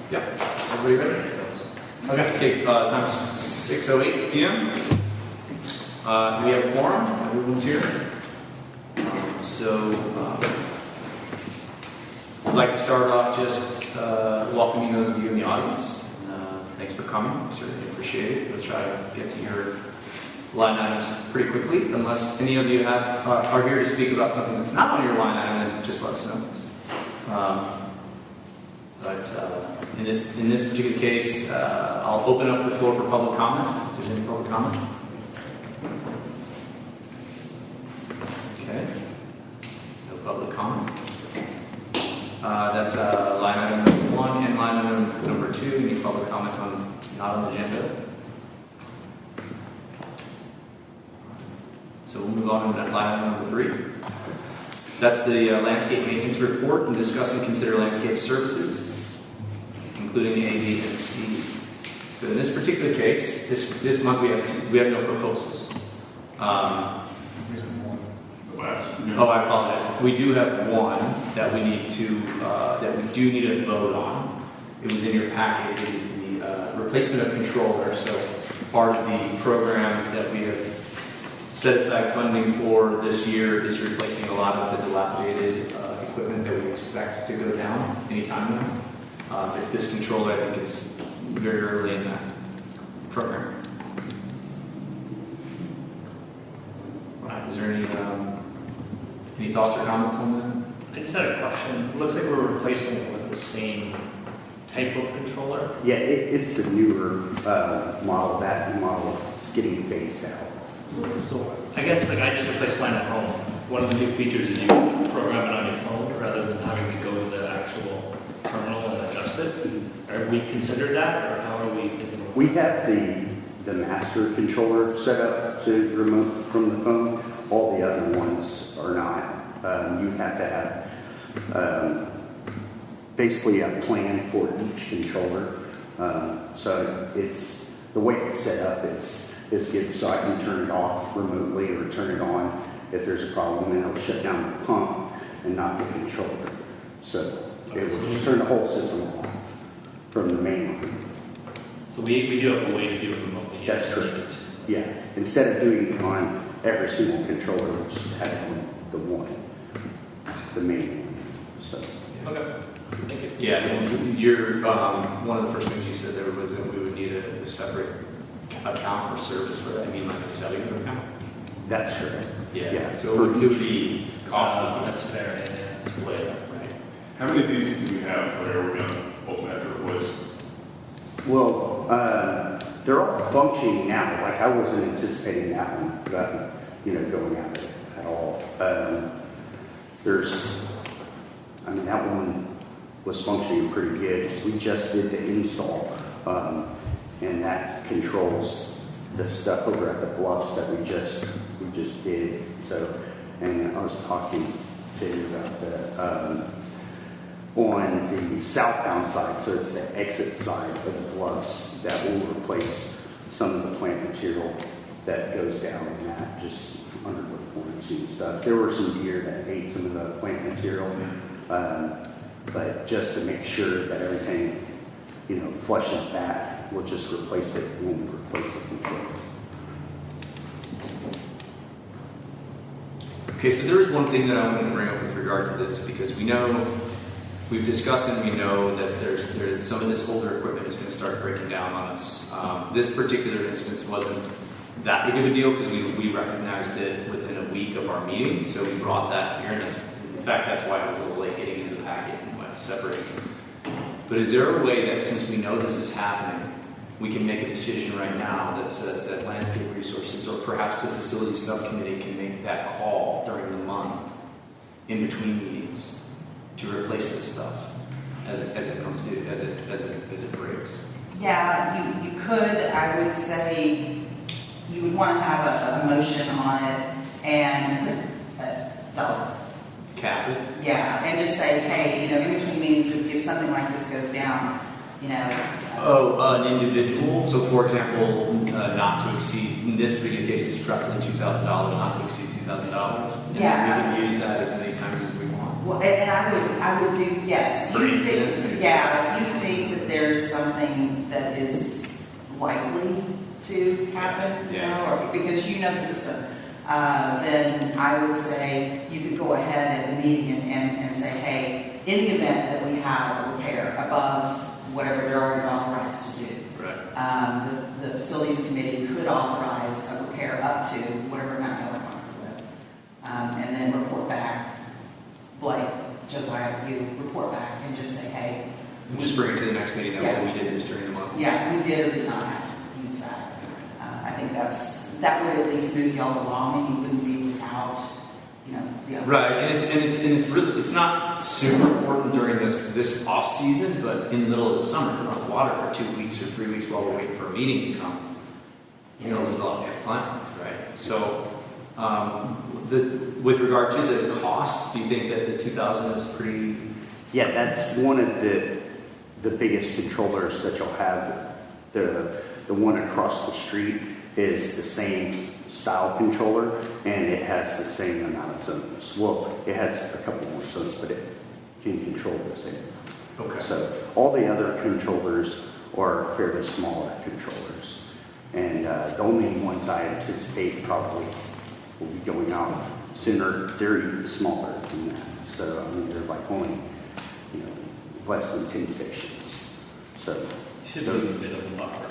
Yeah. Everybody ready? Okay, time's 6:08 p.m. We have a quorum. Everyone's here. I'd like to start off just welcoming those of you in the audience. Thanks for coming. Certainly appreciate it. We'll try to get to your line items pretty quickly, unless any of you are here to speak about something that's not on your line item, then just let us know. In this particular case, I'll open up the floor for public comment, if there's any public comment. Okay. No public comment. That's line item number 1 and line item number 2. Any public comment not on the agenda? So we'll move on to line item number 3. That's the landscape maintenance report and discuss and consider landscape services, including A, B, and C. So in this particular case, this month we have no proposals. Oh, I apologize. We do have one that we do need to vote on. It was in your packet. It is the replacement of controller. So part of the program that we have set aside funding for this year is replacing a lot of the dilapidated equipment that we expect to go down anytime now. But this controller, I think, is very early in that program. Right. Is there any thoughts or comments on that? I just had a question. It looks like we're replacing it with the same type of controller. Yeah, it's a newer model. That model is getting phased out. So I guess I just replaced mine at home. One of the new features is you can program it on your phone rather than having to go to the actual terminal and adjust it. Are we considered that, or how are we? We have the master controller set up to remote from the phone. All the other ones are not. You have to have basically a plan for each controller. So it's the way it's set up is good, so I can turn it off remotely or turn it on if there's a problem, and it'll shut down the pump and not the controller. So it will just turn the whole system off from the main line. So we do have a way to do it remotely. That's correct. Yeah, instead of doing it on every single controller, we'll just have it on the main one. So. Okay. Thank you. Yeah, you're one of the first things you said there was that we would need a separate account or service for that. I mean, like a cellular account. That's correct. Yeah. So it would be costly. That's fair. Yeah. It's way up, right? How many of these do we have where we're going to ultimately have to replace? Well, they're all functioning now. Like I wasn't anticipating that one, going out at all. That one was functioning pretty good because we just did the install, and that controls the stuff over at the bluffs that we just did. So, and I was talking to you about the on the southbound side, so it's the exit side of the bluffs that will replace some of the plant material that goes down in that, just underwood forage and stuff. There were some deer that ate some of the plant material, but just to make sure that everything, flushes back, we'll just replace it when we replace the controller. Okay, so there is one thing that I wanted to bring up with regard to this, because we've discussed and we know that there's some of this older equipment is going to start breaking down on us. This particular instance wasn't that big of a deal because we recognized it within a week of our meeting, so we brought that here, and in fact that's why I was a little late getting into the packet and separating. But is there a way that, since we know this is happening, we can make a decision right now that says that landscape resources or perhaps the facilities subcommittee can make that call during the month in between meetings to replace this stuff as it comes due, as it breaks? Yeah, you could. I would say you would want to have a motion on it and a dollar. Cap it? Yeah, and just say, hey, in between meetings, if something like this goes down, an individual. So, for example, not to exceed, in this particular case, it's roughly $2,000, not to exceed $2,000. Yeah. We can use that as many times as we want. Well, and I would do, yes. For instance, if you think that there that is likely to happen, you know, or because you know the system, then I would say you could go ahead at the meeting and say, hey, in the event that we have a repair above whatever they're already authorized to do, the facilities committee could authorize a repair up to whatever amount you're comfortable with, and then report back. Blake, Josiah, you report back and just say, hey. We'll just bring it to the next meeting, that way we did this during the month. Yeah, we did or did not have to use that. I think that would at least move y'all along, and you wouldn't be without, you know, the other. Right, and it's really, it's not super important during this off season, but in the middle of the summer, if we're on water for 2 weeks or 3 weeks while we're waiting for a meeting to come, you know, there's a lot to have fun with, right? So, with regard to the cost, do you think that the 2,000 is pretty? Yeah, that's one of the biggest controllers that you'll have. The one across the street is the same style controller, and it has the same amount of zones. Well, it has a couple more zones, but it can control the same. Okay. So all the other controllers are fairly smaller controllers. And the only ones I anticipate probably will be going out sooner, they're even smaller than that. So, I mean, they're like only, you know, less than 10 stations. So, Should leave a bit of a buffer.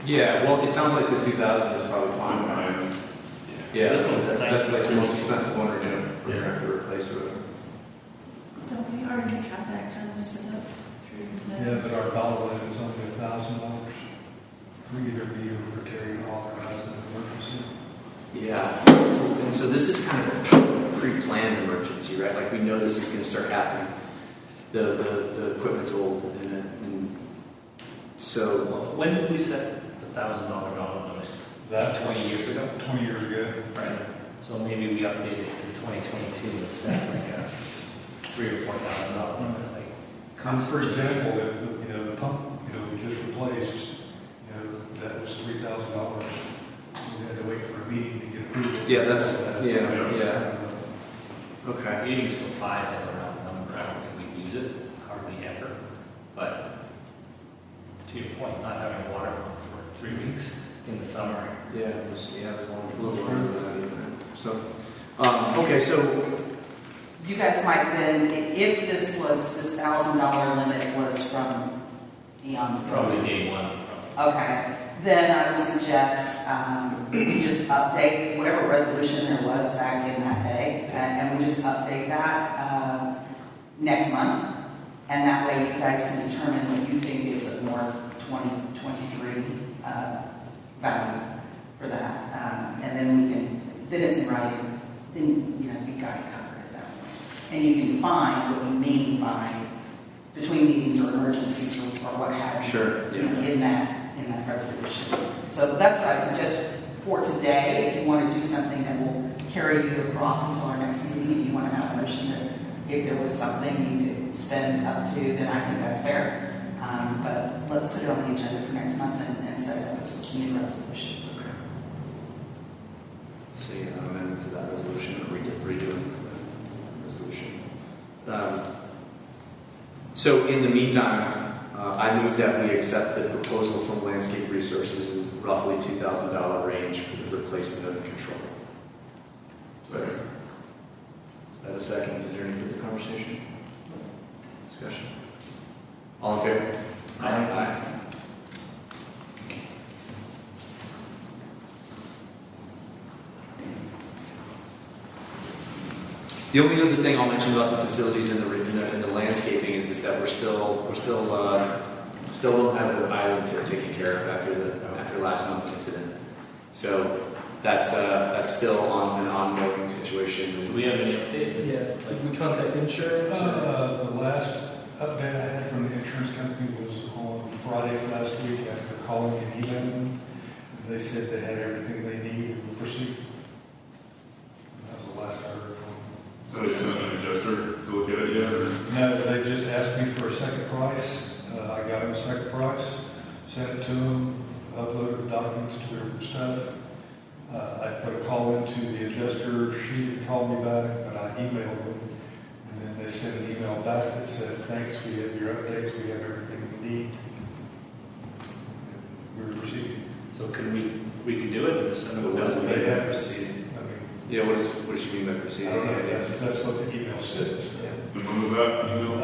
Yeah, well, it sounds like the 2,000 is probably fine. Yeah, This one's that's like the most expensive one we're gonna have to replace with. Don't we already have that kind of set up through the Yeah, but our dollar limit is only $1,000 for either vehicle for Terry authorized an emergency. Yeah, and so this is kind of a pre-planned emergency, right? Like we know this is gonna start happening. The equipment's old, and so. When did we set the $1,000 dollar limit? That 20 years ago? 20 years ago. Right. So maybe we update it to 2022 and set like a $3,000 or $4,000 limit. And for example, if the pump, we just replaced, that was $3,000. We had to wait for a meeting to get approval. Yeah, that's, So, yeah. Okay. We use a 5 as a round number. I don't think we use it hardly ever. But to your point, not having water for 3 weeks in the summer. Yeah, it was a little longer than that even. So, okay, so. You guys might then, if this $1,000 limit was from eons ago. Probably day one. Okay, then I would suggest we just update whatever resolution there was back in that day, and we just update that next month. And that way you guys can determine what you think is a more 2023 value for that. And then then it's in writing, then, you've got it covered at that point. And you can define what you mean by between meetings or emergencies or what have you. Sure, yeah. In that resolution. So that's what I would suggest for today. If you want to do something that will carry you across until our next meeting, if you want to have a motion that if there was something you could spend up to, then I think that's fair. But let's put it on the agenda for next month and set it up as a community resolution. Okay. See, an amendment to that resolution, or redoing the resolution. So in the meantime, I move that we accept the proposal from Landscape Resources in roughly $2,000 range for the replacement of the control. Sorry. I have a second. Is there any further conversation? Discussion? All in favor? Aye. The only other thing I'll mention about the facilities and the landscaping is that we're still don't have the island taken care of after last month's incident. So that's still an ongoing situation. Do we have any updates? Yeah, like we contact insurance. The last update I had from the insurance company was on Friday of last week after calling and emailing them. They said they had everything they need and will proceed. That was the last I heard from them. So they sent an adjuster to look at it yet, or? No, they just asked me for a second price. I got them a second price, sent it to them, uploaded the documents to their stuff. I put a call into the adjuster. She didn't call me back, but I emailed them. And then they sent an email back that said, thanks, we have your updates, we have everything we need. we can do it and just send them a What does it message. mean They by have- proceeding? I mean, Yeah, what does she mean by I proceeding? don't know, that's what the email says. And when was that, you know?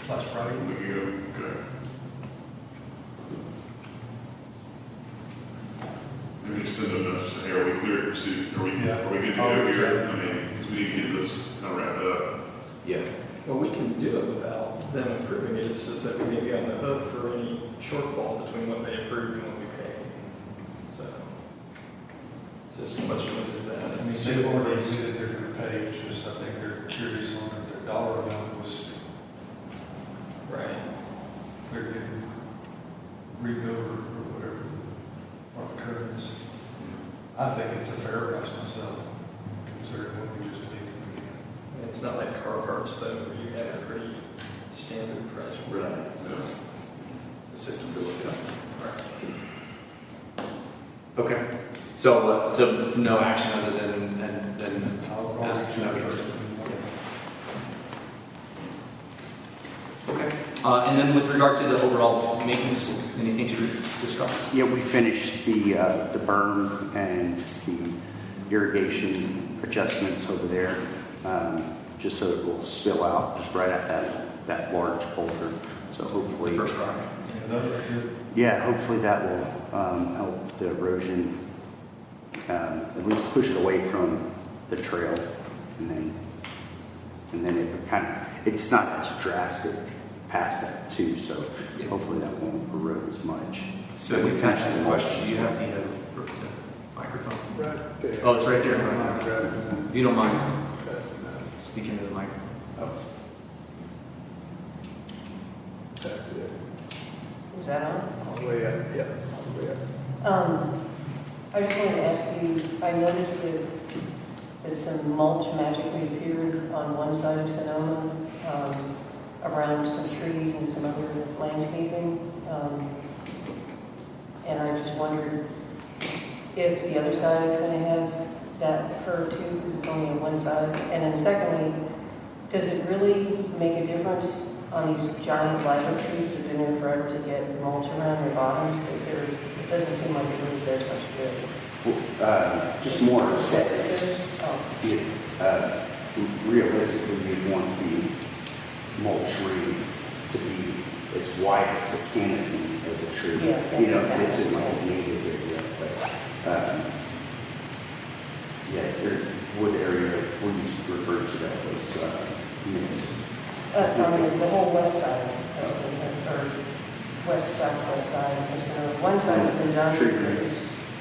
Last Friday. A week ago, okay. Maybe just send a message, say, hey, are we clear to proceed? Are we good to go here? I mean, because we need to get this kind of wrapped up. Yeah. Well, we can do it without them approving it, it's just that we may be on the hook for any shortfall between what they approve and what we pay. So, it's just a question of is that. I mean, they've already exceeded their pay, it's just, I think they're curious on if their dollar amount was, Right. they're getting rebilled or whatever, what the term is. I think it's a fair price myself, considering what we just did. It's not like car parts though, where you have a pretty standard price. for Right. that. So it's- The system to look up. Right. Okay. So no action other than I'll probably ask check nuggets. first. Okay. And then with regard to the overall maintenance, anything to discuss? Yeah, we finished the berm and the irrigation adjustments over there, just so it will spill out just right at that large boulder. So hopefully, The first rock. Another good, yeah, hopefully that will help the erosion, at least push it away from the trail, and then it kind of, it's not as drastic past that too, so Yeah. hopefully that won't erode as much. So we can ask the question, do you have the microphone? Right there. Oh, it's right there in front of you. Passing If you don't mind that. speaking to the microphone. That's it. Is that on? All the way up, yeah, all the way up. I just wanted to ask you, I noticed that some mulch magically appeared on one side of Sonoma, around some trees and some other landscaping. And I just wondered if the other side is going to have that occur too, because it's only on one side. And then secondly, does it really make a difference on these giant lilac trees that have been there forever to get mulch around their bottoms? Because it doesn't seem like it really does much good. Just more aesthetic. Oh. Realistically, you want the mulch ring to be as wide as the canopy of the tree. Yeah, You know, yeah. this is like a native area, but, yeah, your wood area, we used to refer to that as, mixed. On the whole west side, or west-southwest side, one side's been done. Tree rings.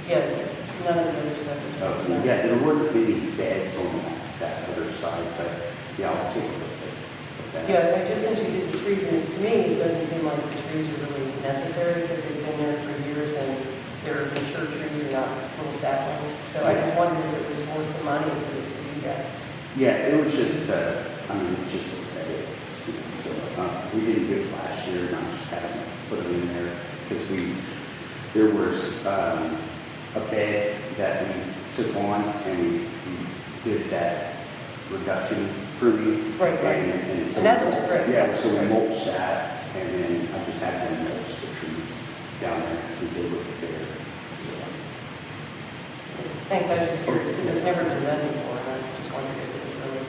Yeah, none of the other stuff is done. Yeah, there weren't many beds on that other side, but yeah, I'll take a look at that. Yeah, I just since you did the trees, and to me, it doesn't seem like the trees are really necessary because they've been there for years and they're mature trees and not little saplings. So I just wondered if it was worth the money to do that. Yeah, it was just, it's just aesthetic. So, we didn't do it last year, and I just had to put them in there, because there was, a bed that we took on, and we did that reduction pruning. Right. And so, And that was great. Yeah, so we mulched that, and then I just had them mulch the trees down there, because they look bare. So, Thanks, I was just curious because it's never been done before, and I just wondered if it was really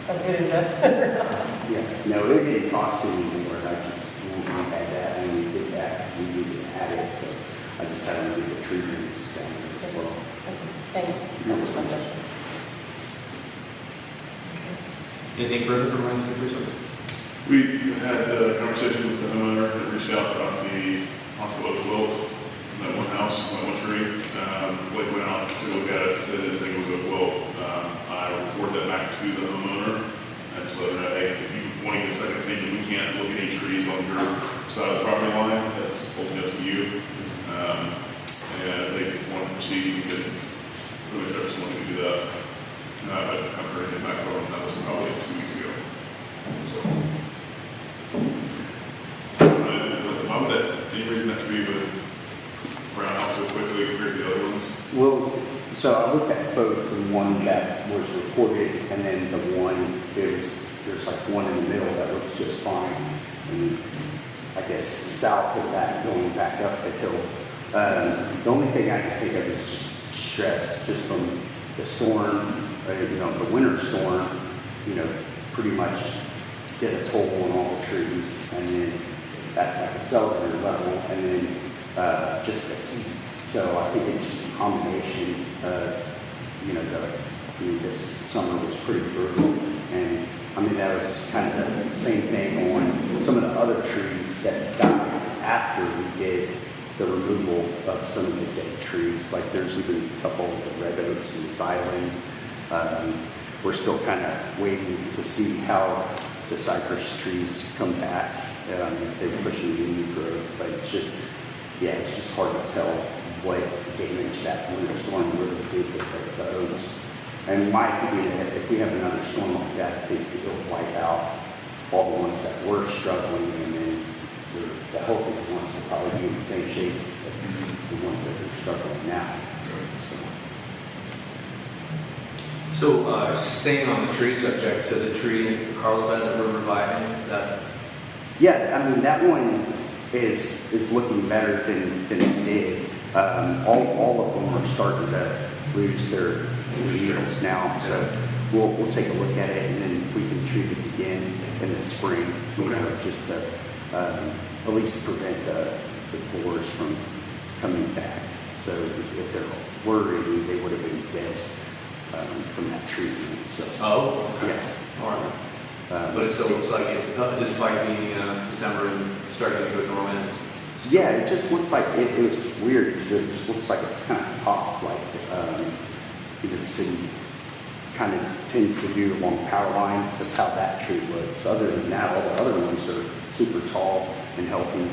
a good investment or not. yeah, no, it didn't cost any more, I just, we had that, and we did that, because we needed to add it, so I just had them do the tree rings down there as well. Thanks, that was my question. Anything further from landscapers? We had a conversation with the homeowner that reached out about the possible wilt in that one house, that one tree. Blake went out to look at it, said that it was a wilt. I reported that back to the homeowner and just let her know, hey, if you want to get a second opinion, we can't look at any trees on your side of the property line. That's ultimately up to you. And if they want to proceed, we could really try someone to do that. But I haven't heard anything back from them. That was probably 2 weeks ago. So, why would that, any reason that tree would brown out so quickly compared to the other ones? Well, so I looked at both, the one that was reported, and then the one, there's like one in the middle that looks just fine. And I guess south of that, going back up the hill, The only thing I can think of is just stress, just from the storm, the winter storm, pretty much get a toll on all the trees, and then at the cellular level, and then just the heat. So I think it's just a combination of, this summer was pretty brutal, and I mean, that was kind of the same thing on some of the other trees that died after we did the removal of some of the dead trees. Like there's even a couple of the red oaks in this island. We're still kind of waiting to see how the cypress trees come back. If they're pushing new growth, but it's just hard to tell what damage that winter storm really did with the oaks. And in my opinion, if we have another storm like that, I think it'll wipe out all the ones that were struggling, and then the healthy ones will probably be in the same shape as the ones that are struggling now. So staying on the tree subject, to the tree in Carlsbad that we're reviving, is that? Yeah, I mean, that one is looking better than it did. All of them are starting to lose their needles now, so we'll take a look at it, and then we can treat it again in the spring, just to at least prevent the floors from coming back. So if they're worried, they would have been dead from that treatment. So Yeah. All right. But it still looks like it's, despite being December and starting to go dormant. Yeah, it just looked like it was weird because it just looks like it's kind of popped, like the city kind of tends to do along power lines. That's how that tree looks. Other than that, all the other ones are super tall and healthy.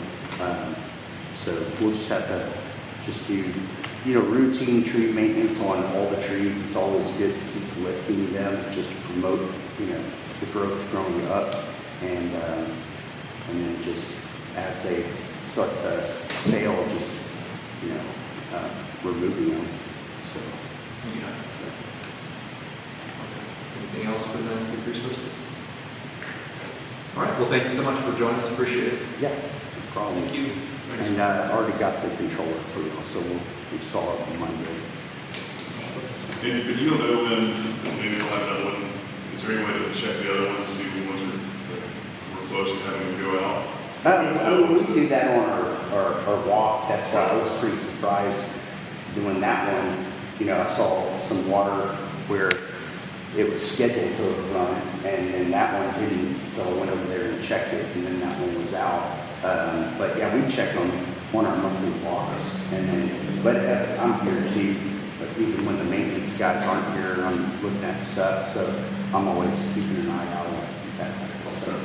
So we'll just have to just do, routine tree maintenance on all the trees. It's always good to keep lifting them, just to promote, the growth growing up, and then just as they start to fail, just removing them. So. Okay. Anything else for the landscape resources? All right. Well, thank you so much for joining us. Appreciate it. Yeah, no problem. Thank you. And I already got the controller for you, so we'll install it on Monday. But you don't know when maybe we'll have another one. Is there any way to check the other ones to see which ones we're close to having them go out? We do that on our walk. That's why I was pretty surprised doing that one. I saw some water where it was scheduled to run, and then that one didn't. So I went over there and checked it, and then that one was out. But yeah, we check them on our monthly walks, but I'm here too. But even when the maintenance guys aren't here, I'm looking at stuff, so I'm always keeping an eye out on that type of stuff.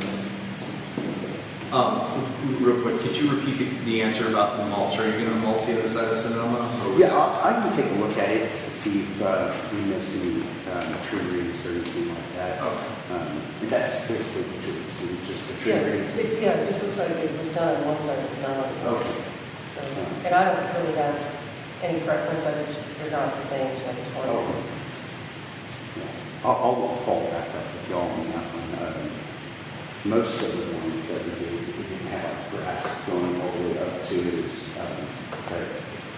Real quick, could you repeat the answer about the mulch? Are you going to mulch the other side of Sonoma? Yeah, I can take a look at it to see if we missed any tree rings or anything like that. Okay. That's basically the tree, just the tree rings. It just looks like it was done on one side, it was done on the other. Okay. So, and I don't really have any preference, they're not the same, so I just wanted to. Yeah. I'll follow back up with y'all on that one. Most of the ones that we didn't have like grass going all the way up to is,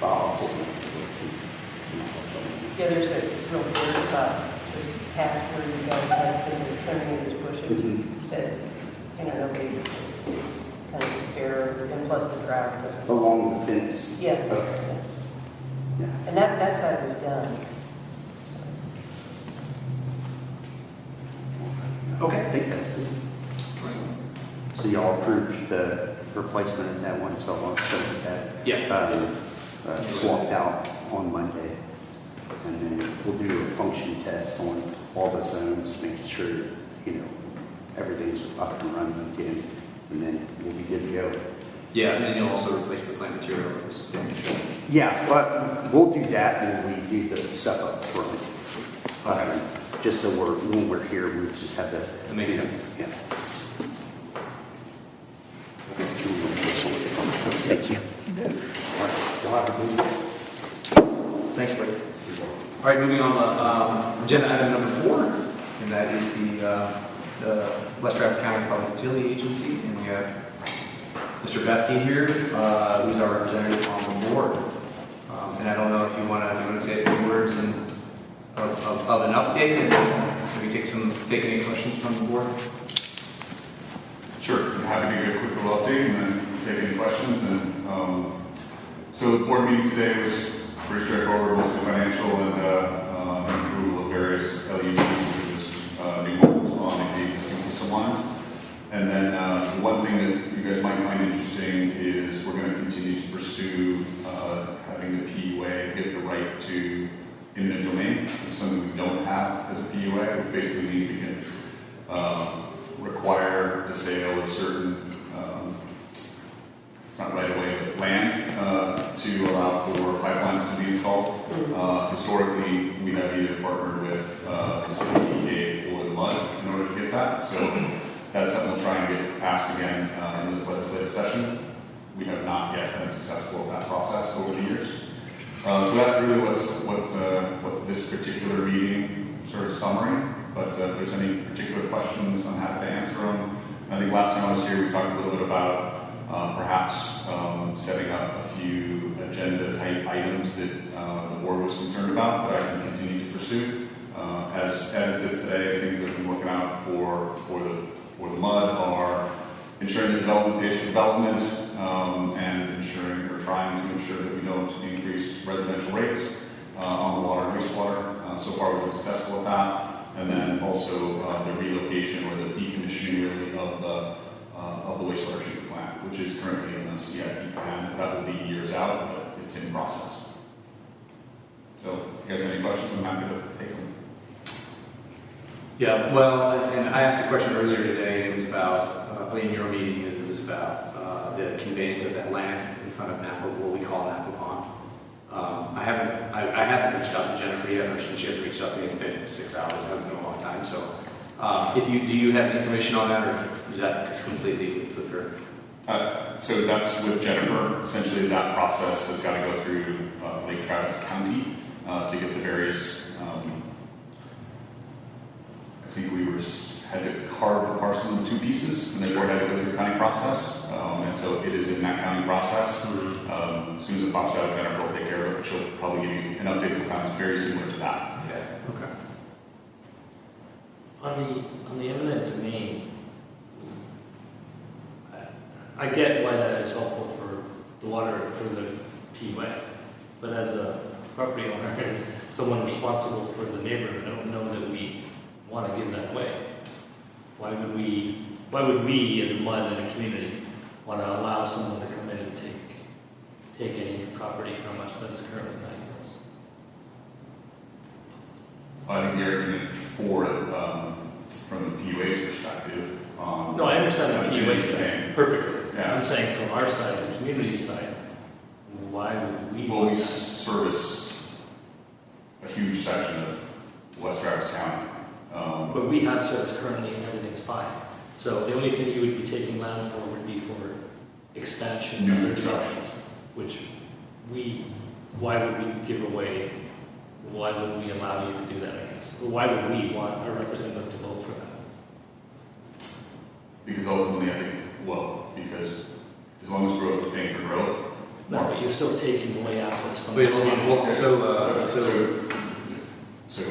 I'll take a look at it. Yeah, there's a real bare spot just past where you guys had the trimming of those bushes. That, nobody, it's kind of bare, and plus the ground doesn't. Along the fence? Yeah. Okay. Yeah. And that side was done. Okay. I think that's it. So y'all approved the replacement of that one, so I'll send that. Yeah. Swapped out on Monday. And then we'll do a function test on all the zones, making sure, everything's up and running again. And then we'll be good to go. Yeah, and then you'll also replace the plant material that was damaged. Yeah, but we'll do that when we do the stuff up front. Just so when we're here, we just have to. That makes sense. Yeah. Thank you. All right, y'all have a good one. Thanks, Blake. All right, moving on to agenda item number 4, and that is the West Travis County Public Utility Agency, and we have Mr. Bethke here, who's our representative on the board. And I don't know if you want to say a few words of an update, and then maybe take any questions from the board. Sure, I'm happy to give a quick little update and then take any questions. And so the board meeting today was pretty straightforward, mostly financial and approval of various LEDs, which is new ones on the existing system lines. And then the one thing that you guys might find interesting is we're going to continue to pursue having the PUA get the right to eminent domain, which is something we don't have as a PUA, which basically means we can require the sale of certain, it's not right away, but land to allow for pipelines to be installed. Historically, we have either partnered with the city EPA or the MUD in order to get that. So that's something we'll try and get passed again in this legislative session. We have not yet been successful in that process over the years. So that's really what this particular meeting sort of summary. But if there's any particular questions, I'm happy to answer them. I think last time I was here, we talked a little bit about perhaps setting up a few agenda-type items that the board was concerned about that I can continue to pursue. As it is today, things that I've been working out for the MUD are ensuring the development pays for development and ensuring or trying to ensure that we don't increase residential rates on the water and wastewater. So far, we've been successful at that. And then also the relocation or the decommissioning really of the wastewater treatment plant, which is currently in the CIP plan. That will be years out, but it's in process. So, if you guys have any questions, I'm happy to take them. Yeah, well, and I asked a question earlier today, and it was about, in your meeting, it was about the conveyance of that land in front of Napa, what we call Napa Pond. I haven't reached out to Jennifer yet, or she hasn't reached out to me. It's been 6 hours. It hasn't been a long time. So, do you have information on that, or is that just completely with her? So that's with Jennifer. Essentially, that process has got to go through Lake Travis County to get the various. I think we had to carve the parcel into 2 pieces, and then we had to go through a county process. And so it is in that county process. As soon as it pops out, Jennifer will take care of it. She'll probably give you an update that sounds very similar to that. Yeah. Okay. On the eminent domain, I get why that is helpful for the water, for the PUA, but as a property owner and someone responsible for the neighborhood, I don't know that we want to give that away. Why would we as a MUD in a community want to allow someone to come in and take any property from us that is currently not yours? I think the argument for from the PUA's perspective. No, I understand the PUA side perfectly. Yeah. I'm saying from our side, the community side, why would we? Well, we service a huge section of West Travis County. But we have service currently and everything's fine. So the only thing you would be taking land for would be for expansion New and constructions. which why would we give away, why would we allow you to do that, I guess? Or why would we want a representative to vote for that? Because ultimately, I think, because as long as growth is paying for growth. No, but you're still taking away assets from Wait, the hold on. community. So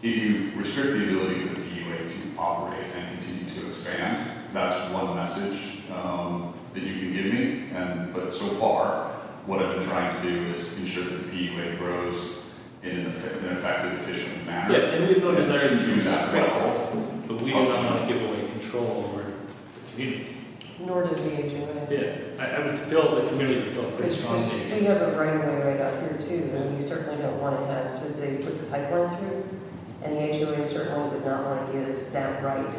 if you restrict the ability for the PUA to operate and continue to expand, that's one message that you can give me. But so far, what I've been trying to do is ensure that the PUA grows in an effective, efficient manner. Yeah, and we have no desire to do that well. But we do not want to give away control over the community. Nor does the HOA. Yeah, I would feel the community would feel pretty strongly We against have it. a right of way right out here too, and we certainly don't want to have, they put the pipeline through, and the HOA certainly would not want to give that right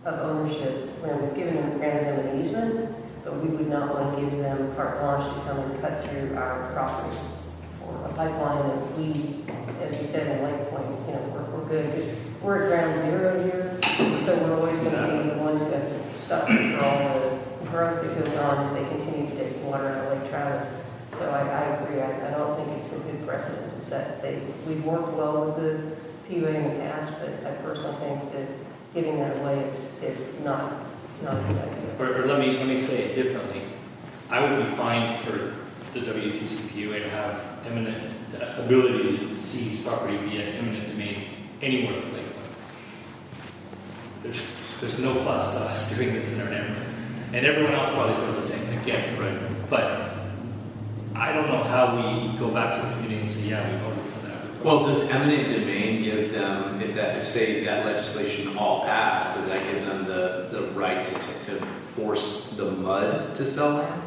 of ownership. When we've granted them an easement, but we would not want to give them carte blanche to come and cut through our property for a pipeline that we, as you said in Lake Point, we're good, because we're at ground zero here, so we're always going to be the ones that have to suffer for all the growth that goes on if they continue to take water out of Lake Travis. So I agree, I don't think it's a good precedent to set. We've worked well with the PUA in the past, but I personally think that giving that away is not a good idea. Or let me say it differently. I would be fine for the WTCPUA to have eminent ability to seize property via eminent domain anywhere in Lakewood. There's no plus to us doing this in our neighborhood. And everyone else probably feels the same, again, right? But I don't know how we go back to the community and say, yeah, we voted for that. Well, does eminent domain give them, if say that legislation all passed, does that give them the right to force the MUD to sell land?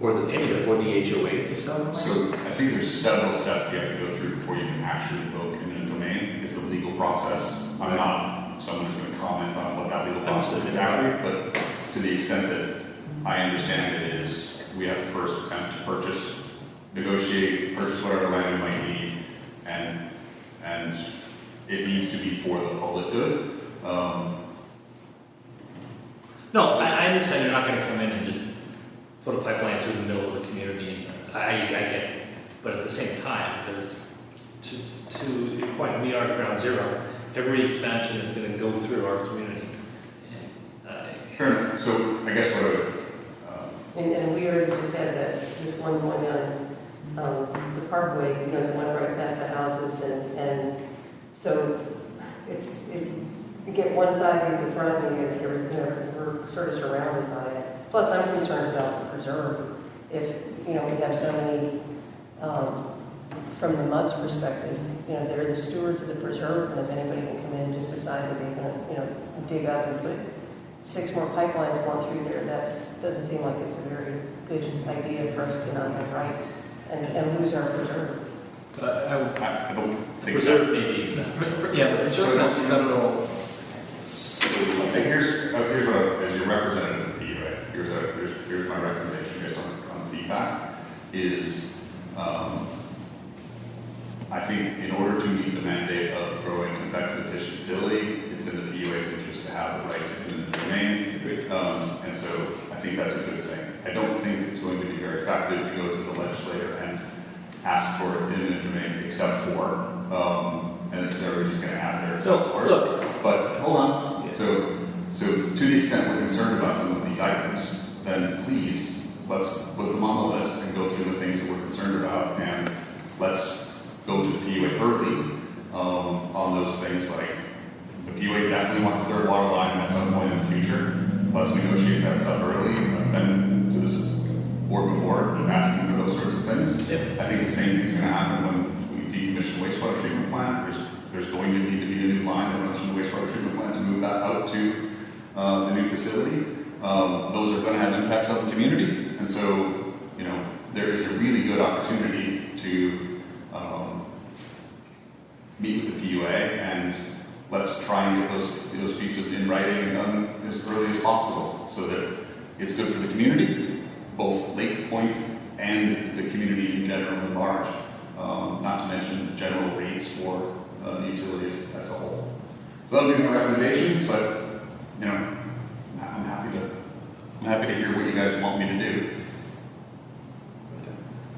Or the HOA to sell land? So I think there's several steps you have to go through before you can actually invoke eminent domain. It's a legal process. I'm not someone who's going to comment on what that legal process is exactly, but to the extent that I understand it is, we have to first attempt to negotiate, purchase whatever land we might need, and it needs to be for the public good. No, I understand you're not going to come in and just put a pipeline through the middle of the community. I get it. But at the same time, to your point, we are at ground zero. Every expansion is going to go through our community. Fair enough. So I guess what I would, And we already just had that, this one going on, the Parkway, the one right past the houses, and so you get one side of the front, and we're sort of surrounded by it. Plus, I'm concerned about the preserve. If, we have so many, from the MUD's perspective, they're the stewards of the preserve, and if anybody can come in and just decide that they're gonna, dig up and put 6 more pipelines going through there, that doesn't seem like it's a very good idea for us to not have rights and lose our preserve. I don't think Preserve maybe exempt. Yeah, but So that's that's- federal. here's what, as your representative of the PUA, here's my recommendation based on feedback, is I think in order to meet the mandate of growing effective efficient utility, it's in the PUA's interest to have the right to eminent domain. And so I think that's a good thing. I don't think it's going to be very effective to go to the legislator and ask for eminent domain except for, and they're just going to add there except for. But hold on. Yeah. So to the extent we're concerned about some of these items, then please, let's put them on the list and go through the things that we're concerned about, and let's go to the PUA early on those things. Like the PUA definitely wants a third water line at some point in the future. Let's negotiate that stuff early. I've been to this board before and asking for those sorts of things. Yep. I think the same thing's going to happen when we decommission wastewater treatment plant. There's going to need to be a new line that runs from the wastewater treatment plant to move that out to the new facility. Those are going to have impacts on the community, and so there is a really good opportunity to meet with the PUA, and let's try and get those pieces in writing and done as early as possible, so that it's good for the community, both Lake Point and the community in general at large. Not to mention general rates for utilities as a whole. So that'll be my recommendation, but I'm happy to hear what you guys want me to do.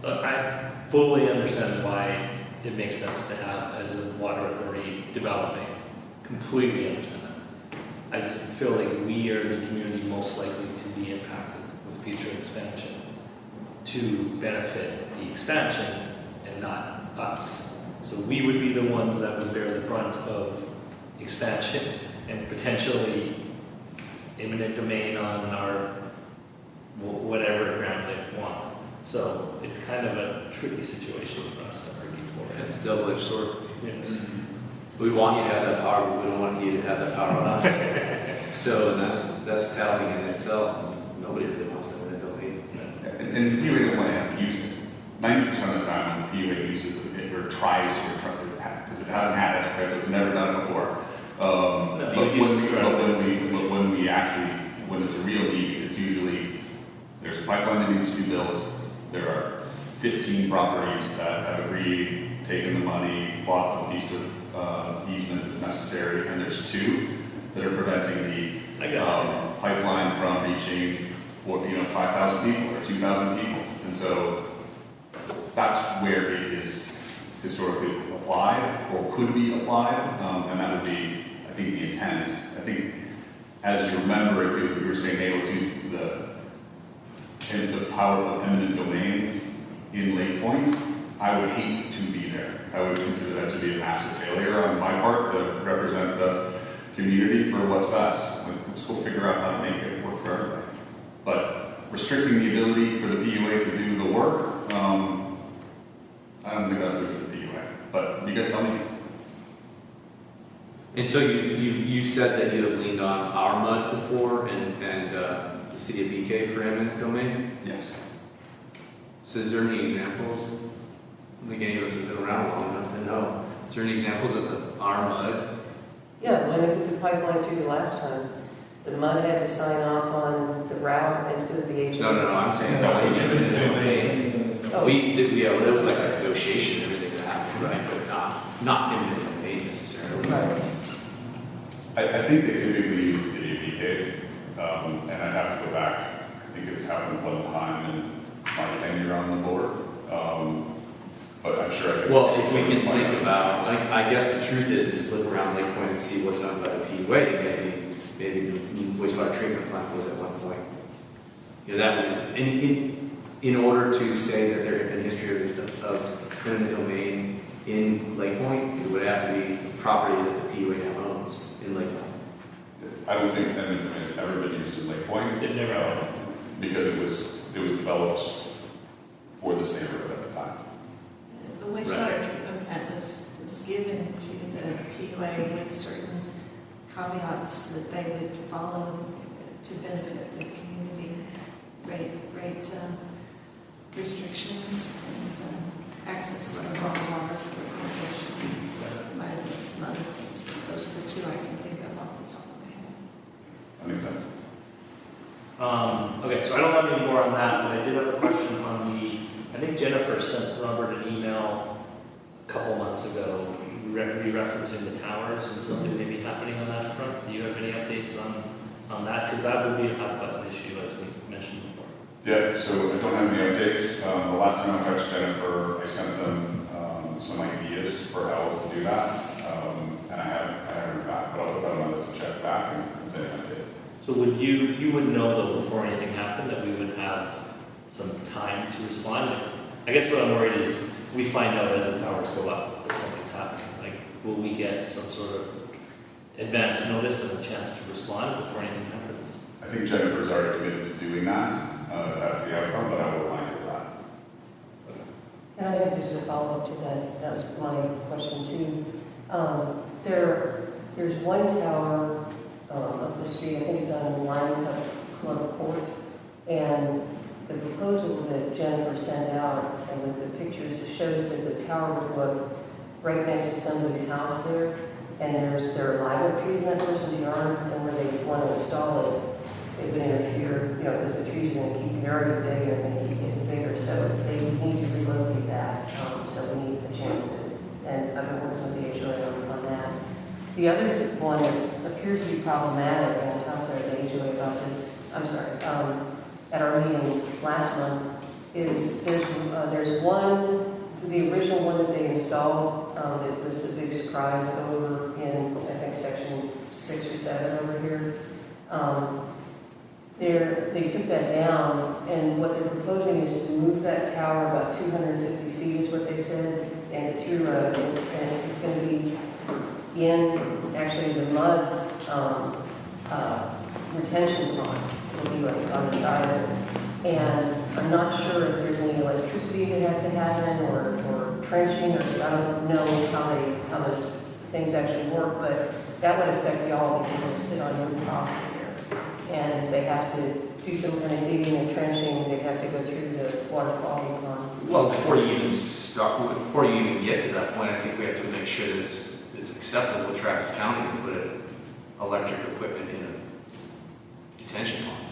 I fully understand why it makes sense to have as a water authority developing. Completely understand that. I just feel like we are the community most likely to be impacted with future expansion to benefit the expansion and not us. So we would be the ones that would bear the brunt of expansion and potentially eminent domain on our whatever ground they want. So it's kind of a tricky situation for us to argue for. It's a double-edged sword. Yes. We want you to have that power, but we don't want you to have that power on us. So that's telling in itself. Nobody really wants to eminent domain. And the PUA doesn't want to have to use it. 90% of the time when the PUA uses it or tries to, because it hasn't had it, right? So it's never done it before. But when it's a real need, it's usually, there's a pipeline that needs to be built. There are 15 properties that have agreed, taken the money, bought the piece of easement that's necessary, and there's 2 that are preventing the pipeline from reaching 5,000 people or 2,000 people. And so that's where it is historically applied or could be applied, and that would be, I think, the intent. I think, as you remember, if you were saying, hey, let's use the power of eminent domain in Lake Point, I would hate to be there. I would consider that to be a massive failure on my part to represent the community for what's best. Let's go figure out how to make it work for everybody. But restricting the ability for the PUA to do the work, I don't think that's good for the PUA. But you guys tell me. And so you said that you have leaned on our MUD before and the city of BK for eminent domain. Yes. So is there any examples? I think any of us have been around long enough to know. Is there any examples of our MUD? Yeah, when they put the pipeline through the last time, the MUD had to sign off on the route instead of the HOA. No, I'm saying that was an eminent domain. Oh. There was like a negotiation and everything that happened, right? But not eminent domain necessarily. Right. I think they typically use the city of BK, and I'd have to go back. I think it's happened one time in my tenure on the board, but I'm sure I could. Well, if we can think about, I guess the truth is look around Lake Point and see what's owned by the PUA. Maybe the wastewater treatment plant was at one point. You know, that would, in order to say that there had been history of eminent domain in Lake Point, it would have to be property that the PUA now owns in Lake Point. I don't think that had ever been used in Lake Point. It never had. Because it was developed for this neighborhood at the time. The wastewater treatment plant was given to the PUA with certain caveats that they would follow to benefit the community, rate restrictions and access to raw water for irrigation. Might have been some other things. Those are the two I can think of off the top of my head. That makes sense. Okay, so I don't have any more on that, but I did have a question on I think Jennifer sent Robert an email a couple months ago referencing the towers and something may be happening on that front. Do you have any updates on that? Because that would be a hot button issue, as we mentioned before. Yeah, so I don't have any updates. The last time I talked to Jennifer, I sent them some ideas for how else to do that, and I haven't heard back, but I'll put that on my list to check back and say an update. So would you would know though before anything happened that we would have some time to respond? I guess what I'm worried is we find out as the towers go up that something's happening. Like, will we get some sort of advance notice and a chance to respond before anything happens? I think Jennifer's already committed to doing that. That's the outcome, but I will remind her of that. And I think there's a follow-up to that. That was my question too. There's one tower up the street, I think it's on the Lime Club Court, and the proposal that Jennifer sent out and with the pictures, it shows that the tower would go up right next to somebody's house there, and there are live oak trees in that person's yard, and where they want to install it would interfere, because the trees are going to keep getting already bigger and they keep getting bigger, so they need to relocate that, so we need a chance to, and I've been working with the HOA on that. The other one that appears to be problematic, and I talked to the HOA about this, at our meeting last month, is there's one, the original one that they installed, it was a big surprise over in, I think, section 6 or 7 over here. They took that down, and what they're proposing is to move that tower about 250 feet is what they said, and through and it's going to be in actually the MUD's retention pond. It'll be like on the side of it. And I'm not sure if there's any electricity that has to happen or trenching, or I don't know how those things actually work, but that would affect y'all because they'll sit on your property here. And if they have to do some kind of digging and trenching, they have to go through the water quality pond. Well, before you even get to that point, I think we have to make sure that it's acceptable to Travis County to put electric equipment in a detention pond.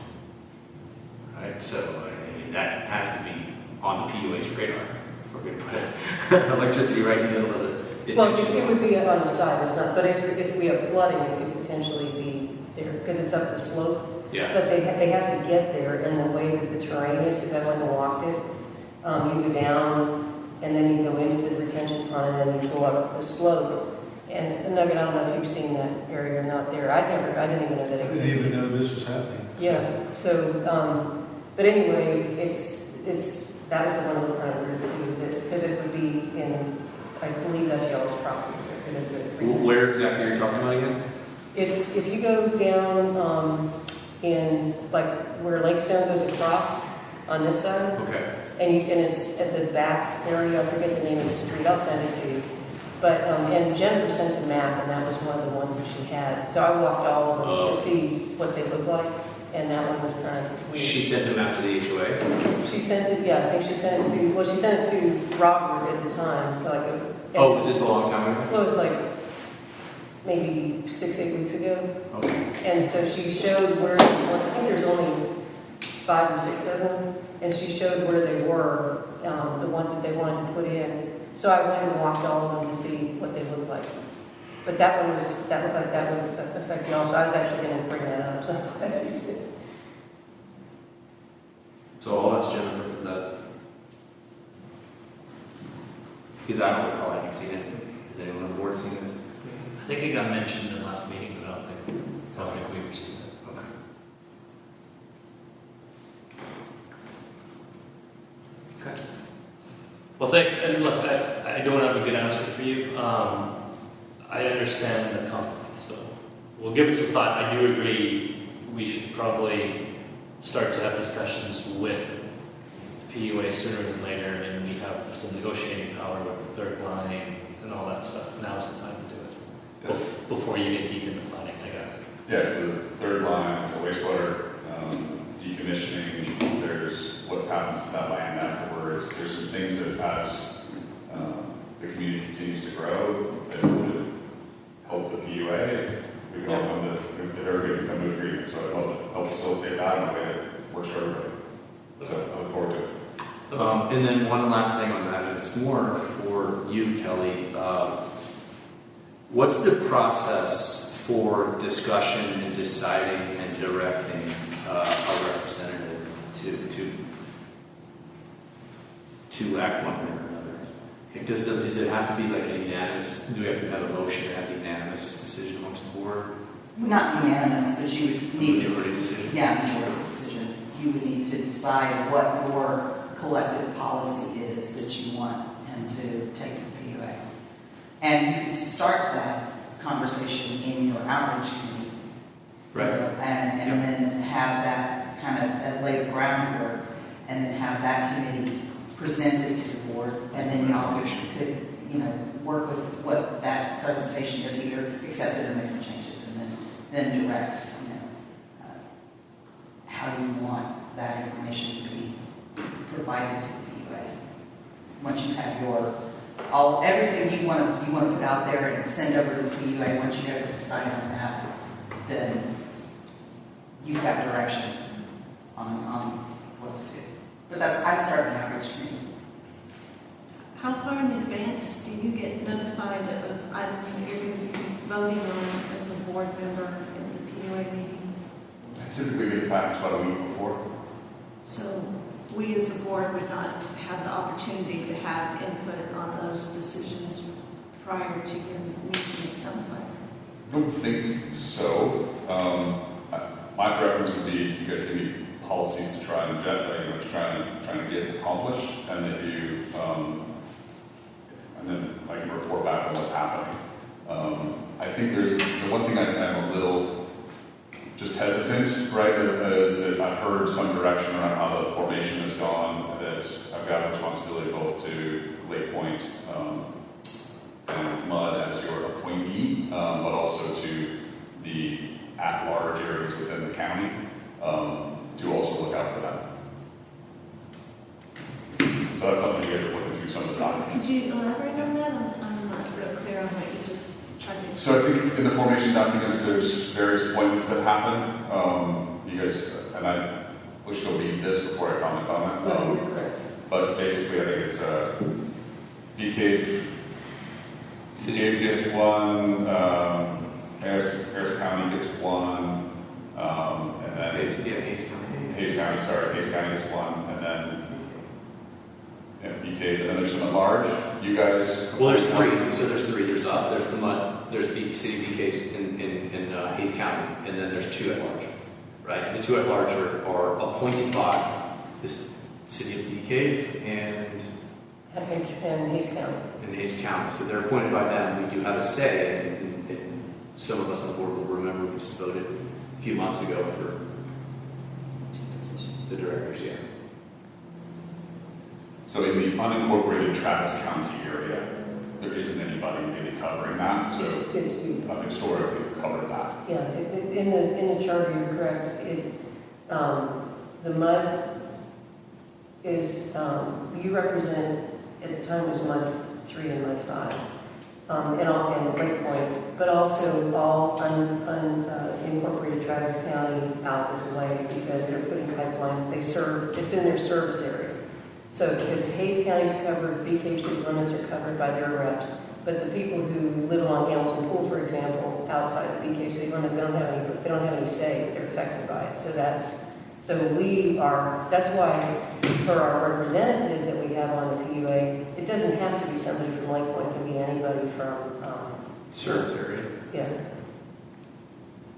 Right? So, I mean, that has to be on the PUA's radar if we're going to put electricity right in the middle of the detention Well, pond. it would be up on the side, it's not, but if we have flooding, it could potentially be there, because it's up the slope. Yeah. But they have to get there, and the way that the terrain is, because I went and walked it, you go down, and then you go into the retention pond, and then you go up the slope. And Nugget, I don't know if you've seen that area or not there. I didn't even know that I existed. didn't even know this was happening. Yeah, so, but anyway, it's that was the one that looked kind of weird too, because it would be in, I believe that's y'all's property, because it's a. Where exactly are you talking about again? It's, if you go down, in, like, where Lakestone goes across on this side, Okay. and it's at the back area, I forget the name of the street, I'll send it to you. But, and Jennifer sent a map, and that was one of the ones that she had. So I walked all of them to see what they look like, and that one was kind of weird. She sent them out to the HOA? She sent it, yeah, I think she sent it to, well, she sent it to Robert at the time, like a. Oh, was this a long time ago? Well, it was like maybe 6-8 weeks ago. Okay. And so she showed where, I think there's only 5 or 6 of them, and she showed where they were, the ones that they wanted to put in. So I went and walked all of them to see what they looked like. But that one was, that looked like that would affect you also. I was actually going to bring that up, so I'm glad you said. So I'll ask Jennifer for that. Because I don't recall having seen it. Has anyone on the board seen it? I think it got mentioned in the last meeting, but I don't think we received it. Okay. Okay. Well, thanks, and look, I don't have a good answer for you. I understand the conflict, so we'll give it some thought. I do agree we should probably start to have discussions with the PUA sooner than later, and we have some negotiating power with the third line and all that stuff. Now's the time to do it, before you get deep into planning, I got it. Yeah, so the third line, the wastewater decommissioning, there's what happens to that land afterwards. There's some things that as the community continues to grow, that would help the PUA. We can all come to, if everybody can come to agreement. So I'd help facilitate that in a way that works for everybody. So I look forward to it. And then one last thing on that, and it's more for you, Kelly. What's the process for discussion and deciding and directing a representative to act one way or another? Does it have to be like a unanimous? Do we have to have a motion to have a unanimous decision amongst the board? Not unanimous, but you would need. Majority decision. Yeah, majority decision. You would need to decide what your collective policy is that you want him to take to the PUA. And you can start that conversation in your outreach committee. Right. And then have that kind of lay the groundwork, and then have that committee present it to the board, and then y'all could, work with what that presentation is, either accept it or make some changes, and then direct, how you want that information to be provided to the PUA. Once you have everything you want to put out there and send over to the PUA, once you guys have decided on that, then you've got direction on what to do. But I'd start the outreach committee. How far in advance do you get notified of items that you're going to be voting on as a board member in the PUA meetings? I typically get the package about a week before. So we as a board would not have the opportunity to have input on those decisions prior to your meeting, it sounds like. I don't think so. My preference would be you guys give me policies to try and trying to get accomplished, and that you, and then I can report back on what's happening. I think there's the one thing I'm a little just hesitant, right, is that I've heard some direction around how the formation has gone, that I've got a responsibility both to Lake Point and MUD as your appointee, but also to the at-large areas within the county, to also look out for that. So that's something we have to look through some of the documents. Could you elaborate on that? I'm not real clear on what you just tried to So explain. I think in the formation documents, there's various appointments that happen. You guys, and I wish to leave this before I comment on it. But basically, I think it's BK gets one, Harris County gets one, and then Hayes County gets one, and then BK, and then there's some at large. You guys. Well, there's three. So there's three. There's the MUD. There's the city BKs in Hayes County, and then there's two at large. Right. The two at large are appointed by this City of Bee Cave and And Hayes County. Hayes County. So they're appointed by them. We do have a say, and some of us on the board will remember we just voted a few months ago for the directors, yeah. So in the unincorporated Travis County area, there isn't anybody really covering that, so It's you. historically we've covered that. Yeah, in the charter, you're correct. The MUD is, you represent, at the time it was MUD 3 and MUD 5, and Lake Point, but also all unincorporated Travis County out this way because they're putting pipeline, it's in their service area. So because Hayes County's covered, Bee Cave city limits are covered by their reps, but the people who live along Hamilton Pool, for example, outside of Bee Cave city limits, they don't have any say, they're affected by it. That's why for our representative that we have on the PUA, it doesn't have to be somebody from Lake Point, it can be anybody from, Service area. yeah.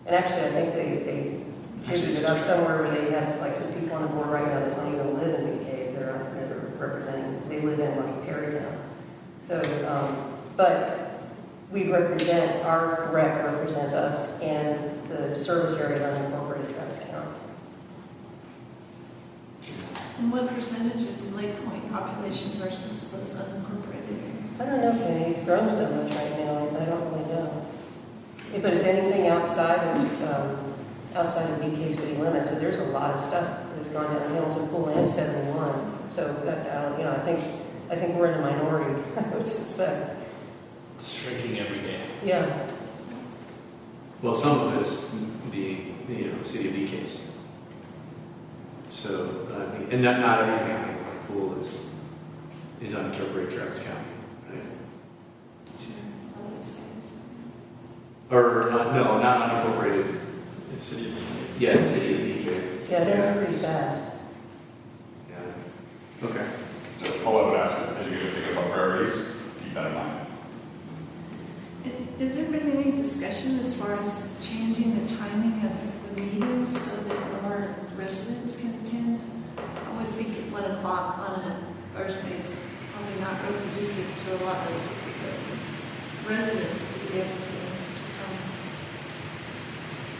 And actually, I think they jigged it up somewhere where they have like some people on the board right now that don't even live in Bee Cave, they're representing, they live in like Terrytown. So, but we represent, our rep represents us and the service area of unincorporated Travis County. And what percentage is Lake Point population versus those unincorporated areas? I don't know, Penny, it's grown so much right now, I don't really know. But it's anything outside of Bee Cave city limits, so there's a lot of stuff that's gone down Hamilton Pool and 71. So, I think we're in the minority, I would suspect. It's shrinking every day. Yeah, Well, some of it's the City of Bee Caves. So, and not everything I think the pool is unincorporated Travis County, right? Sure, I would say so. Or, no, not unincorporated. It's City of Bee Cave. Yeah, City of Bee Cave. yeah, they're pretty fast. Yeah. Okay. So all I would ask is, as you're thinking about priorities, keep that in mind. Has there been any discussion as far as changing the timing of the meetings so that more residents can attend? I would think at 1 o'clock on a Thursday is probably not real conducive to a lot of residents to be able to come.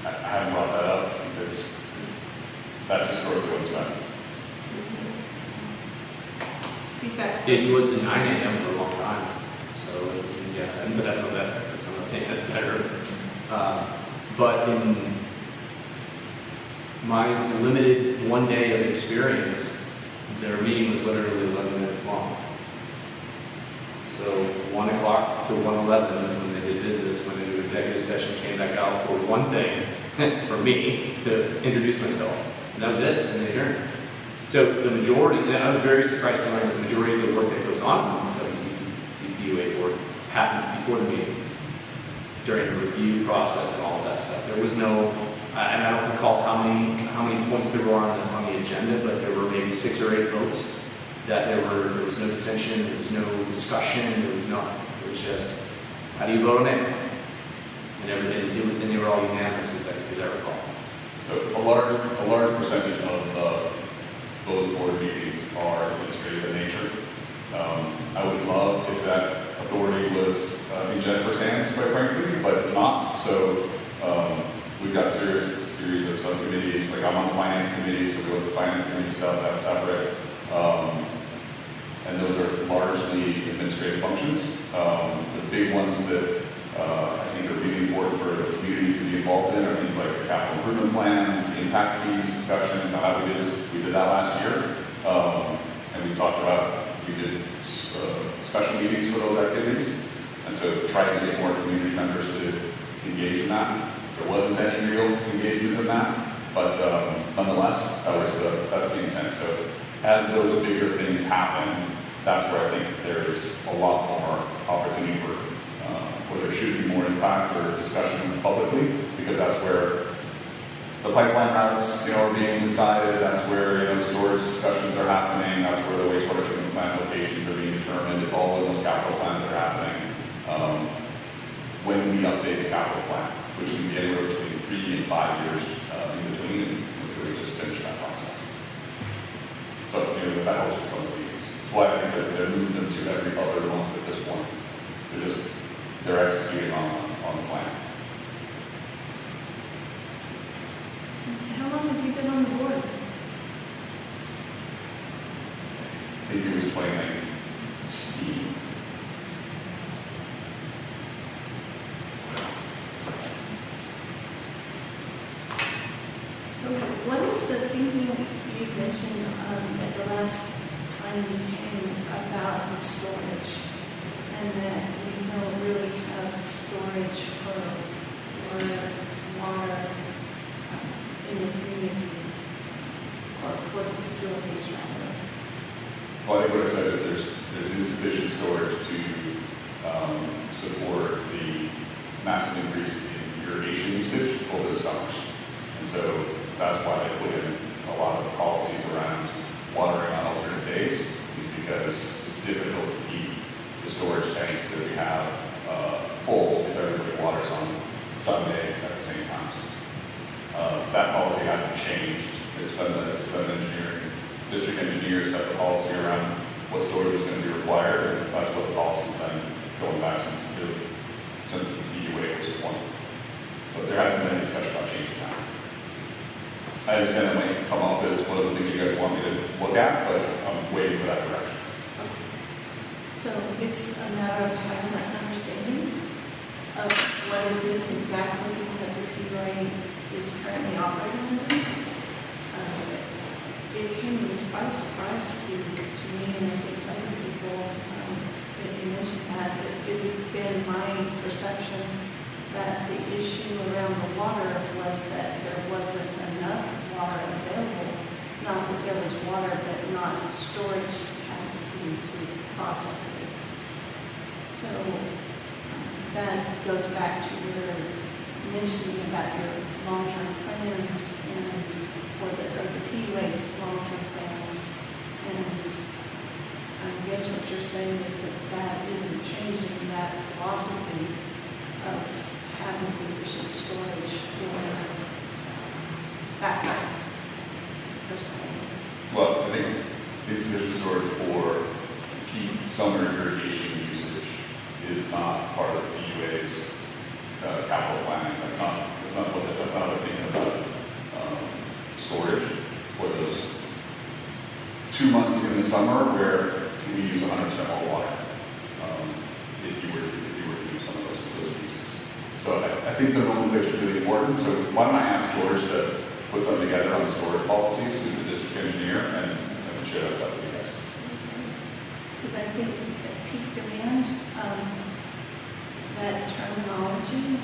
I haven't brought that up because that's historically what it's been. Isn't it? Feedback. It was the 9 a.m. for a long time. So, yeah, but that's not that. I'm not saying that's better. But in my limited one day of experience, their meeting was literally 11 minutes long. So 1 o'clock to 1:11 is when they did business, when they did executive session, came back out for one thing, for me, to introduce myself. And that was it, and they adjourned. So the majority, and I was very surprised to learn that the majority of the work that goes on in the WTCPUA board happens before the meeting, during the review process and all of that stuff. There was no, and I don't recall how many points there were on the agenda, but there were maybe 6 or 8 votes. That there was no dissension, there was no discussion, there was nothing. It was just, how do you vote on it? And everything, and they were all unanimous, as I recall. So a large percentage of those board meetings are administrative in nature. I would love if that authority was in Jennifer's hands, quite frankly, but it's not. So we've got series of subcommittees. Like I'm on the finance committee, so we go to the finance committee stuff, that's separate. And those are largely administrative functions. The big ones that I think are really important for the community to be involved in are things like the capital improvement plans, the impact fees discussions, how we did that last year. And we talked about, we did special meetings for those activities. And so trying to get more community members to engage in that. There wasn't any real engagement in that, but nonetheless, that's the intent. So as those bigger things happen, that's where I think there's a lot more opportunity for where there should be more impact or discussion publicly, because that's where the pipeline routes, are being decided. That's where, the storage discussions are happening. That's where the wastewater treatment plant locations are being determined. It's all in those capital plans that are happening. When we update the capital plan, which can be anywhere between 3 and 5 years in between, and we really just finish that process. So, that helps with some of the meetings. That's why I think that they're moving them to every other month at this point. They're executing on the plan. How long have you been on the board? I think it was 2019. So what is the thinking you mentioned at the last time you came about the storage? And that we don't really have storage for water in the community, or for the facilities rather. Well, I think what I said is there's insufficient storage to support the massive increase in irrigation usage over the summers. And so that's why they put in a lot of policies around watering on alternate days, because it's difficult to keep the storage tanks that we have full if everybody waters on Sunday at the same times. That policy hasn't changed. It's been district engineers set the policy around what storage is going to be required, and that's what the policy's been going back since the PUA was formed. But there hasn't been any discussion about changing that. I understand that might come up as one of the things you guys want me to look at, but I'm waiting for that direction. So it's a matter of having that understanding of what it is exactly that the PUA is currently operating under. It came as quite a surprise to me, and I think to other people that you mentioned that it had been my perception that the issue around the water was that there wasn't enough water available, not that there was water, but not storage capacity to process it. So that goes back to your mentioning about your long-term plans and for the PUA's long-term plans. And I guess what you're saying is that isn't changing that philosophy of having sufficient storage for backup, per se. Well, I think insufficient storage for key summer irrigation usage is not part of the PUA's capital planning. That's not what they're thinking about storage for those 2 months in the summer where we use 100% more water. If you were to do some of those pieces. So I think the nomenclature is really important. So why don't I ask George to put something together on the storage policies, who's the district engineer, and share that stuff with you guys. Because I think at peak demand, that terminology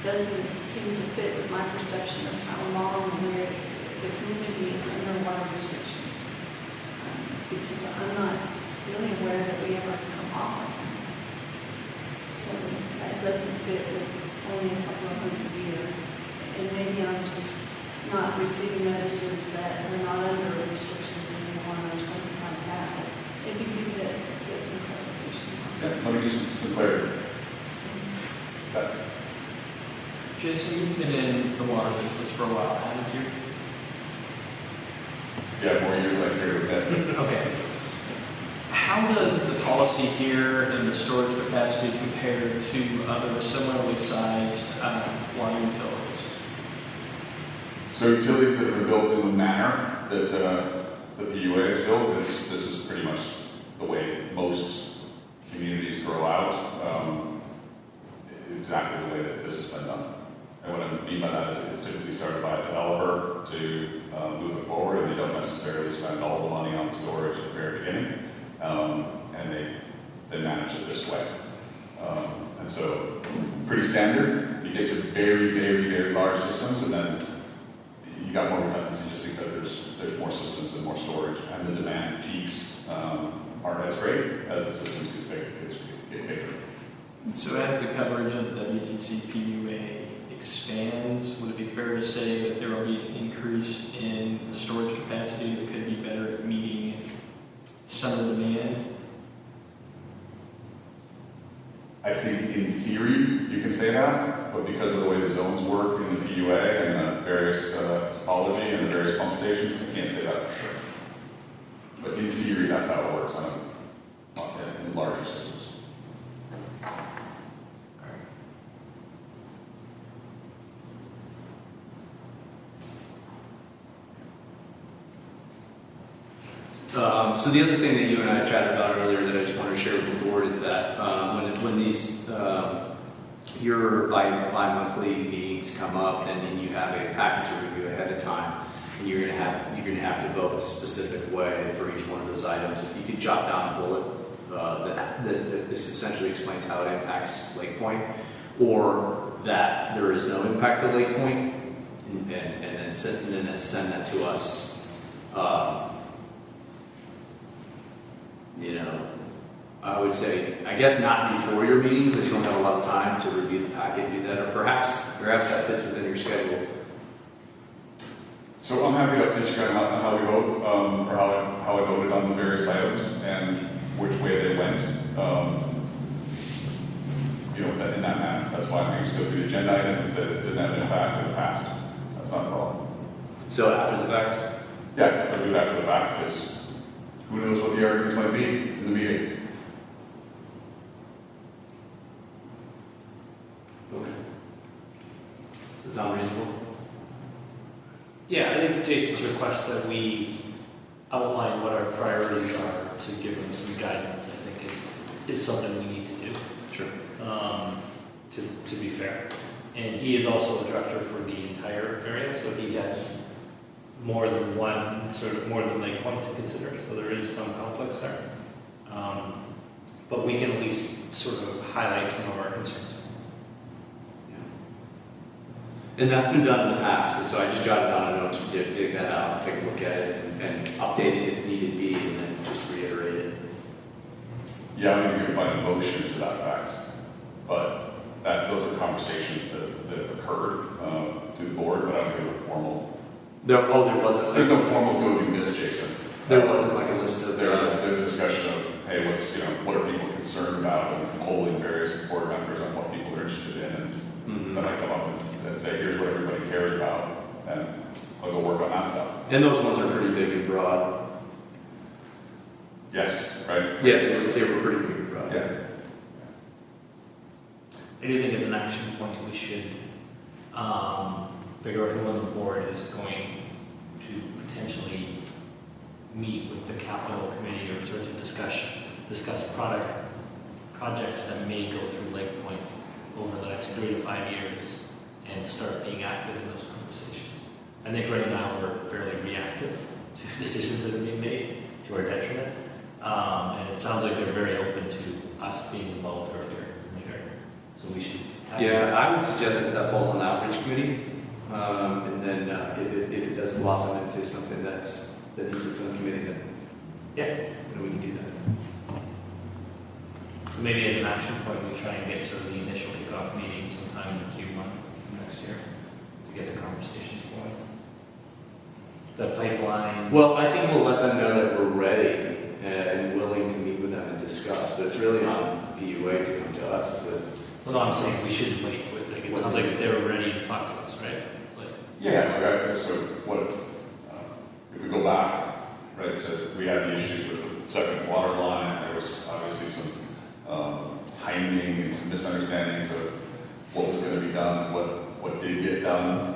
doesn't seem to fit with my perception of how long where the community is under water restrictions. Because I'm not really aware that we ever come off of them. So that doesn't fit with only a couple of months a year. And maybe I'm just not receiving notices that we're not under restrictions anymore or something like that. But it'd be good to get some clarification. Yeah, let me do some clarity. Jason, you've been in the water business for a while, haven't you? Yeah, more years like here with that. Okay. How does the policy here and the storage capacity compare to other similarly sized water utilities? So utilities that are built in the manner that the PUA is built, this is pretty much the way most communities grow out. Exactly the way that this has been done. And what I mean by that is it's typically started by a developer to move it forward, and they don't necessarily spend all the money on storage at the very beginning, and they manage it this way. And so pretty standard. You get to very, very, very large systems, and then you got more redundancy just because there's more systems and more storage, and the demand peaks aren't as great as the systems get bigger. So as the coverage of the WTC PUA expands, would it be fair to say that there will be an increase in the storage capacity that could be better at meeting summer demand? I think in theory you can say that, but because of the way the zones work in the PUA and the various topology and the various pump stations, I can't say that for sure. But in theory, theory, that's how it works in larger systems. So the other thing that you and I chatted about earlier that I just wanted to share with the board is that when these your bi-monthly meetings come up, and then you have a package to review ahead of time, and you're gonna have to vote a specific way for each one of those items. If you could jot down a bullet that this essentially explains how it impacts Lake Point, or that there is no impact to Lake Point, and then send that to us. I would say, I guess not before your meeting, because you don't have a lot of time to review the packet, do that, or perhaps that fits within your schedule. So I'm happy to update you guys on how we vote, or how I voted on the various items and which way they went. In that manner, that's fine. We just go through the agenda item and say this didn't have an impact in the past. That's not a problem. So after the fact? Yeah, I'll do it after the fact, because who knows what the arguments might be in the meeting. Okay. Does that sound reasonable? Yeah, I think Jason's request that we outline what our priorities are to give them some guidance, I think is something we need to do. Sure. To be fair. And he is also the director for the entire area, so he has more than Lake Point to consider, so there is some conflicts there. But we can at least sort of highlight some of our concerns. And that's been done in the past, and so I just jotted down a note to dig that out, take a look at it, and update it if needed be, and then just reiterate it. Yeah, I mean, you can find a motion to that fact, but those are conversations that have occurred through the board, but I don't think they were formal. There wasn't. There's no formal go do this, Jason. There wasn't like a list of. There's a discussion of, hey, what are people concerned about, and polling various board members on what people are interested in, and then I come up and say, here's what everybody cares about, and I'll go work on that stuff. And those ones are pretty big and broad. Yes, right? Yeah, they were pretty big and broad. Yeah. I do think as an action point, we should figure out who on the board is going to potentially meet with the capital committee or sort of discuss projects that may go through Lake Point over the next 3 to 5 years and start being active in those conversations. I think right now we're fairly reactive to decisions that are being made to our detriment. And it sounds like they're very open to us being involved earlier in the year. So we should. Yeah, I would suggest that falls on the outreach committee. And then if it does blossom into something that needs its own committee, then we can do that. So maybe as an action point, we try and get sort of the initial kickoff meeting sometime in Q1 next year to get the conversations going. The pipeline. Well, I think we'll let them know that we're ready and willing to meet with them and discuss, but it's really on PUA to come to us with. Well, no, I'm saying we should wait with, like, it sounds like they were ready to talk to us, right? Yeah, so if we go back, right, we had the issues with the second water line, there was obviously some timing and some misunderstandings of what was going to be done, what did get done,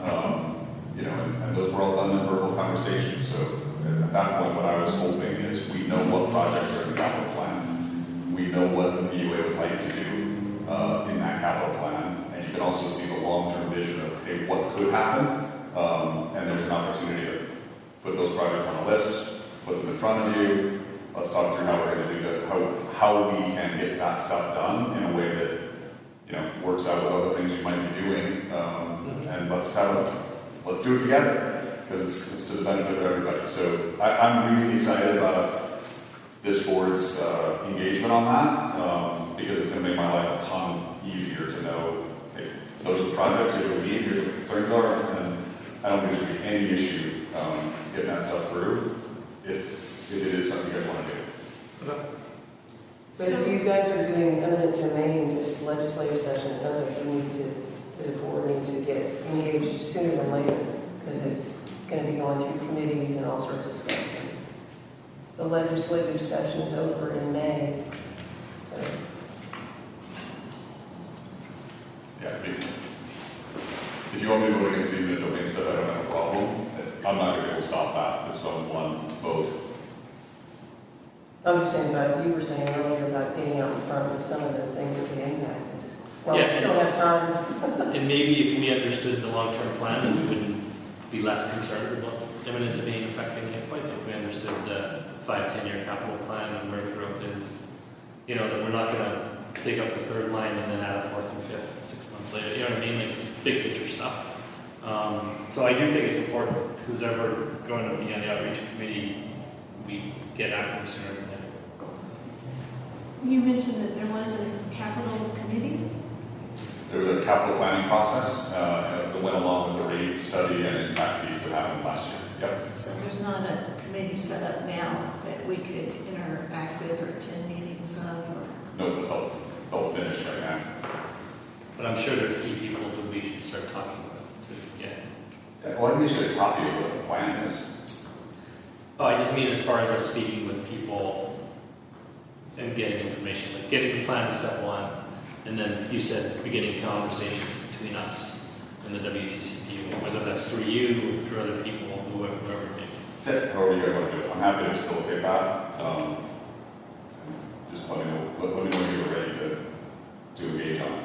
and those were all done in verbal conversations. So at that point, what I was hoping is we know what projects are in the capital plan, we know what the PUA would like to do in that capital plan, and you can also see the long-term vision of, hey, what could happen. And there's an opportunity to put those projects on a list, put them in front of you. Let's talk through how we're going to do that, how we can get that stuff done in a way that works out with other things you might be doing. And let's do it together, because it's to the benefit of everybody. So I'm really excited about this board's engagement on that, because it's going to make my life a ton easier to know, hey, those are the projects, here's what we need, here's what the concerns are, and I don't think there's going to be any issue getting that stuff through if it is something you guys want to do. Okay. But if you guys are doing eminent domain, this legislative session, it sounds like you need to, as a board, need to get engaged sooner than later, because it's going to be going through committees and all sorts of stuff. the legislative session's over in May, so. Yeah, if you want me to look against the eminent domain stuff, I don't have a problem. I'm not gonna be able to stop that, this from one vote. I'm just saying about, you were saying earlier about getting out in front of some of those things that could impact us. Well, we Yeah. still have time. And maybe if we understood the long-term plan, then we wouldn't be less concerned about eminent domain affecting it. Like if we understood the 5-10 year capital plan and where the growth is, you know, that we're not gonna take up the third line and then add a fourth and fifth 6 months later. You know what I mean? Like big picture stuff. So I do think it's important, who's ever going to be on the outreach committee, we get active sooner than later. You mentioned that there was a capital committee. There was a capital planning process that went along with the rate study and impact fees that happened last year. Yep. So there's not a committee set up now that we could interact with or attend meetings of, or No, it's all finished right now. But I'm sure there's key people that we should start talking with to get. Well, I think they should copy of what the plan is. Oh, I just mean as far as us speaking with people and getting information, like getting the plan is step one, and then you said beginning conversations between us and the WTCP, whether that's through you, through other people, whoever it may be. Yeah, however you guys want to do it. I'm happy to facilitate that. Just let me know when you're ready to engage on it.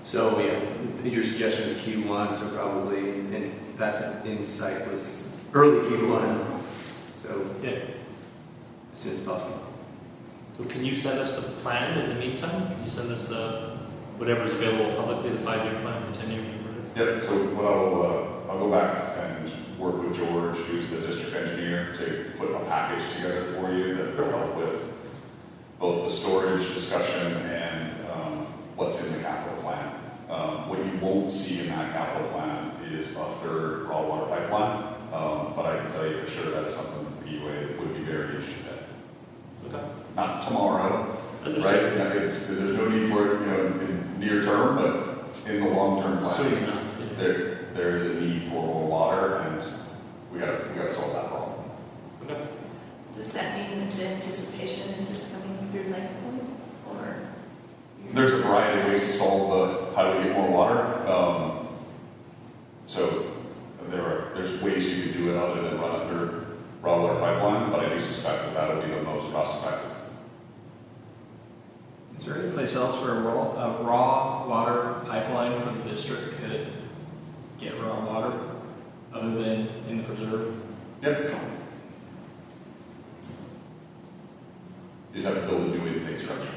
So, yeah, your suggestion is Q1, so probably, and that's insight was early Q1, so Yeah. as soon as possible. So can you send us the plan in the meantime? Can you send us the, whatever's available publicly, the 5-year plan, the 10-year, whatever it is? Yeah, so what I'll go back and work with George, who's the district engineer, to put a package together for you that will help with both the storage discussion and what's in the capital plan. What you won't see in that capital plan is a third raw water pipeline, but I can tell you for sure that's something the PUA would be very interested in. Okay. Not tomorrow, Understood. right? There's no need for it, in near term, but in the long-term plan. Soon enough. Yeah. There is a need for more water, and we gotta solve that problem. Okay. does that mean that the anticipation is this coming through Lake Point, or? There's a variety of ways to solve the how do we get more water. So there's ways you could do it other than run it through raw water pipeline, but I do suspect that that would be the most cost effective. Is there any place else where a raw water pipeline from the district could get raw water other than in the preserve? Yep. You just have to build a new intake structure.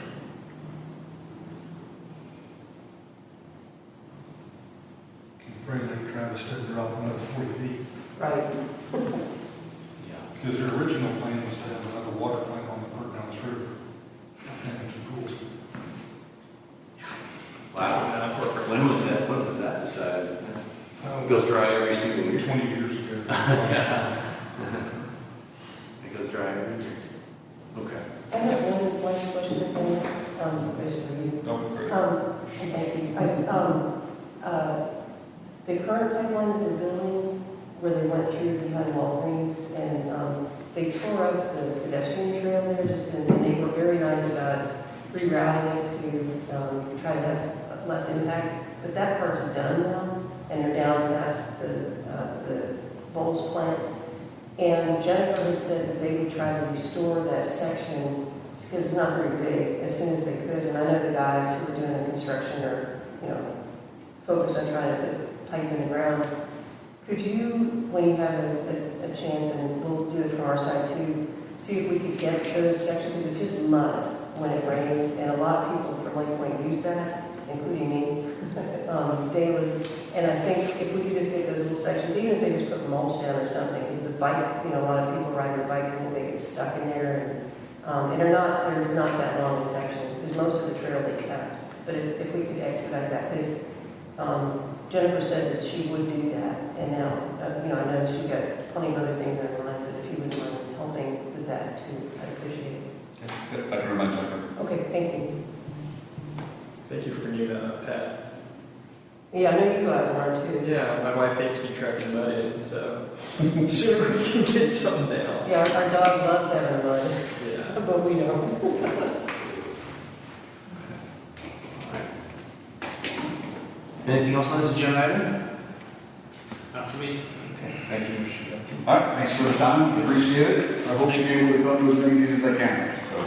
Pray Lake Travis didn't drop another 40 feet. Right. Because their original plan was to have another water plant on the Perkins River. And it's cool. Wow. When was that decided? It goes dry every single year. 20 years ago. It goes dry every year. Okay. I have one last question for you, basically you. No, great. Thank you. The current pipeline that they're building, where they went through behind Walgreens, and they tore up the pedestrian trail there, and they were very nice about rerouting it to try to have less impact. But that part's done now, and they're down past the Bowles plant. And Jennifer had said that they would try to restore that section, because it's not very big, as soon as they could. And I know the guys who are doing the construction are, focused on trying to put pipe in the ground. Could you, when you have a chance, and we'll do it from our side too, see if we could get those sections, because it's just mud when it rains, and a lot of people from Lake Point use that, including me, daily. And I think if we could just get those little sections, even if they just put mulch down or something, because the bike, a lot of people ride their bikes and they get stuck in there, and they're not that long sections, because most of the trail they kept. But if we could expedite that, because Jennifer said that she would do that, and now, I know she's got plenty of other things in her mind, but if you would mind helping with that too, I'd appreciate it. I can remind Jennifer. Okay, thank you. Thank you for bringing that up, Pat. Yeah, I know you go out more too. Yeah, my wife hates me trucking mud in, so sooner we can get some down. Yeah, our dog loves having mud, Yeah. but we don't. Anything else on this agenda item? Not for me. Okay, thank you, Mr. Duncan. All right, thanks for the time, appreciate it. I hope to be able to come to as many of these as I can. So,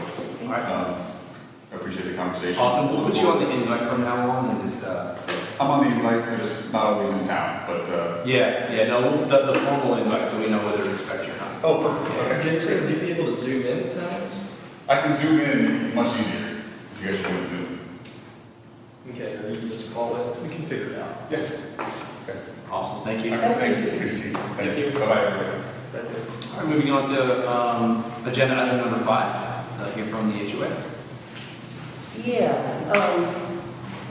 All right. I appreciate the conversation. Awesome, we'll put you on the invite from now on and just, I'm on the invite, I'm just not always in town, but, no, the formal invite, so we know whether to respect your time. oh, perfect, okay. Jason, would you be able to zoom in at times? I can zoom in much easier. If you guys want to zoom. Okay, or you can just call it, we can figure it out. Yeah. Okay. Awesome, thank you. All right, thanks, good to see you. Thank you. Bye-bye, everybody. All right, moving on to agenda item number 5, hear from the HOA. Yeah,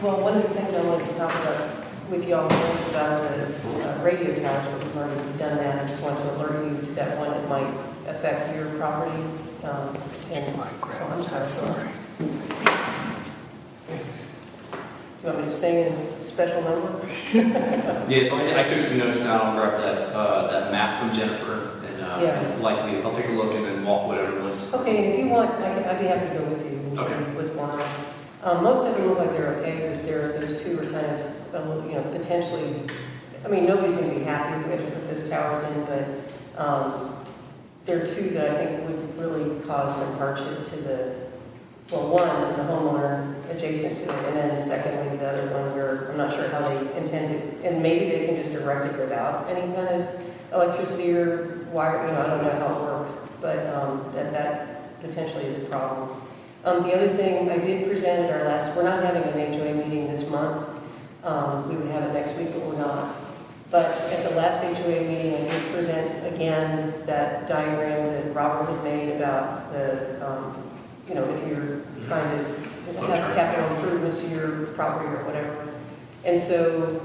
well, one of the things I wanted to talk about with y'all was about the radio towers, but we've already done that. I just wanted to alert you to that one that might affect your property. I'm sorry. Do you want me to say a special number? Yeah, so I took some notes now, I'll grab that map from Jennifer, and Yeah. likely, I'll take a look and then walk whatever was. Okay, and if you want, I'd be happy to go with you. And Okay. see what's going on. Most of them look like they're okay, but those two are kind of, potentially, I mean, nobody's going to be happy if we have to put those towers in, but there are two that I think would really cause some hardship to one, to the homeowner adjacent to it, and then secondly, the other one where I'm not sure how they intend it, and maybe they can just erect it without any kind of electricity or wire, I don't know how it works, but that potentially is a problem. The other thing I did present at our last, we're not having an HOA meeting this month. We would have it next week, but we're not. But at the last HOA meeting, I did present again that diagram that Robert had made about the, if you're trying to have capital improvements to your property or whatever. And so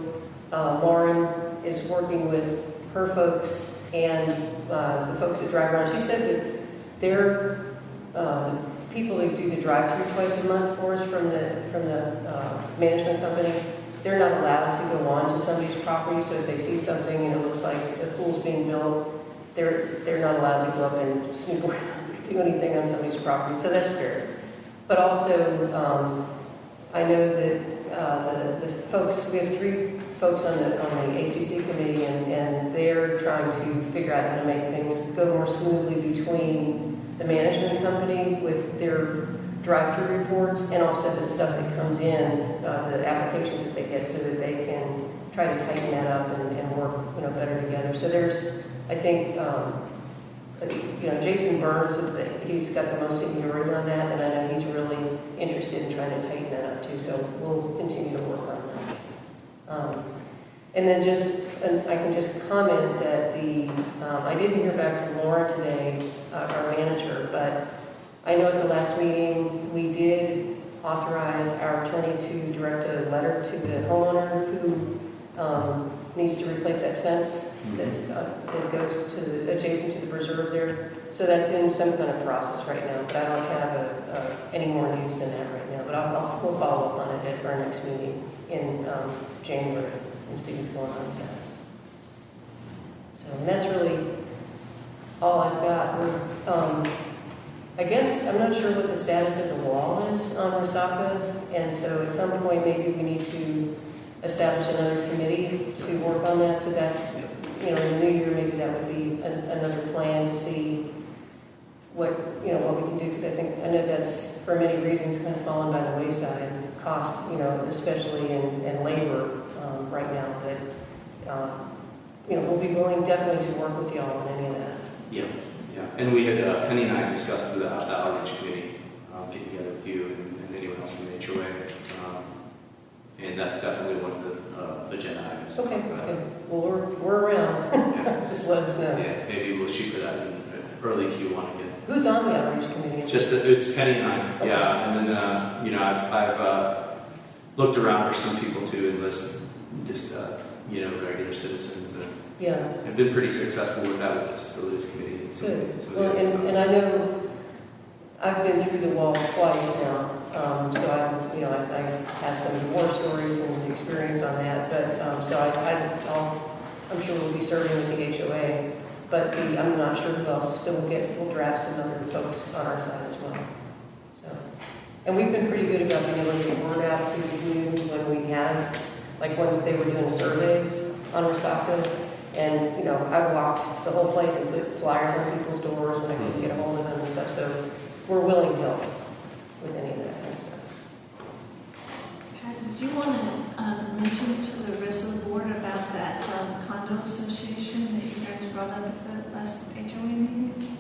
Lauren is working with her folks and the folks that drive around. She said that they're people who do the drive-through twice a month for us from the management company, they're not allowed to go on to somebody's property. So if they see something and it looks like the pool's being built, they're not allowed to go up and snoop around, do anything on somebody's property. So that's fair. But also, I know that the folks, we have 3 folks on the ACC committee, and they're trying to figure out how to make things go more smoothly between the management company with their drive-through reports and also the stuff that comes in, the applications that they get, so that they can try to tighten that up and work better together. So there's, I think, Jason Burns he's got the most seniority on that, and I know he's really interested in trying to tighten that up too. So we'll continue to work on that. And then I can just comment that I didn't hear back from Laura today, our manager, but I know at the last meeting we did authorize our attorney to direct a letter to the homeowner who needs to replace that fence that goes adjacent to the preserve there. So that's in some kind of process right now, but I don't have any more news than that right now. But we'll follow up on it at our next meeting in January and see what's going on with that. So and that's really all I've got. I guess I'm not sure what the status of the wall is on Rosaka, and so at some point maybe we need to establish another committee to work on that, so that in the new year maybe that would be another plan to see what we can do, because I know that's for many reasons kind of fallen by the wayside. Cost, especially in labor right now, but we'll be willing definitely to work with y'all on any of that. Yeah. And we had, Penny and I discussed through the outreach committee, getting together with you and anyone else from the HOA. And that's definitely one of the agenda items. Okay. Well, we're around. Yeah. Just let us know. Yeah, maybe we'll shoot for that in early Q1 again. Who's on the outreach committee? It's Penny and I. Okay. Yeah, and then I've looked around for some people to enlist, just regular citizens. Yeah. I've been pretty successful with that with the facilities committee. Good. Well, and I know I've been through the wall twice now, So I have some war stories and experience on that, but, I'm sure we'll be serving with the HOA, but I'm not sure who else, so we'll draft some other folks on our side as well. So, and we've been pretty good about being able to get word out to the community when we have, like when they were doing surveys on Resaca, and, I walked the whole place and put flyers on people's doors when I couldn't get a hold of them and stuff, so we're willing to help with any of that kind of stuff. Pat, did you want to mention to the rest of the board about that condo association that you guys brought up at the last HOA meeting?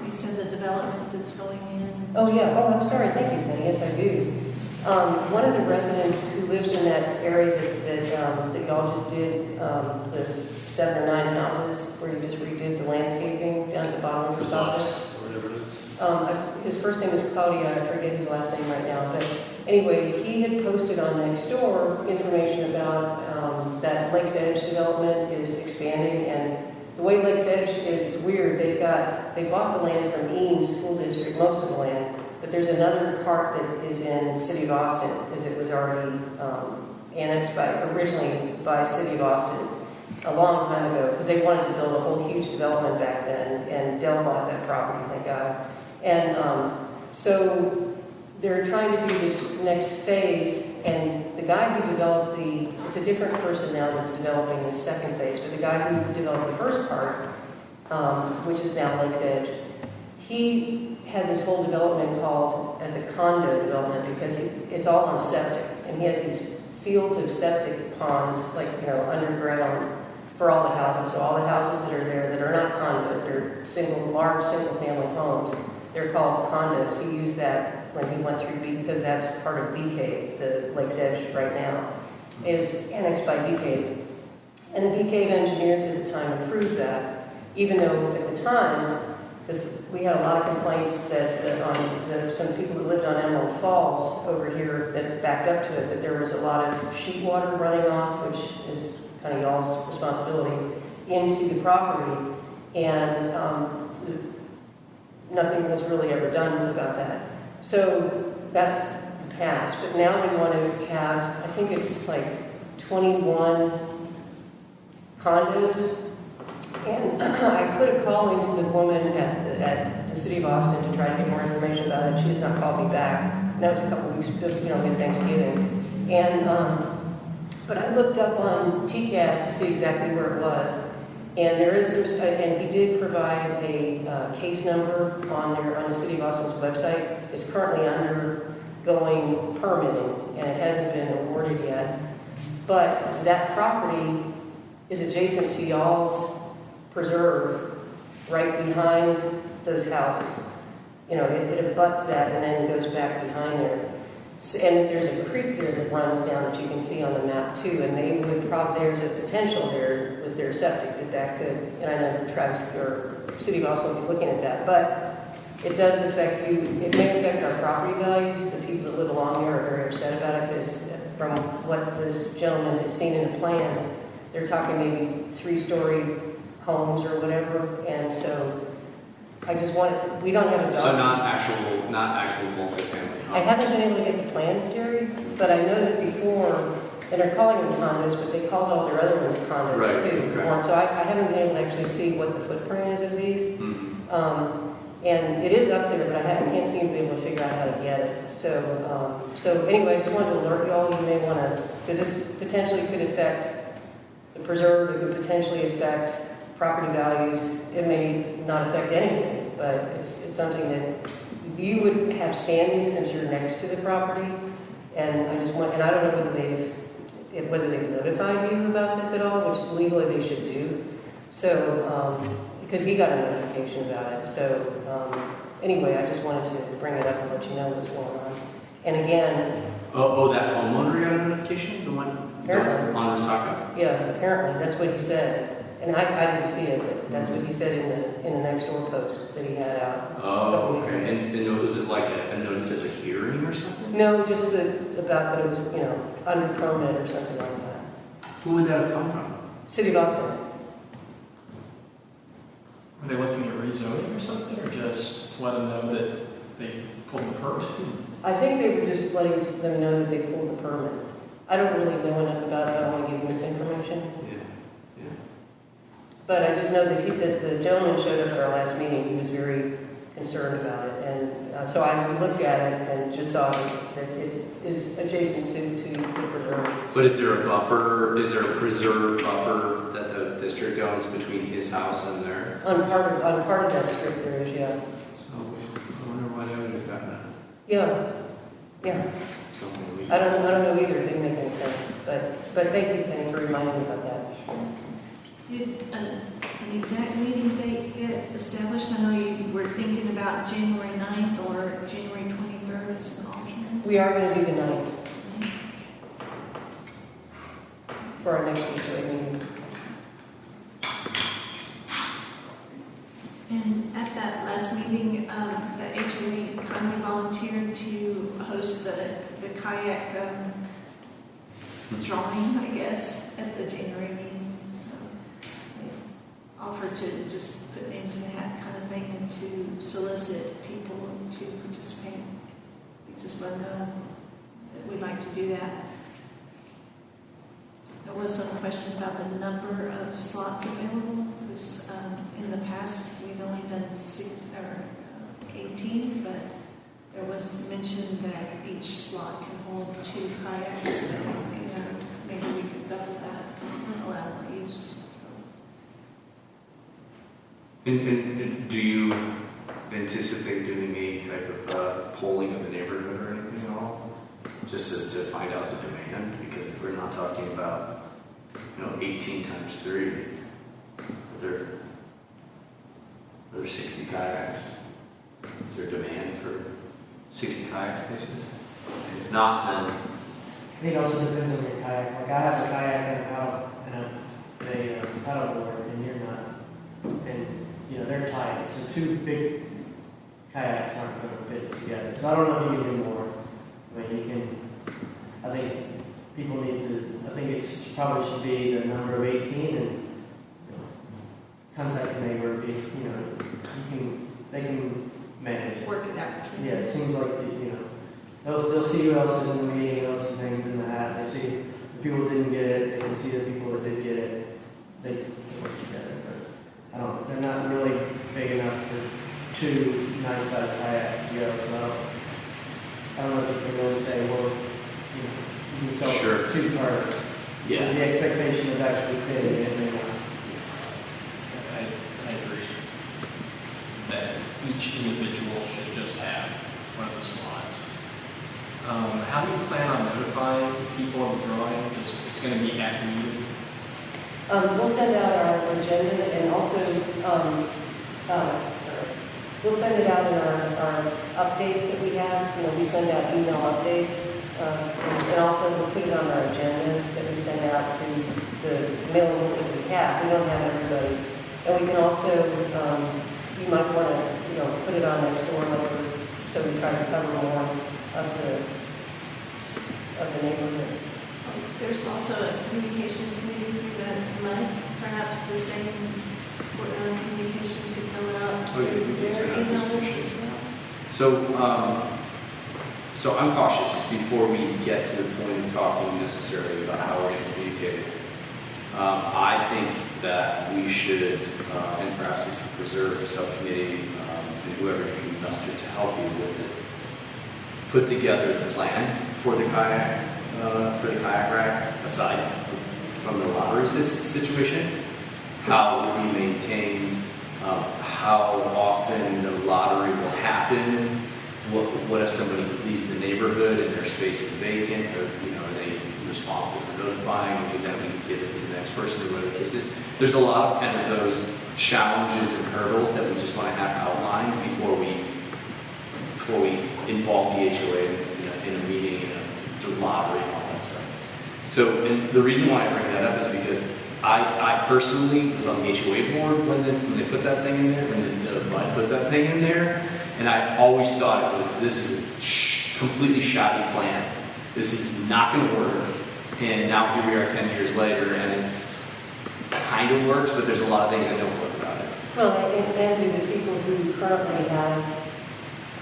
You said the development that's going in. Oh, yeah. Oh, I'm sorry. Thank you, Penny. Yes, I do. One of the residents who lives in that area that y'all just did, the 7 or 9 houses where you just redid the landscaping down at the bottom of the office. Whatever it is. His first name is Claudia. I forget his last name right now. But anyway, he had posted on Nextdoor information about that Lakes Edge development is expanding, and the way Lakes Edge is, it's weird. They bought the land from Eames School District, most of the land, but there's another part that is in the City of Austin because it was already annexed originally by City of Austin a long time ago because they wanted to build a whole huge development back then, and Dell bought that property, thank God. And so they're trying to do this next phase, and the guy who developed it's a different person now that's developing the second phase, but the guy who developed the first part, which is now Lakes Edge, he had this whole development called as a condo development because it's all on septic, and he has these fields of septic ponds, underground for all the houses. So all the houses that are there that are not condos, they're large single-family homes. They're called condos. He used that when he went through because that's part of Bee Cave. The Lakes Edge right now is annexed by Bee Cave. And the Bee Cave engineers at the time approved that, even though at the time we had a lot of complaints that some people that lived on Emerald Falls over here that backed up to it, that there was a lot of sheet water running off, which is kind of y'all's responsibility, into the property. And nothing was really ever done about that. So that's the past. But now we want to have, I think it's like 21 condos. And I put a call into the woman at the City of Austin to try to get more information about it. She has not called me back. And that was a couple of weeks, with Thanksgiving. And but I looked up on TCAT to see exactly where it was. And there is and he did provide a case number on the City of Austin's website. It's currently undergoing permitting, and it hasn't been awarded yet. But that property is adjacent to y'all's preserve, right behind those houses. It abuts that and then goes back behind there. And there's a creek there that runs down that you can see on the map too, and there's a potential there with their septic that could, and I know Travis or City of Austin will be looking at that, but it does affect you. It may affect our property values. The people that live along there are very upset about it because from what this gentleman had seen in the plans, they're talking maybe 3-story homes or whatever, and so I just we don't have a dog. So not actual multifamily homes. I haven't been able to get the plans, Jerry, but I know that before, and they're calling them condos, but they called all their other ones condos Right, too. okay. So I haven't been able to actually see what the footprint is of these. Mm-hmm. And it is up there, but I can't seem to be able to figure out how to get it. So anyway, I just wanted to alert y'all, you may want to, because this potentially could affect the preserve, it could potentially affect property values. It may not affect anything, but it's something that you would have standing since you're next to the property. And I don't know whether they've notified you about this at all, which legally they should do. So, because he got a notification about it. So, anyway, I just wanted to bring it up and let you know what's going on. And again... Oh, that homeowner got a notification? The one Apparently. on Resaca? Yeah, apparently. That's what he said. And I didn't see it, but that's what he said in the Nextdoor post that he had out. Oh, okay. And was it like a notice of a hearing or something? No, just about that it was, under permit or something like that. Who would that have come from? City of Austin. Are they looking at rezoning or something, or just to let them know that they pulled the permit. I think they were just letting them know that they pulled the permit. I don't really know enough about it, I don't want to give misinformation. Yeah. But I just know that that the gentleman showed up at our last meeting, he was very concerned about it. And so I looked at it and just saw that it is adjacent to the preserve. But is there a buffer, is there a preserve buffer that the district owns between his house and there? On part of that strip there is, yeah. So, I wonder why they would have gotten that. Yeah. Something we. I don't know either, it didn't make any sense. But thank you, Penny, for reminding me about that. Did an exact meeting date get established? I know you were thinking about January 9th or January 23rd as an alternate. We are going to do the 9th for our next HOA meeting. And at that last meeting, the HOA kindly volunteered to host the kayak drawing, I guess, at the January meeting. So they offered to just put names in the hat kind of thing and to solicit people to participate. We just let them know that we'd like to do that. There was some question about the number of slots available. Because in the past, we've only done 18, but there was mention that each slot can hold 2 kayaks, and maybe we could double that and allow more use. So. And do you anticipate doing any type of polling of the neighborhood or anything at all? Just to find out the demand? Because if we're not talking about, 18 times 3, there's 60 kayaks. Is there demand for 60 kayak spaces? And if not, then I think it also depends on your kayak. Like I have a kayak and a paddle board, and you're not. And they're tight, so 2 big kayaks aren't going to fit together. So I don't know if you can do more. I mean, you can. I think people need to. I think it probably should be the number of 18 and contact the neighbor. They can manage it. Work it out between Yeah, it seems like they'll see who else is in the meeting, who else is names in the hat. They see the people who didn't get it. They can see the people that did get it. They work together. But I don't know. They're not really big enough for 2 nice sized kayaks to go. So I don't know if you can really say, well, you can sell Sure. 2 cars. yeah. The expectation of actually fitting it may not. I agree that each individual should just have one of the slots. How do you plan on notifying people of the drawing? It's going to be at the meeting? We'll send out our agenda and also, we'll send it out in our updates that we have. We send out email updates. And also we'll put it on our agenda that we send out to the mailing list that we have. We don't have everybody. And we can also, you might want to, put it on next door, so we try to cover more of the neighborhood. There's also a communication committee through the MUD. Perhaps the same communication could go out Oh, yeah, we can to send their out email this list as well. So I'm cautious before we get to the point of talking necessarily about how we're going to communicate it. I think that we should, and perhaps it's the preserve subcommittee, and whoever you can muster to help you with it, put together the plan for the kayak rack, aside from the lottery situation, how it will be maintained, how often the lottery will happen. What if somebody leaves the neighborhood and their space is vacant, or are they responsible for notifying, and then we can give it to the next person, or whatever the case is. There's a lot of kind of those challenges and hurdles that we just want to have outlined before we involve the HOA in a meeting, in a lottery, and all that stuff. So, and the reason why I bring that up is because I personally was on the HOA board when they put that thing in there, when the MUD put that thing in there. And I always thought this is a completely shoddy plan. This is not going to work. And now here we are 10 years later, and it's kind of works, but there's a lot of things that don't work about it. Well, and do the people who currently have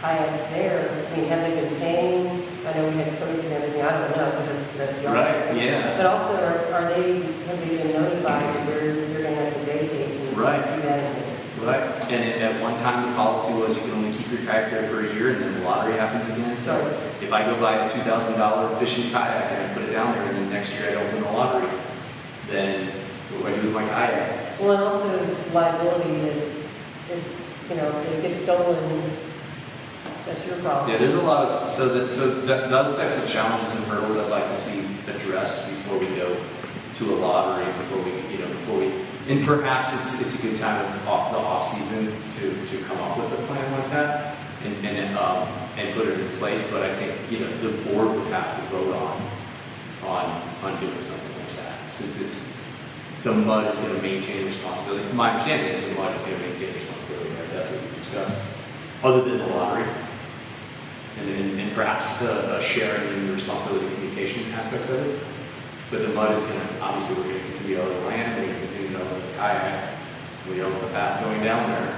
kayaks there, I mean, have they been paying? I know we had code and everything, I don't know, because that's your. Right, yeah. But also, have they been notified that they're gonna have to vacate and Right. do that again? Right, and at one time, the policy was you can only keep your kayak there for a year, and then the lottery happens again. So if I go buy a $2,000 fishing kayak and I put it down there, and then next year I don't win the lottery, then what do I do with my kayak? Well, and also liability that it's, you know, if it gets stolen, that's your problem. Yeah, there's a lot of, those types of challenges and hurdles I'd like to see addressed before we go to a lottery, and perhaps it's a good time of the off-season to come up with a plan like that and put it in place, but I think, the board would have to vote on doing something like that, since the MUD is going to maintain responsibility. My understanding is the MUD is going to maintain responsibility, right? That's what we discussed, other than the lottery. And perhaps the sharing and the responsibility and communication aspects of it. But the MUD is going to, obviously, we're going to continue to own the land, we're going to continue to own the kayak, we own the path going down there,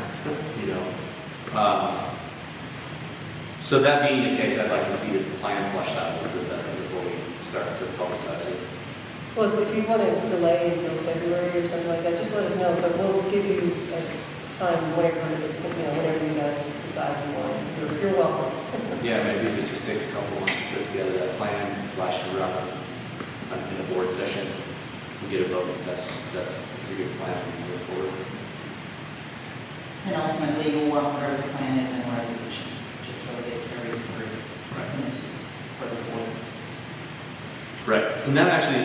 So that being the case, I'd like to see the plan fleshed out a little bit better before we start to publicize it. Well, if you want to delay until February or something like that, just let us know, but we'll give you a time, whenever whenever you guys decide you want. You're welcome. Yeah, maybe if it just takes a couple months to put together that plan, flash it around in the board session, and get a vote. That's a good plan to move forward. And ultimately, you'll want whatever the plan is in a resolution, just so that it carries through for the boards. Right, and that actually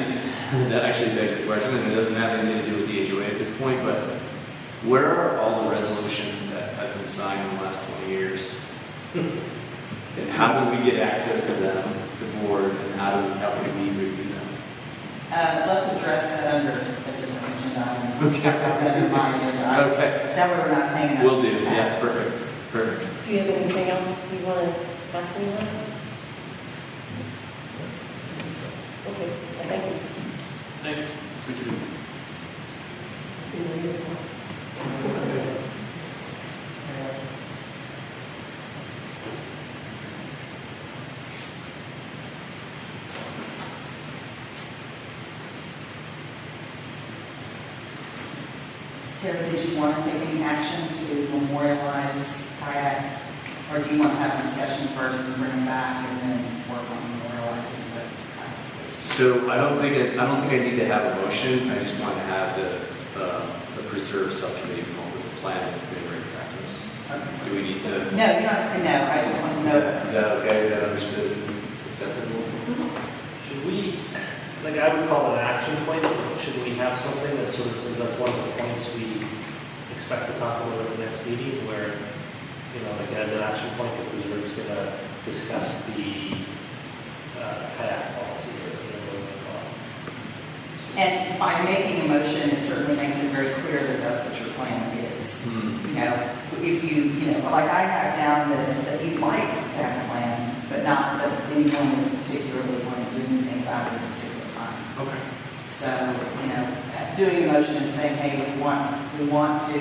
begs the question, and it doesn't have anything to do with the HOA at this point, but where are all the resolutions that have been signed in the last 20 years? And how do we get access to them, the board, and how can we review them? Let's address that under a different agenda item. Okay. Talk about that in my agenda item. Okay, That way we're not hanging out. will do, yeah, perfect. Do you have anything else you want to ask anyone? Okay, thank you. Thanks. See you later. Terry, did you want to take any action to memorialize kayak? Or do you want to have a discussion first and bring it back and then work on memorializing the kayak station? So I don't think I need to have a motion, I just want to have the preserve subcommittee come up with a plan and then bring it back to us. Do we need to? No, you don't have to, no, I just want to know. Is that okay? Is that understood? Acceptable? Should we, I would call it an action point, but should we have something that sort of says that's one of the points we expect to talk about at the next meeting, where, as an action point, the preserve's going to discuss the kayak policy or whatever we call it. And by making a motion, it certainly makes it very clear that that's what your plan is. If you, like I have down that you'd like to have a plan, but not that anyone is particularly going to do anything about it at a particular time. Okay. So, doing a motion and saying, hey, we want to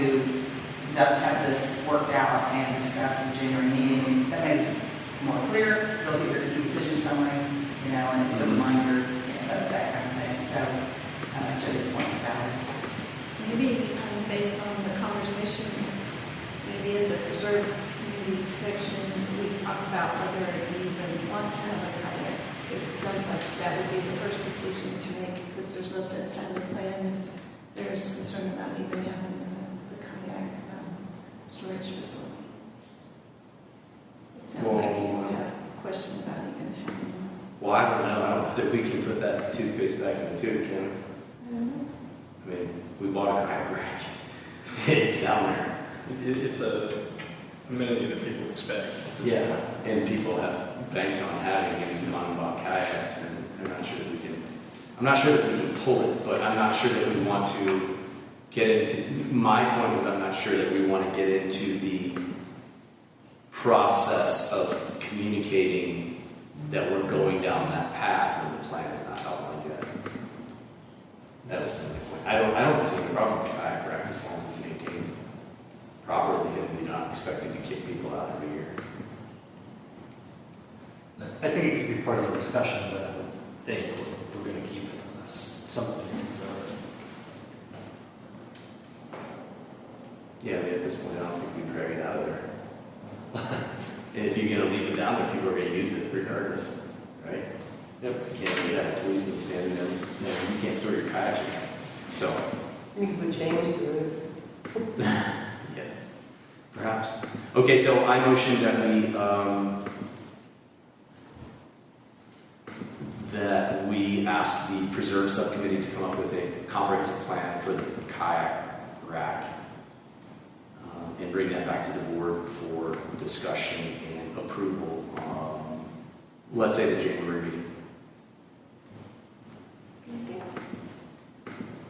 have this worked out and discuss in the January meeting, that makes it more clear. They'll get your key decision summary, and it's a reminder, that kind of thing. So, Jody's point is valid. Maybe based on the conversation, maybe in the preserve community section, we talk about whether you even want to have a kayak. It sounds like that would be the first decision to make, because there's no sense having a plan if there's concern about even having the kayak storage facility. It sounds like you have a question about even having one. Well, I don't know. I don't think we can put that toothpaste back in the tube, can we? I don't know. I mean, we bought a kayak rack. It's down there. It's a amenity that people expect. Yeah. And people have banked on having it and gone and bought kayaks, and I'm not sure that we can pull it, but I'm not sure that we want to get into, my point was I'm not sure that we want to get into the process of communicating that we're going down that path when the plan is not outlined yet. That was the only point. I don't see any problem with kayak rack as long as it's maintained properly and you're not expecting to kick people out every year. I think it could be part of the discussion, but I don't think we're going to keep it unless something comes Yeah, I mean, at this point, I don't think we drag it out of there. And if you're gonna leave it down there, people are gonna use it regardless, right? Yep. You can't really have a policeman standing there saying, you can't store your kayak here. So, We could put chains to it. yeah, perhaps. Okay, so I motion that we ask the Preserve Subcommittee to come up with a comprehensive plan for the kayak rack and bring that back to the board for discussion and approval, let's say the January meeting.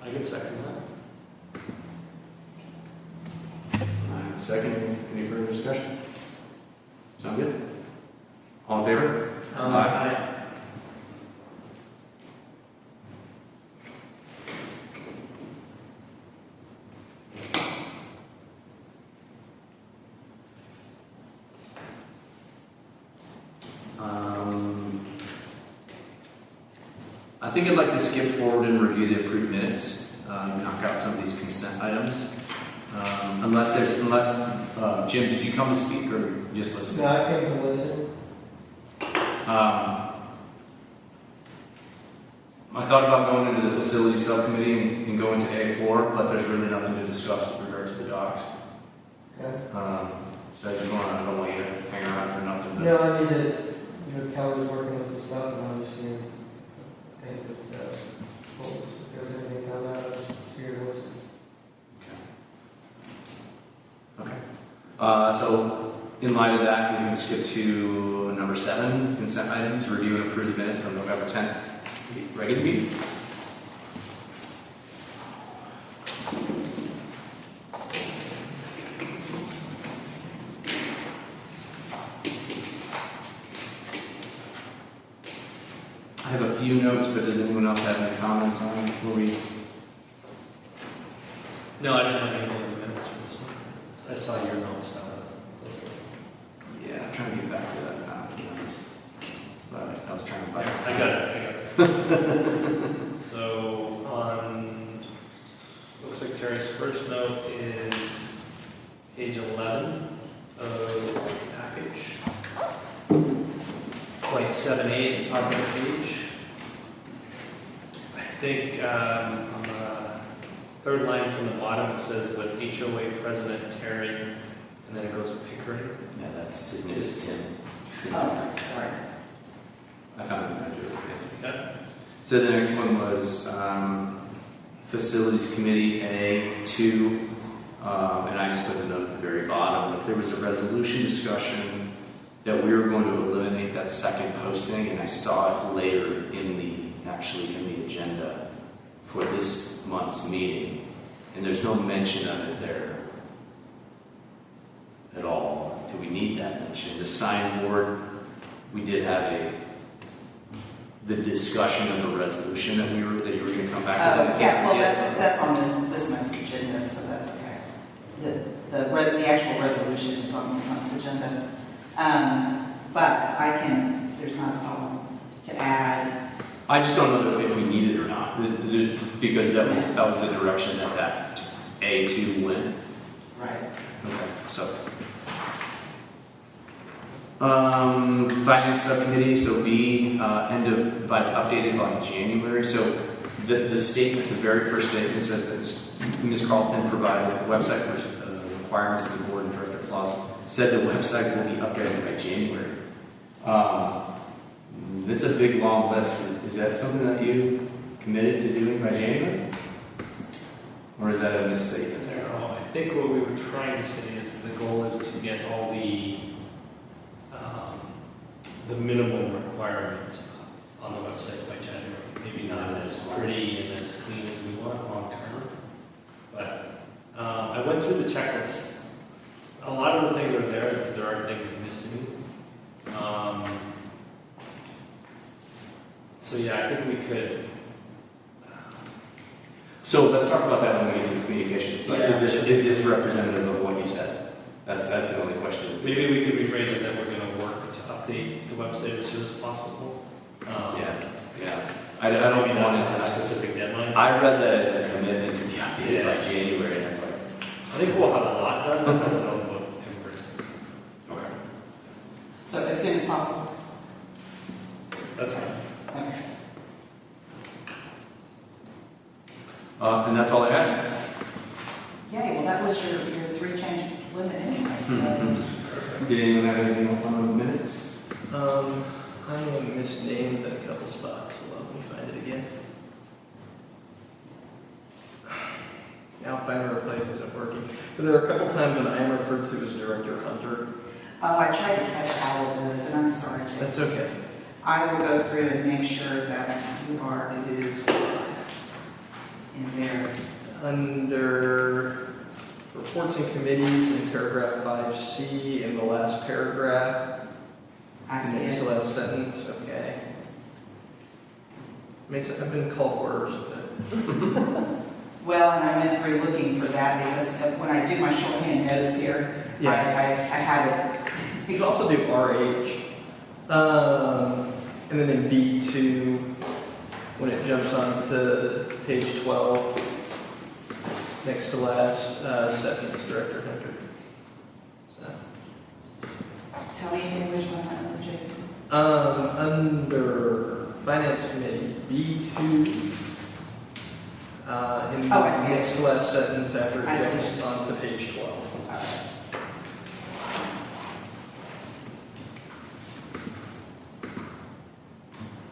I can second that. Second, any further discussion? Sound good? All in favor? Aye. I think I'd like to skip forward and review the approved minutes, knock out some of these consent items. Unless Jim, did you come to speak or just listen? No, I came to listen. I thought about going into the facility subcommittee and going to A4, but there's really nothing to discuss with regards to the docs. Okay. So I don't want you to hang around for nothing. But No, I mean, Kelly's working on some stuff, and I'm just seeing, I think that, if there's anything come out of it, it's here to listen. Okay. So in light of that, we can skip to number 7, consent items, review and approve the minutes from November 10th, regular meeting. I have a few notes, but does anyone else have any comments on it before we? No, I didn't have any more minutes for this one. I saw your notes. Yeah, I'm trying to get back to that now, to be honest. But I was trying to buy. I got it. So on, looks like Terry's first note is page 11 of the package. Point 7A, the top of the page. I think on the third line from the bottom, it says, "But HOA President Terry," and then it goes Pickering. Yeah, that's his name is Tim. Oh, sorry. I found it. Okay. So the next one was Facilities Committee A2, and I just put the note at the very bottom. But there was a resolution discussion that we were going to eliminate that second posting, and I saw it later in the agenda for this month's meeting, and there's no mention of it there at all. Do we need that mention? The sign board, we did have the discussion of the resolution that you were going to come back to. Yeah, well, that's on this month's agenda, so that's okay. The actual resolution is on this month's agenda. But there's not a problem to add. I just don't know if we need it or not, because that was the direction that A2 went. Right. Okay, so. Finance Subcommittee, so B, updated by January. So the statement, the very first statement says that Ms. Carlton provided a website requirements to the board and Director Floss said the website will be updated by January. That's a big, long list. Is that something that you committed to doing by January? Or is that a misstatement there? I think what we were trying to say is the goal is to get all the minimum requirements on the website by January. Maybe not as pretty and as clean as we want long term, but I went through the checklist. A lot of the things are there, but there are things missing. So yeah, I think we could. So let's talk about that when we get to communications. Like, Yeah. is this representative of what you said? That's the only question. Maybe we could rephrase it that we're going to work to update the website as soon as possible. Yeah. I don't Maybe want not a it. specific deadline. I read that as a commitment to be updated Yeah. by January, and I was like, I think we'll have a lot done. I don't know about everything. okay. So as soon as possible. That's fine. Okay. And that's all I had. Yay, well, that was your 3-change limit anyway, so. Mm-hmm. Did anyone have anything else on the minutes? I am misnamed in a couple spots. Let me find it again. Now Finder Place isn't working. But there are a couple times when I am referred to as Director Hunter. Oh, I tried to catch all of those, and I'm sorry, Jason. That's okay. I will go through and make sure that you are It is in there. under reports and committees in paragraph 5C in the last paragraph. I see Next it. to last sentence, okay. I've been called worse, but Well, and I went through looking for that because when I do my shorthand notes here, Yeah. I have it. you could also do RH. And then in B2, when it jumps on to page 12, next to last sentence, Director Hunter. So, Tell me again which one that was, Jason. under Finance Committee, B2, in the Oh, I see it. next to last sentence after it I see jumps onto page 12.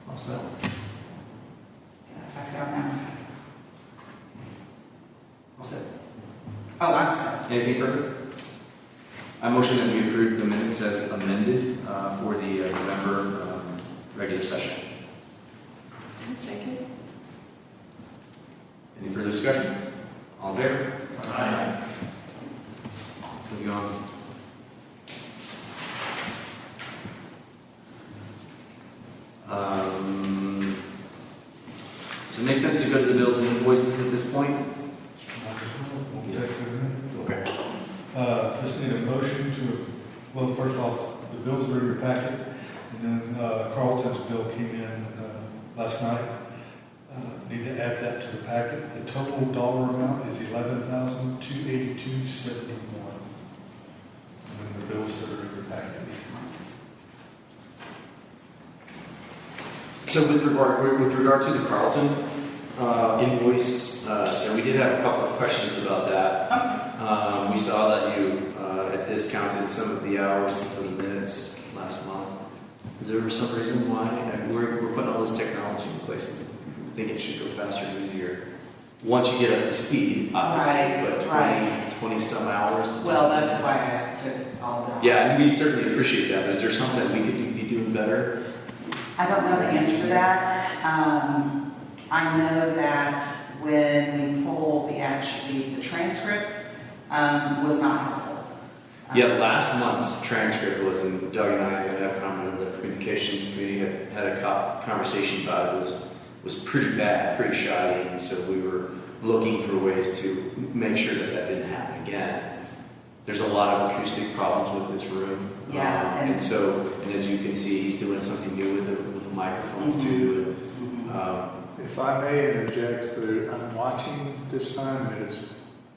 All set. I found that one. All set. Oh, I'm sorry. Anything further? I motion that we approve the minutes as amended for the November regular session. Second. Any further discussion? All in favor? Aye. Moving on. Does it make sense to go to the bills and invoices at this point? We'll take it in a minute. Okay. Just need a motion to, well, first off, the bills are in your packet, and then Carlton's bill came in last night. Need to add that to the packet. The total dollar amount is $11,282.71. And then the bills that are in your packet. So with regard to the Carlton invoice, so we did have a couple of questions about that. We saw that you had discounted some of the hours for the minutes last month. Is there some reason why? And we're putting all this technology in place. I think it should go faster and easier once you get up to speed, obviously. Right, But 20 some hours. To Well, that's why I took all that. Yeah, and we certainly appreciate that. But is there something that we could be doing better? I don't know the answer to that. I know that when we pull the transcript was not helpful. Yeah, last month's transcript was, and Doug and I had the communications committee had a conversation about it. Was pretty bad, pretty shoddy, and so we were looking for ways to make sure that that didn't happen again. There's a lot of acoustic problems with this room. Yeah, and as you can see, he's doing something new with the microphones too. If I may interject, I'm watching this time, and it is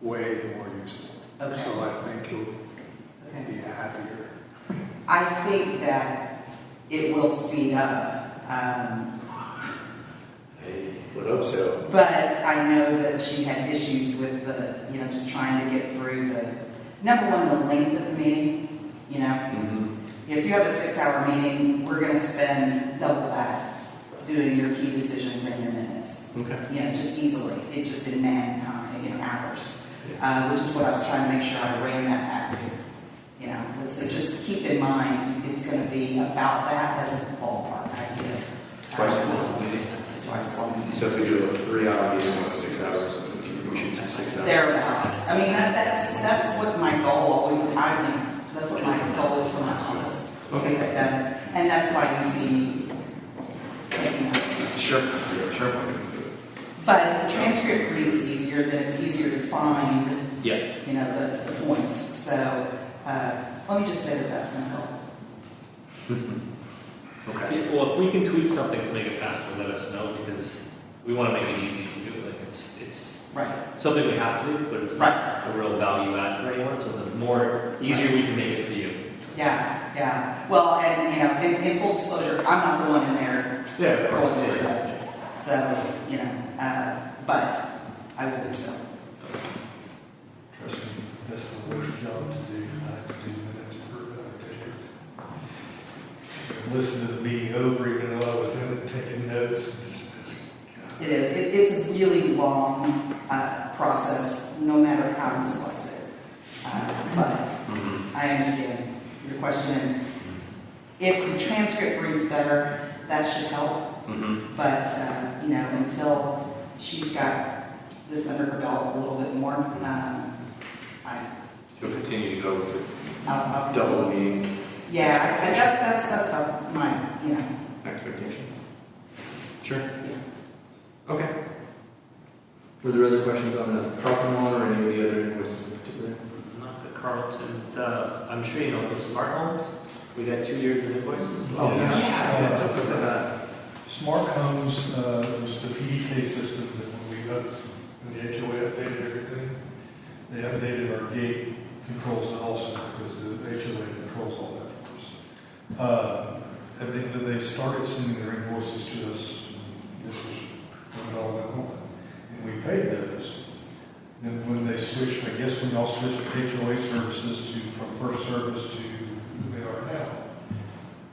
way more useful. Okay. So I think you'll Okay. be happier. I think that it will speed up. I would hope so. But I know that she had issues with just trying to get through number one, the length of the meeting. If you have a 6-hour meeting, we're going to spend double that doing your key decisions and your minutes. Okay. Just easily. It just in man time, hours. Which is what I was trying to make sure I ran that back to. So just keep in mind, it's going to be about that as a ballpark idea. Twice as long as the meeting. Twice as long as the So if we do a 3-hour meeting, it's 6 hours. We should say 6 hours. thereabouts. I mean, that's what my goal, that's what my goal is for my office. Okay. Get that done. And that's why you see, Sure. but if the transcript reads easier, then it's easier to find, Yeah. the points. So, let me just say that that's going to help. Okay. Well, if we can tweak something to make it faster, let us know, because we want to make it easy to do. Like, it's Right. something we have to do, but it's not a real value add for anyone, so the more easier we can make it for you. Yeah. Well, and, you know, in full disclosure, I'm not the one in there Yeah, of course. going through Yeah. it. So, you know, but I will do so. Trust me, that's the worst job to do. I have to do minutes for a district. Listen to the meeting over, even though I was in it taking notes. It is. It's a really long process, no matter how you slice it. But I understand your question. If the transcript reads better, that should help. But, you know, until she's got this under her belt a little bit more, You'll continue to go with it. I'll Double the meeting Yeah, that's about my, you know, expectation. Sure. yeah. Okay. Were there other questions on the Carlton one or any of the other invoices in particular? Not the Carlton, I'm sure you know the smart homes. We got 2 years of invoices. Oh, yeah. So for that. Smart homes was the PDK system that when the HOA updated everything, they updated our gate controls also because the HOA controls all that for us. Evidently, they started sending their invoices to us. This was when it all went on. And we paid those. Then when they switched, I guess when y'all switched HOA services from First Service to who they are now,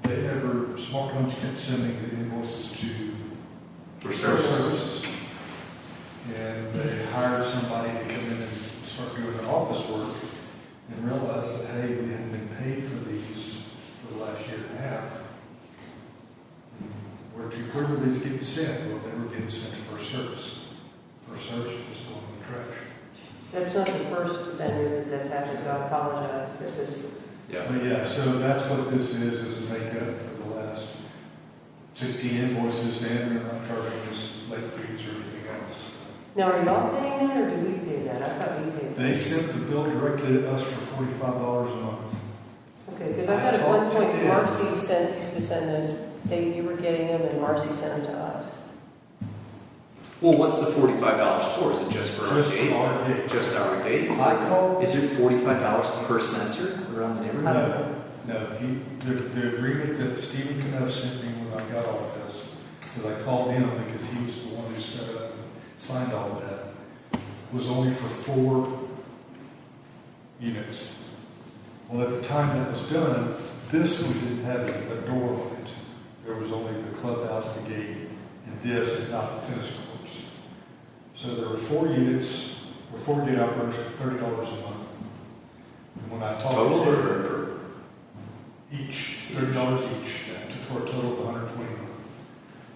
they never, Smart Homes kept sending the invoices to First Services. And they hired somebody to come in and start doing the office work and realized that, hey, we hadn't been paid for these for the last year and a half. Where were these getting sent? Well, they were getting sent to First Service. First Service was going in the trash. That's not the first vendor that's happened, so I apologize. That was, Yeah. But yeah, so that's what this is a makeup for the last 16 invoices, and they're not charging us late fees or anything else. now are y'all paying that or do we pay that? I thought we paid that. They sent the bill directly to us for $45 a month. Okay, because I thought at one point Marcy used to send those, you were getting them and Marcy sent them to us. Well, what's the $45 for? Is it just for our Just gate? for our gate. Just our gate? I called. Is it $45 per sensor around the neighborhood? No, the agreement that Stephen Knuff sent me when I got all this, because I called him because he was the one who set up and signed all of that, was only for 4 units. Well, at the time that was done, this one didn't have a door on it. There was only the clubhouse, the gate, and this, and not the tennis courts. So there were 4 units, or 4 gate operators for $30 a month. And when I talked Total to or him, per? each, $30 each, for a total of $120 a month.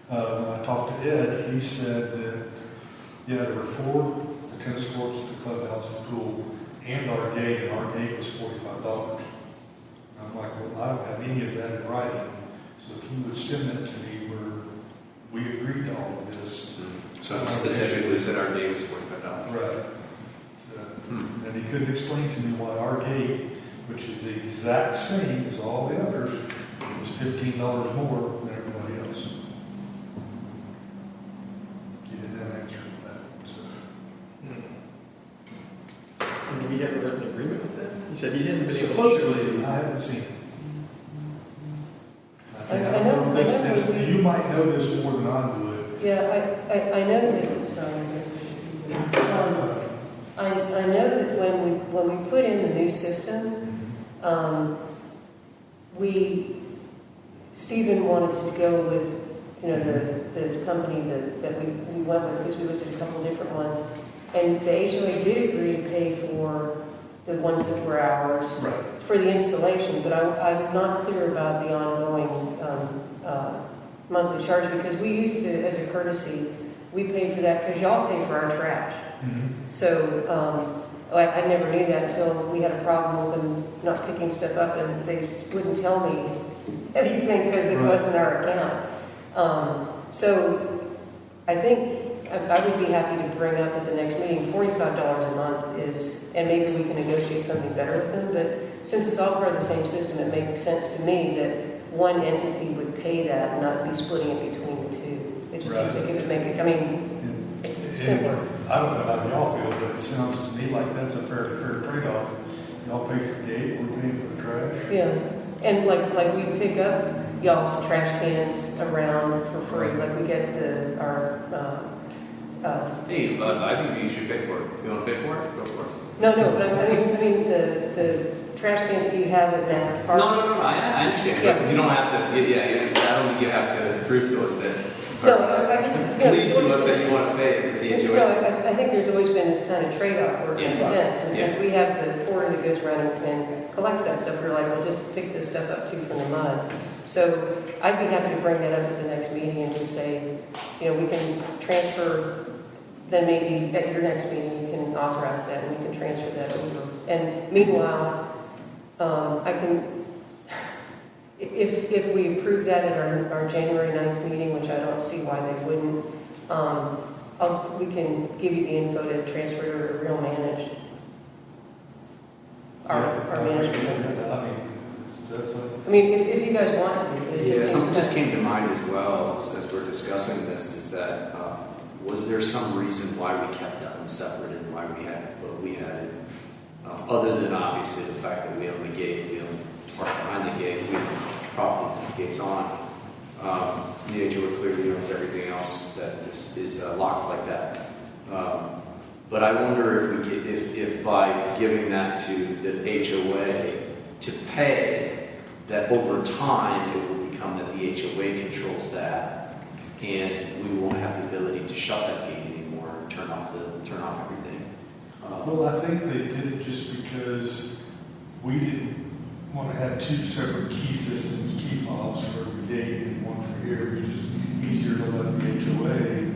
When I talked to Ed, he said that, yeah, there were 4, the tennis courts, the clubhouse, the pool, and our gate was $45. And I'm like, well, I don't have any of that in writing, so if you would send that to me where we agreed to all of this. So it specifically said our gate was $45. Right. So, and he couldn't explain to me why our gate, which is the exact same as all the others, was $15 more than everybody else. He didn't have an answer for that. So. And do we have a written agreement with them? He said he hadn't been able to Supposedly, I haven't seen it. I know this, we- you might know this more than I would. Yeah, I know that, sorry. I know that when we put in the new system, Stephen wanted to go with, you know, the company that we went with, because we looked at a couple different ones. And the HOA did agree to pay for the ones that were ours for the installation, but I'm not clear about the ongoing monthly charge, because we used to, as a courtesy, we paid for that because y'all pay for our trash. So I never knew that until we had a problem with them not picking stuff up, and they wouldn't tell me anything because it wasn't our account. So I think I would be happy to bring up at the next meeting, $45 a month is, and maybe we can negotiate something better with them, but since it's all part of the same system, it makes sense to me that one entity would pay that and not be splitting it between the two. It just seems like it would make it, I mean, simpler. I don't know how y'all feel, but it sounds to me like that's a fair trade-off. Y'all pay for the gate, we're paying for the trash. Yeah, and like we pick up y'all's trash cans around for free, like we get our, Hey, but I think you should pay for it. If you want to pay for it, go for it. no, but I mean, the trash cans that you have at that park. No, I understand. Yeah. But you don't have to, yeah, I don't think you have to prove to us that, No, I just, plead to us that you want to pay for the HOA. No, I think there's always been this kind of trade-off where it makes Yeah. sense. And Yeah. since we have the porter that goes around and collects that stuff, we're like, well, just pick this stuff up too from the mud. So I'd be happy to bring that up at the next meeting and just say, we can transfer, then maybe at your next meeting, you can authorize that and we can transfer that over. And meanwhile, I can, if we approve that at our January 9th meeting, which I don't see why they wouldn't, we can give you the info to transfer it over to Real Managed. Our management. I mean, if you guys want to do it. Yeah, something just came to mind as well as we're discussing this, is that was there some reason why we kept that one separate and why we had what we had it? Other than obviously the fact that we own the gate, we own park behind the gate, we own the property that the gate's on. The HOA clearly owns everything else that is locked like that. But I wonder if by giving that to the HOA to pay, that over time it will become that the HOA controls that, and we won't have the ability to shut that gate anymore, turn off everything. Well, I think they did it just because we didn't want to have two separate key systems, key fobs for the gate and one for here. It was just easier to let the HOA.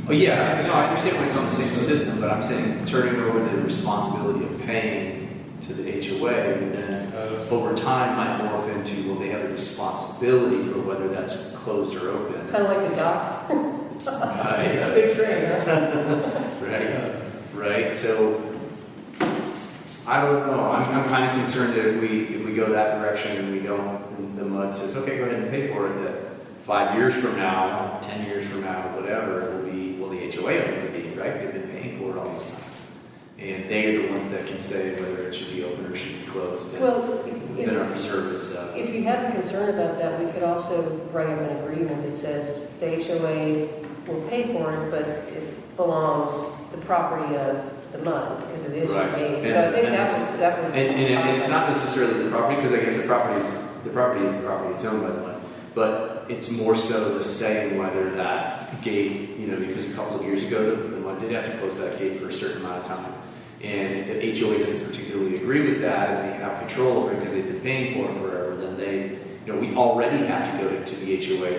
Oh yeah, no, I understand when it's on the same system, but I'm saying turning over the responsibility of paying to the HOA, and then over time might morph into, well, they have a responsibility for whether that's closed or open. Kind of like the dock. Right. Big train, huh? Right. So I don't know. I'm kind of concerned that if we go that direction and we don't, and the MUD says, okay, go ahead and pay for it, that 5 years from now, 10 years from now, whatever, it will be, well, the HOA owns the gate, right? They've been paying for it all this time. And they are the ones that can say whether it should be open or should be closed. Well, Then our reserve is if you have a concern about that, we could also write up an agreement that says the HOA will pay for it, but it belongs the property of the MUD, because it is your Right. gate. So I think that would. And it's not necessarily the property, because I guess the property is the property. It's owned by the MUD. But it's more so the saying whether that gate, because a couple of years ago, the MUD did have to close that gate for a certain amount of time. And if the HOA doesn't particularly agree with that and they have control over it because they've been paying for it forever, then we already have to go to the HOA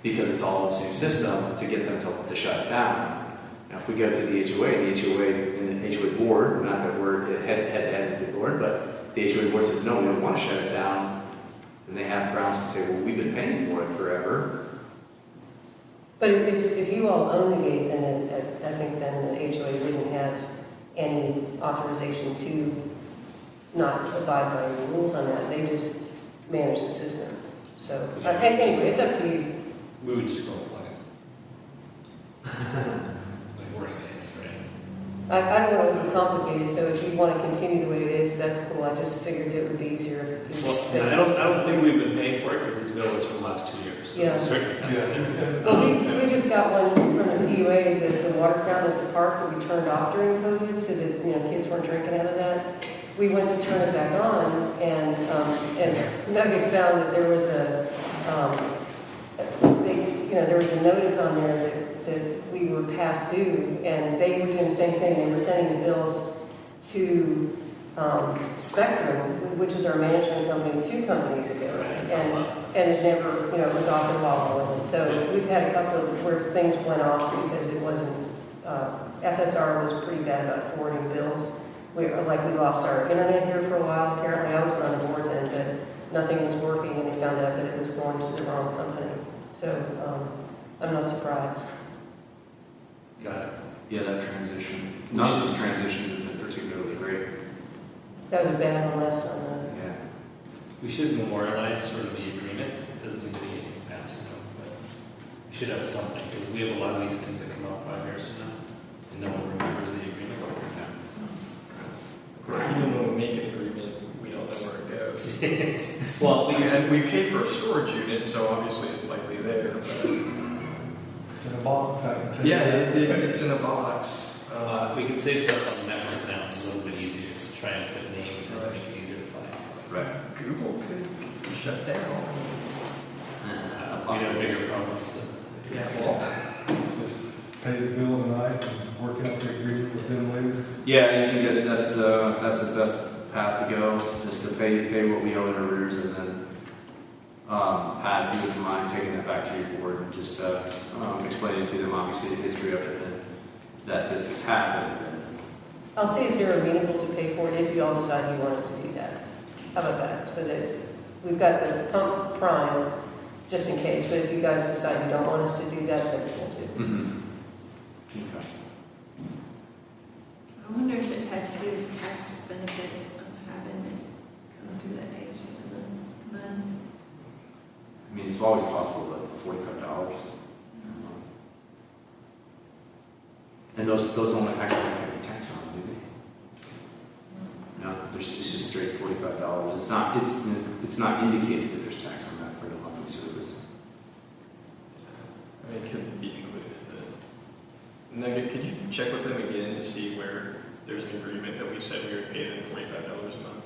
because it's all in the same system to get them to shut it down. Now, if we go to the HOA and the HOA board, not that we're head of the board, but the HOA board says, no, we don't want to shut it down, and they have grounds to say, well, we've been paying for it forever. But if you all own the gate, then I think then the HOA wouldn't have any authorization to not abide by the rules on that. They just manage the system. So, anyway, it's up to you. We would just go plug it. Like worst case, right? I don't want to be complicated, so if you want to continue the way it is, that's cool. I just figured it would be easier. If you Well, I don't think we've been paying for it because this bill is for the last 2 years. So Yeah. certainly. Well, we just got one from the PUA, the water fountain at the park that we turned off during COVID so that, kids weren't drinking out of that. We went to turn it back on and Nugget found that there was there was a notice on there that we were past due, and they were doing the same thing. They were sending the bills to Spectrum, which is our management company, 2 companies ago, and it never, it was off and on. So we've had a couple of where things went off because it wasn't. FSR was pretty bad about forwarding bills. We lost our internet here for a while. Apparently, I wasn't on the board then, but nothing was working, and they found out that it was going to the wrong company. So I'm not surprised. Got it. Yeah, that transition. None of those transitions have been particularly great. That was a bad one last time. Yeah. We should memorialize sort of the agreement. It doesn't need to be fancy, but we should have something, because we have a lot of these things that come up 5 years from now, and no one remembers the agreement. Even when we make an agreement, we don't know where it goes. Well, We pay for a storage unit, so obviously it's likely there, but. It's in a box, I can tell you. Yeah, that. it's in a box. we can save stuff on the network now. It's a little bit easier to try and put names and make it easier to find. Right. Google could shut down. We have bigger problems. So. Yeah, well. Just pay the bill tonight and work out the agreement with them later. Yeah, I think that's the best path to go, just to pay what we owe in arrears, and then, Pat, if you wouldn't mind taking that back to your board, and just, explaining to them, obviously, the history of it, and that this has happened. I'll see if they're amenable to pay for it if you all decide you want us to do that. How about that? So that we've got the pump prime, just in case, but if you guys decide you don't want us to do that, that's cool too. Mm-hmm. Okay. I wonder if it had to do with tax benefit of having it come through the age of the MUD. I mean, it's always possible that $45. And those don't actually have any tax on them, do they? No, it's just straight $45. It's not indicated that there's tax on that for the monthly service. I mean, it could be included, but Nugget, could you check with them again to see where there's an agreement that we said we would pay them $45 a month?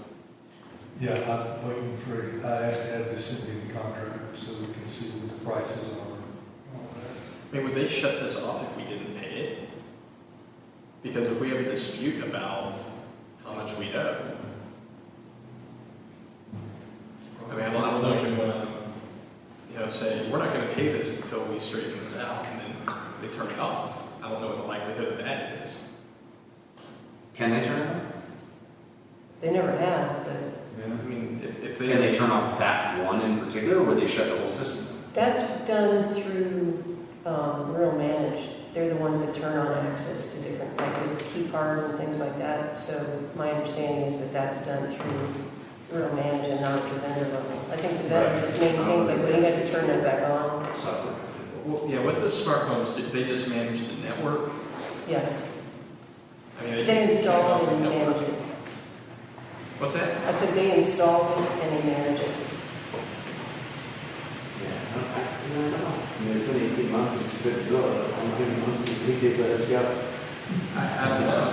Yeah, I'm waiting for, I asked Ed to send me the contract so we can see what the prices are. and all that. I mean, would they shut this off if we didn't pay it? Because if we have a dispute about how much we owe, I mean, I don't know if we want to, say, we're not going to pay this until we straighten this out, and then they turn it off. I don't know what the likelihood of that is. Can they turn it on? They never have, but I mean, if they... Can they turn off that one in particular, or would they shut the whole system down? that's done through Rural Managed. They're the ones that turn on access to different, like with key cards and things like that. So my understanding is that that's done through Rural Managed and not at the vendor level. I think the vendor just maintains, like, when you have to turn that back on. Software. Well, yeah, with the smart homes, they just manage the network. Yeah, I mean, they install it and manage it. What's that? I said they install it and they manage it. Yeah, I don't know. I mean, it's been 18 months since it's been good. How many months do you think they let us go? I don't know.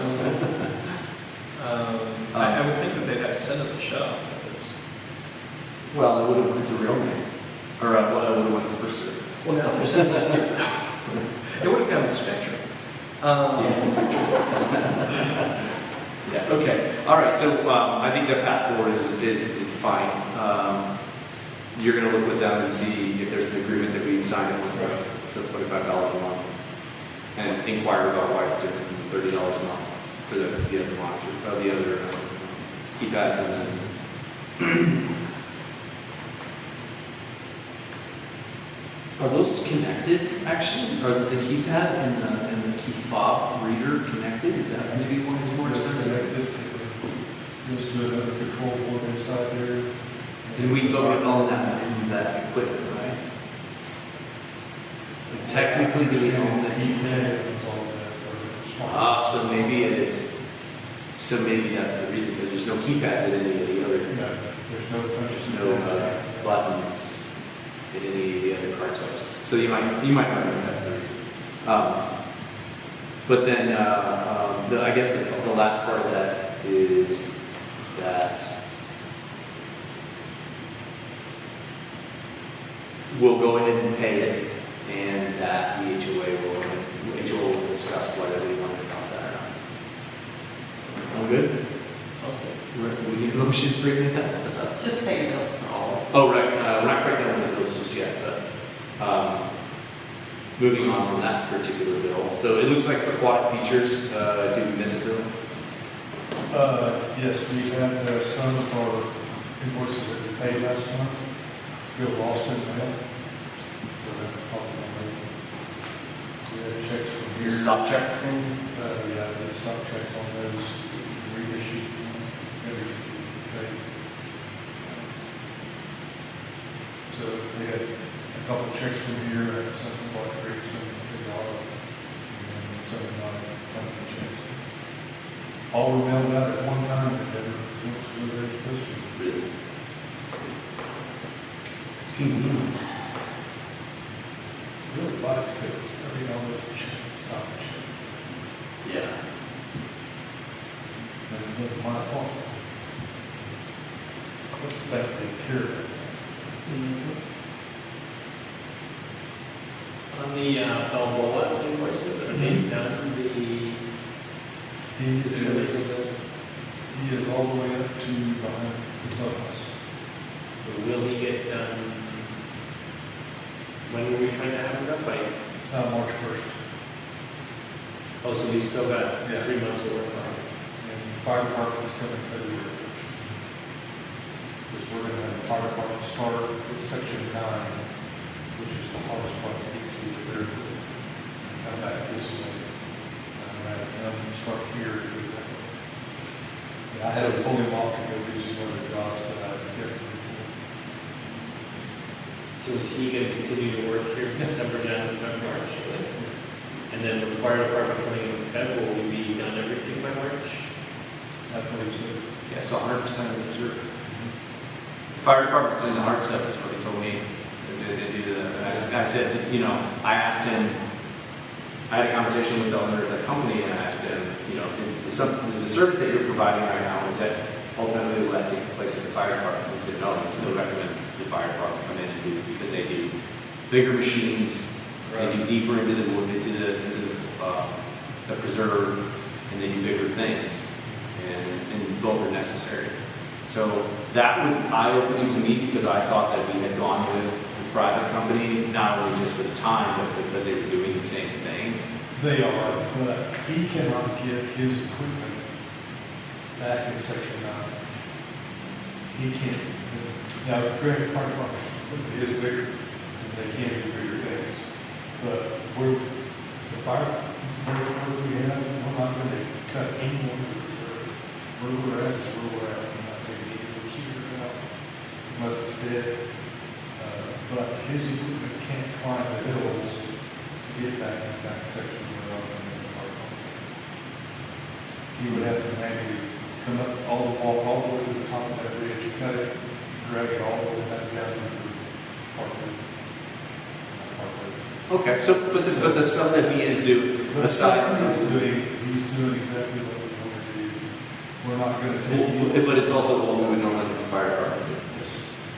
I would think that they'd have to send us a shut-off notice. Well, it would have went to real name. Or, it would have went to first service. Well, now they're sending it would have gone to Spectrum. Yeah, okay. All right, so I think the path forward is defined. You're going to look with them and see if there's an agreement that we sign for $45 a month, and inquire about why it's different than $30 a month for the other monitor, the other keypads, and then. Are those connected, actually? Are those the keypad and the key fob reader connected? Is that maybe why it's more expensive? Goes to another control board inside there. And we both own that equipment, right? Like, technically, do we own the keypad? So maybe that's the reason, because there's no keypads in any of the other. No, there's no punches. There's no buttons in any of the other card swipes. So you might remember that's the reason. But then I guess the last part of that is that we'll go ahead and pay it, and that the HOA will discuss whether we want to adopt that or not. Sound good? Sounds good. Do we need a motion for any of that stuff? Just pay bills. Oh, right. We're not quite done with the bills just yet, but moving on from that particular bill. So it looks like aquatic features, did we miss a bill? Yes, we had some of our invoices that we paid last month. Bill lost in mail. So that's probably we had checks from here. Stop check? Yeah, the stop checks on those reissued ones. Every day. couple checks from here, and something like Creek, some from Chicago, and something like company checks. All were mailed out at one time, and never went to where they're supposed to. Really? It's convenient. Really bites because it's $30 a check, it's not a check. Yeah. And it wasn't my fault. But that they care about that. On the Balboa invoices, are they done the He is all the way up to behind the clubhouse. So will he get done? When were we trying to have him done by? March 1st. Oh, so we still got Yeah. 3 months to work on it. And the fire department's coming February 1st. Because we're going to have the fire department start at section 9, which is the hardest part to get to the very quick. And come back this way. And then start here and do that. Yeah, I had to pull him off to go do some other jobs that I had scheduled for. So is he going to continue to work here December, January, March? And then with the fire department coming in February, will we be done everything by March? I believe so. Yeah, so 100% of the reserve. The fire department's doing the hard stuff, is what he told me. They do the, and I said, you know, I asked him, I had a conversation with the owner of that company, and I asked him, you know, is the service that you're providing right now, is that ultimately will that take place at the fire department? He said, no, I'd still recommend the fire department come in and do it because they do bigger machines, they do deeper into the wood, into the preserve, and they do bigger things, and both are necessary. So that was eye-opening to me because I thought that we had gone with the private company, not only just for the time, but because they were doing the same thing. They are, but he cannot get his equipment back in section 9. He can't. Now, granted, fire department is bigger, and they can do bigger things. But the fire department we have, we're not going to cut any more of the reserve. Where we're at is where we're at. We're not taking any procedure out unless it's dead. But his equipment can't climb the hills to get back in that section where I'm in the fire department. He would have to manually come up, walk all the way to the top of that ridge, cut it, drag it all the way back down to the parkway. Okay, so but the stuff that he is doing, aside, He's doing exactly what we want to do. We're not going to take. but it's also what we would normally do in the fire department, Yes.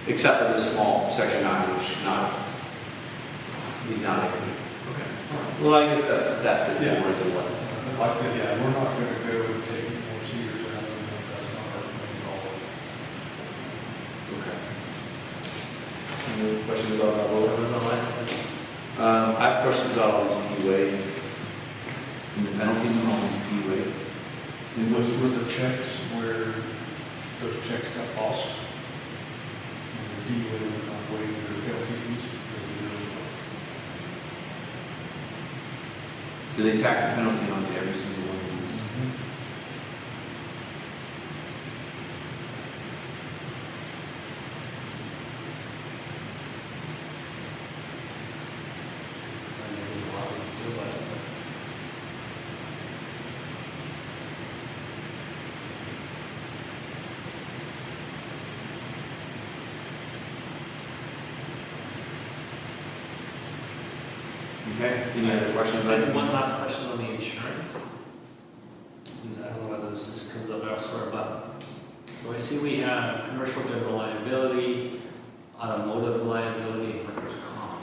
except for the small section 9, which is not. He's not able to. Okay. Well, I guess that fits Yeah. more into what. Like I said, yeah, we're not going to go and take any more cedars out of them. That's not our plan at all. Okay. Any questions about that? I have questions about all these PUA and the penalties on all these PUA. And those were the checks where those checks got lost. And the DOA would not waive their penalty fees because of the So they tack the penalty onto every single one of these. Okay, any other questions? And one last question on the insurance. And I don't know whether this comes up elsewhere, but, so I see we have commercial general liability, automotive liability, and workers' comp.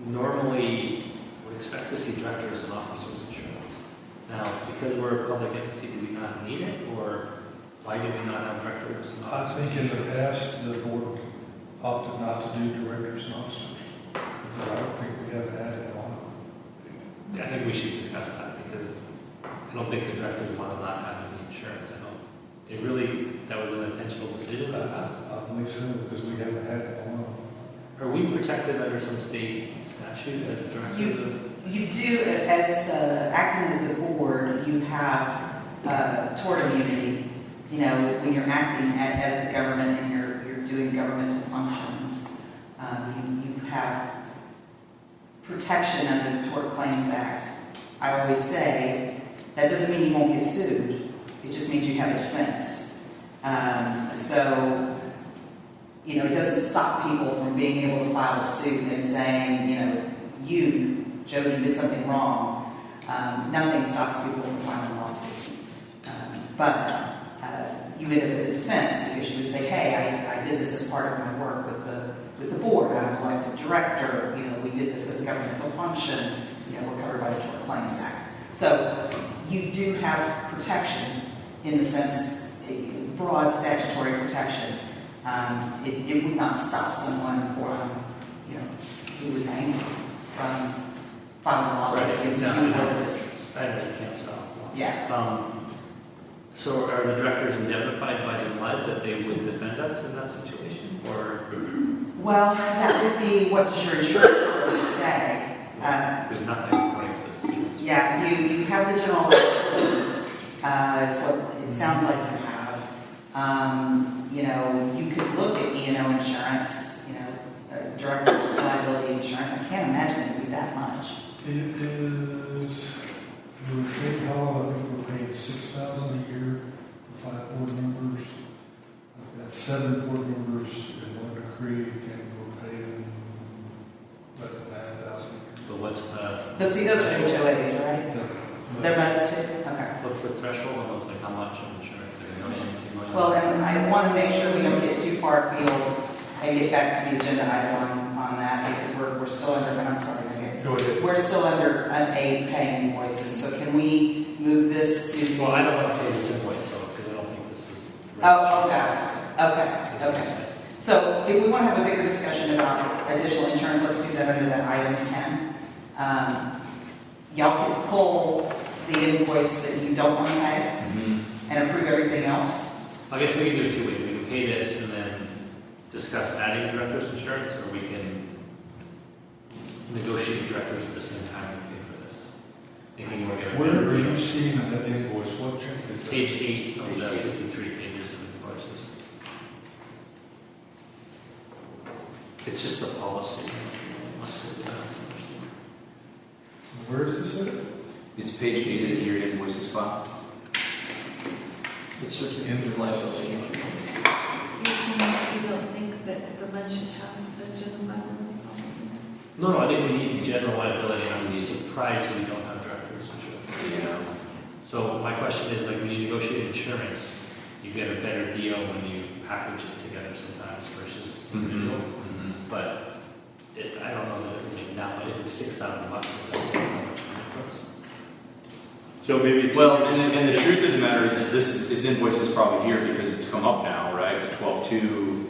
Normally, we expect to see directors and officers insurance. Now, because we're a public entity, do we not need it, or why do we not have directors and I officers? think in the past, the board opted not to do directors and officers. But I don't think we haven't had it in a while. I think we should discuss that, because I don't think the directors want to not have any insurance. I don't, they really, that was an intentional decision. I believe so, because we haven't had it in a while. Are we protected under some state statute as directors? You do, acting as the board, you have tort immunity, you know, when you're acting as the government and you're doing governmental functions. You have protection under the Tort Claims Act. I always say, that doesn't mean you won't get sued. It just means you have a defense. So, it doesn't stop people from being able to file a suit and saying, you, Jody, did something wrong. Nothing stops people from filing lawsuits. But you end up with a defense because you would say, hey, I did this as part of my work with the board. I'm an elected director. We did this as a governmental function. We're covered by the Tort Claims Act. So you do have protection in the sense, broad statutory protection. It would not stop someone who was angry from filing a lawsuit against you or the district. I know you can't stop lawsuits. Yeah. So are the directors indemnified by the MUD that they would defend us in that situation? Or Well, that would be what does your insurance policy say? there's nothing according to this? Yeah, you have the general liability. It's what it sounds like you have. You could look at E&O insurance, director's liability insurance. I can't imagine it would be that much. It is, for Shade Hall, I think we're paying $6,000 a year for 5 board members. I've got 7 board members in Wonder Creek, and we're paying about $9,000 a year. But what's the But see, those are HOAs, right? They're MUDs too? Okay. what's the threshold on those? Like how much of insurance? Like $1 million, $2 million? Well, and I want to make sure we don't get too far afield and get back to the agenda item on that because we're still under, I'm sorry, Megan. Go ahead. We're still under unpaid paying invoices, so can we move this to? Well, I don't want to pay this invoice, so, because I don't think this is. Okay. So if we want to have a bigger discussion about additional insurance, let's do that under that item 10. Y'all can pull the invoice that you don't want to pay and approve everything else. I guess we can do it 2 ways. We can pay this and then discuss adding director's insurance, or we can negotiate directors at the same time and pay for this. Thinking we're going to. Where are you seeing that invoice? What check is that? Page 8 of the 53 pages of invoices. It's just a policy. Where is this at? It's page 8 of your invoices file. It's certificate of liability. You're saying that you don't think that the MUD should have the general liability policy? No, I think we need general liability. I would be surprised if we don't have director's insurance. Yeah. So my question is, like, when you negotiate insurance, you get a better deal when you package it together sometimes versus individual. But I don't know that it would make that much. If it's $6,000, that's not much difference. So maybe it's Well, and the truth of the matter is this invoice is probably here because it's come up now, right? The 12.2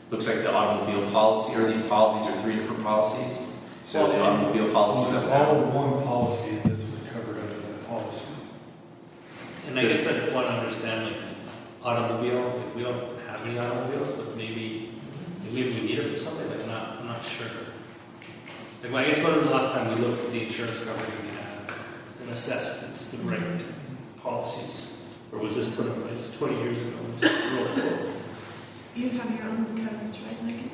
looks like the automobile policy, or these are 3 different policies. So the automobile policies It's up all now. one policy, and this was covered under that policy. And I guess I want to understand, like, automobile, like, we don't have any automobiles, but maybe we need it for something, like, I'm not sure. Like, well, I guess when was the last time we looked at the insurance coverage we had and assessed the right policies? Or was this put in place 20 years ago? Just roll it forward. You have your own coverage, right, Megan?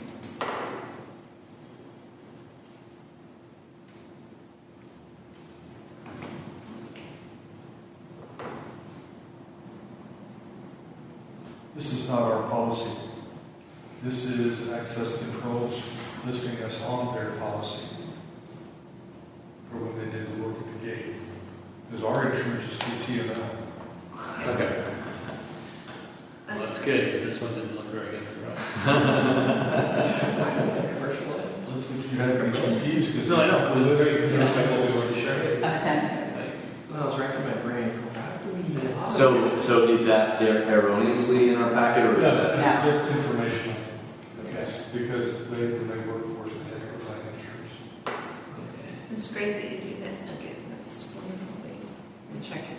This is not our policy. This is access controls listing us on their policy for when they did the work at the gate. Because our insurance is through TML. Okay. Well, that's good, because this one didn't look very good for us. That's what you had to be confused because. No, I know, but it was very good, like what we weren't sure. Well, I was racking my brain. How do we get it? So is that erroneously in our packet, or is No, that? it's just informational. Okay. It's because when they work for us, they had to provide insurance. It's great that you do that, again, that's wonderful that you check it.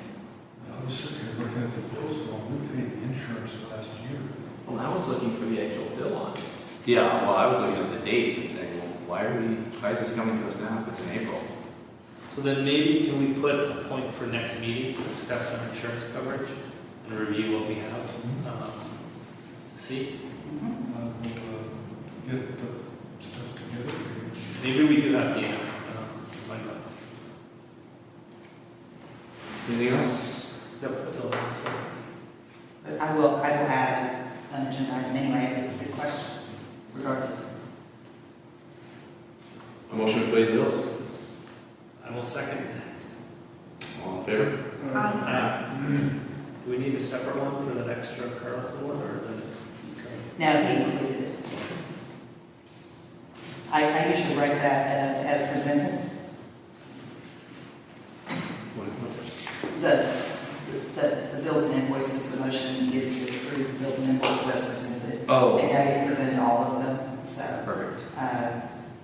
I was sitting here looking at the bills going, we paid the insurance last year. Well, I was looking for the actual bill on it. Yeah, well, I was looking at the dates and saying, well, why is this coming to us now if it's in April? So then maybe can we put a point for next meeting to discuss our insurance coverage and review what we have? See? I will get the stuff together. Maybe we do have the, might not. Anything else? Yep, that's all. But I will add an agenda item anyway, if it's a good question, regardless. A motion to pay the bills? I will second. All in favor? Do we need a separate one for that extra Carlton one, or is it? No, he included it. I usually write that as presented. What's it? The bills and invoices, the motion is to approve the bills and invoices as presented. Oh. And I get presented all of them, so. Perfect.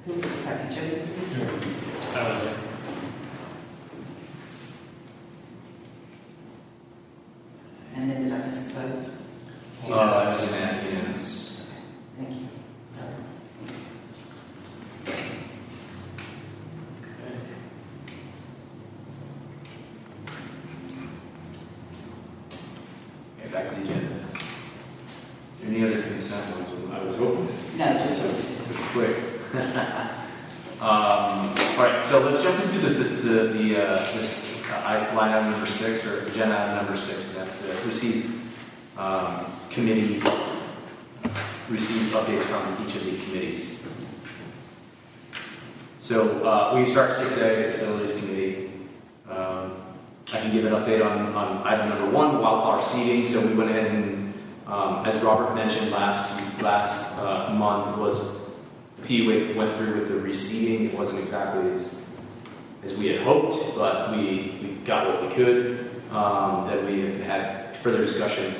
Who was the second, Jody? I was there. And then did I miss the vote? That's unanimous. Thank you. Sorry. Okay, back to the agenda. Any other consent ones? I was hoping No, just those two. to be quick. All right, so let's jump into this line item number 6, or agenda item number 6, and that's the receive committee receives updates from each of the committees. So we start 6A, Facilities Committee. I can give an update on item number 1, wildflower seeding. So we went ahead and, as Robert mentioned last month, PUA went through with the reseeding. It wasn't exactly as we had hoped, but we got what we could. Then we had further discussion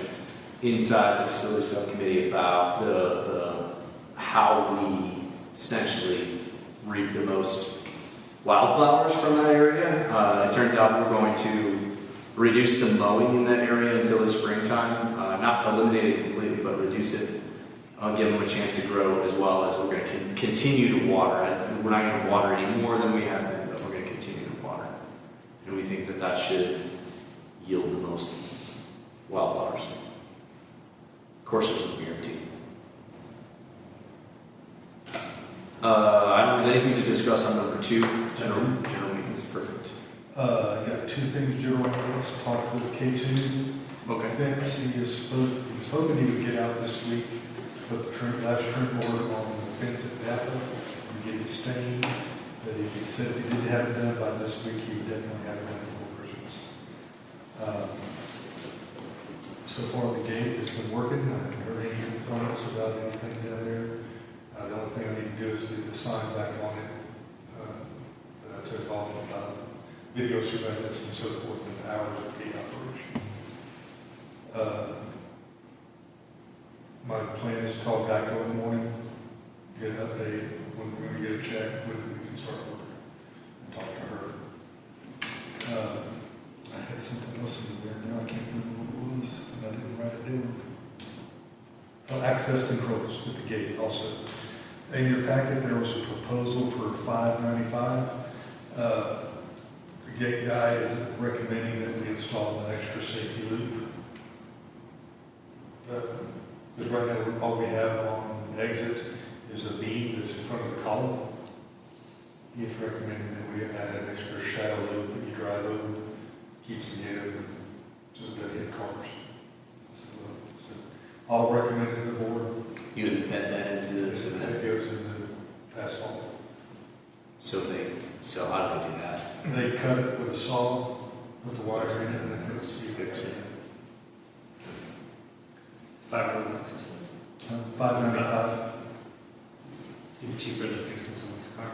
inside the facility subcommittee about the how we essentially reap the most wildflowers from that area. It turns out we're going to reduce the mowing in that area until the springtime, not eliminate it completely, but reduce it. Give them a chance to grow, as well as we're going to continue to water. We're not going to water any more than we have been, but we're going to continue to water. And we think that should yield the most wildflowers. Of course, there's no guarantee. I don't have anything to discuss on number 2. General maintenance, perfect. I got 2 things general maintenance, talked with K2. Okay. Fence, he was hoping he would get out this week, put the last trim board on the fence at Napa and get it stained. But he said if he didn't have it done by this week, he would definitely have it done before Christmas. So far, the gate has been working. I haven't heard any complaints about anything down there. The only thing I need to do is get the sign back on it that I took off about video surveillance and so forth and hours of gate operation. My plan is to call Geico in the morning, get an update when we get a check, when we can start working, and talk to her. I had something else in there now, I can't remember what it was, and I didn't write it down. Access controls at the gate also. In your packet, there was a proposal for $595. The gate guy is recommending that we install an extra safety loop. Because right now, all we have on the exit is a beam that's in front of the column. He's recommending that we add an extra shadow loop that you drive over, keeps the gate open, so that they hit cars. So I'll recommend it to the board. You embed that into the So that goes in the asphalt. So how do they do that? They cut it with a saw, with the wire in it, and then put a C-fix in it. It's $500. $595. Even cheaper than fixing someone's car.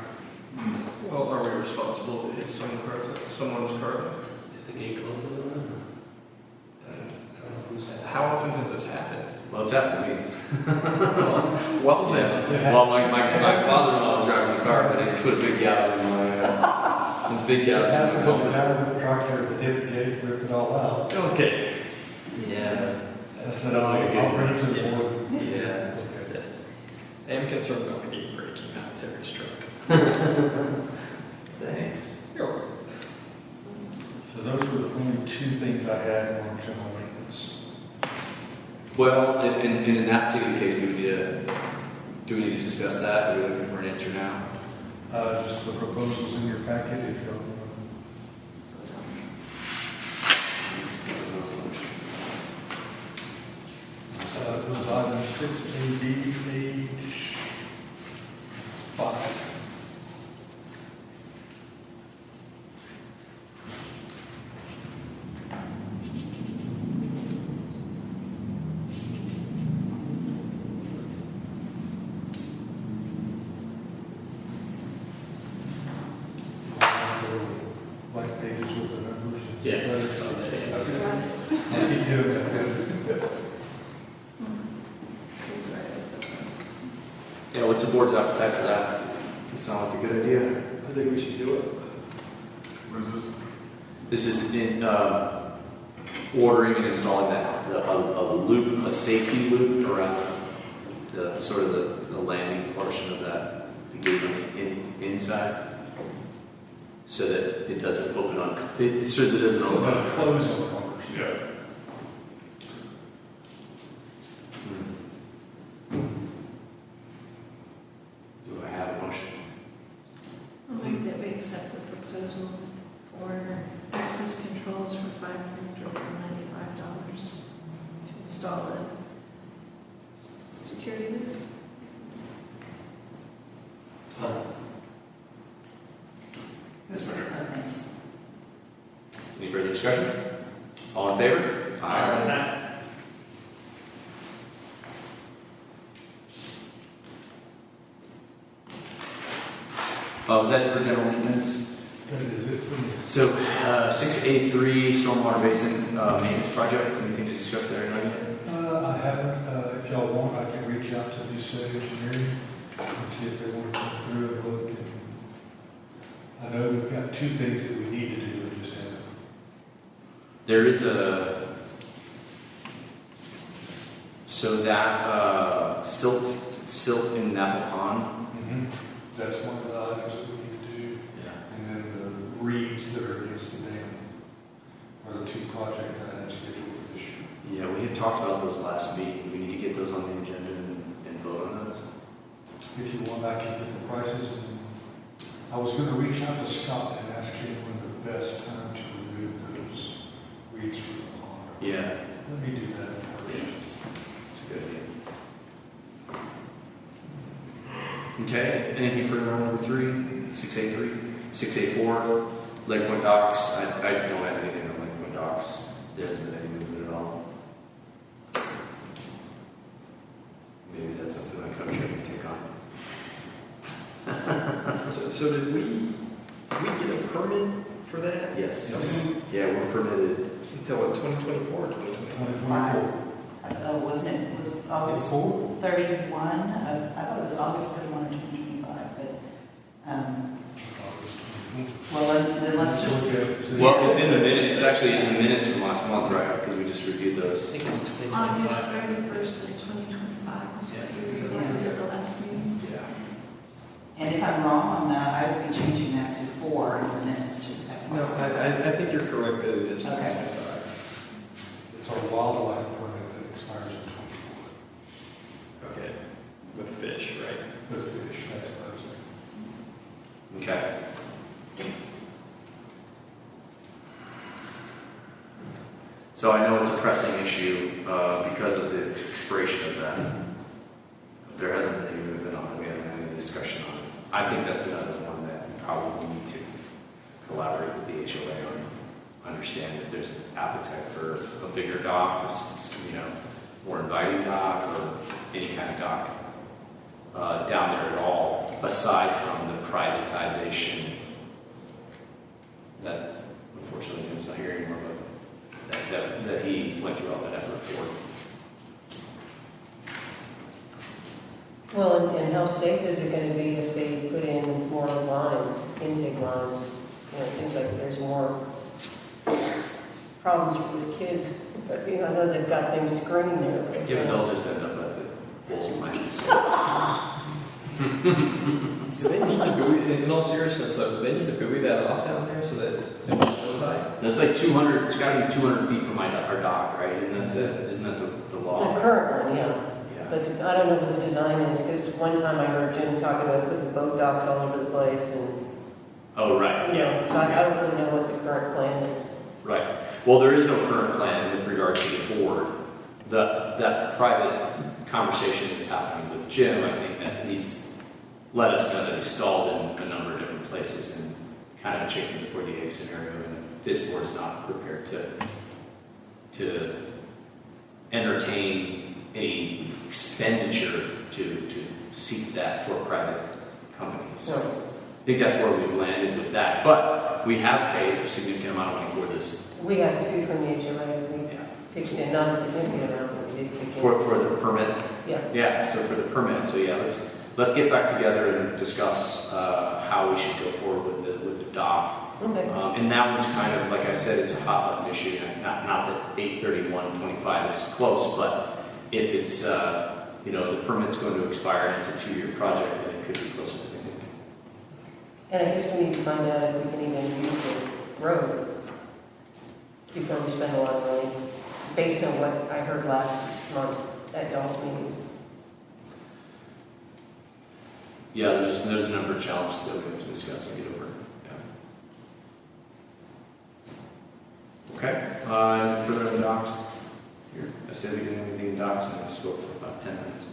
Well, are we responsible to hit someone's car? If the gate closes on them? I don't know who's that. How often has this happened? Well, it's happened to me. Well then. Well, my father-in-law was driving the car, but he put a big gap in my It happened to the guy with the tractor that hit the gate, ripped it all out. Okay. Yeah. I said, I'll bring it to the board. Yeah. Okay. I am concerned about the gate breaking out Terry's truck. Thanks. You're welcome. So those were the only 2 things I had on general maintenance. Well, in that particular case, we did Do we need to discuss that? Are we looking for an answer now? Just the proposals in your packet, if you it was item 6AB, page 5. White pages with the numbers. Yes. I keep doing that. That's right. Yeah, what's the board's appetite for that? Does it sound like a good idea? I think we should do it. What is this? This is in, ordering and installing a loop, a safety loop around the sort of the landing portion of that, the gate inside, so that it doesn't open on, it sort of doesn't So open that'll on. close on cars. Yeah. Do I have a motion? I'll make that we accept the proposal for access controls for $595 to install a security loop. Thanks. Any further discussion? All in favor? Was that it for general maintenance? That is it for me. So, 6A3 stormwater basin maintenance project, anything to discuss there? I haven't, if y'all want, I can reach out to Lucid Engineering and see if they want to come through and look. And I know we've got two things that we need to do, we just haven't. There is so that silt in Napa Pond. That's one of the items that we need to do. Yeah. And then the reeds that are against the dam are the two projects I have scheduled for this year. Yeah, we had talked about those last meeting. We need to get those on the agenda and vote on those. If you want, I can get the prices. And I was going to reach out to Scott and ask him when the best time to remove those reeds from the pond. Yeah, Let me do that first. that's a good idea. Okay, anything further on number 3? 6A3? 6A4? Lakewood docks? I don't have anything on Lakewood docks. There hasn't been any movement at all. Maybe that's something that Coach can take on. So did we get a permit for that? Yes. Yeah, we're permitted. Until what, 2024 or 2025? 2024. Wasn't it, was August 31 of, I thought it was August 31 of 2025, but, well, then let's just, Well, it's in the minute. It's actually in the minutes from last month, right? Because we just reviewed I those. think it's August 2025. 31st of 2025 is what you reported at the last meeting. Yeah. and if I'm wrong on that, I would be changing that to 4 in the minutes, just FYI. No, I think you're correct that it is Okay. 2025. It's our wildlife permit that expires in 24. Okay, with fish, right? With fish, that's what I was saying. Okay. So I know it's a pressing issue because of the expiration of that. There hasn't been any movement on it. We haven't had any discussion on it. I think that's another one that we probably need to collaborate with the HOA on. Understand if there's an appetite for a bigger dock, more inviting dock, or any kind of dock down there at all, aside from the privatization that unfortunately is not here anymore, but that he went through all that effort for. Well, and how safe is it going to be if they put in more lines, intake lines? It seems like there's more problems with kids. But, I know they've got things screened there. But, Yeah, but they'll just end up at the Wolves Mines. Do they need to buoy, in all seriousness though, do they need to buoy that off down there so that it won't go by? That's like 200, it's gotta be 200 feet from our dock, right? Isn't that the law? The current one, yeah. Yeah. But I don't know what the design is, because one time I heard Jim talking about putting boat docks all over the place and, Oh, right, you yeah. know, so I don't really know what the current plan is. Right. Well, there is no current plan with regard to the board. That private conversation that's happening with Jim, I think that he's let us know that he's stalled in a number of different places and kind of a chicken before the egg scenario. And this board is not prepared to entertain any expenditure to seek that for private companies. So I think that's where we've landed with that. But we have paid a significant amount of money for this. We have two from the HOA, we Yeah. pitched in, not a significant amount, but we did pitch in. For the permit. Yeah. Yeah, so for the permit, so yeah, let's get back together and discuss how we should go forward with the dock. Okay. And that one's kind of, like I said, it's a hot button issue. Not that 8/31/25 is close, but if it's the permit's going to expire and it's a 2-year project, then it could be closer than I think. And I guess we need to find out if we can even use the road before we spend a lot of money, based on what I heard last month at y'all's meeting. Yeah, there's a number of challenges that we have to discuss and get over. Yeah. Okay. Further on the docks. Here, I said we didn't have anything in docks, and I spoke for about 10 minutes.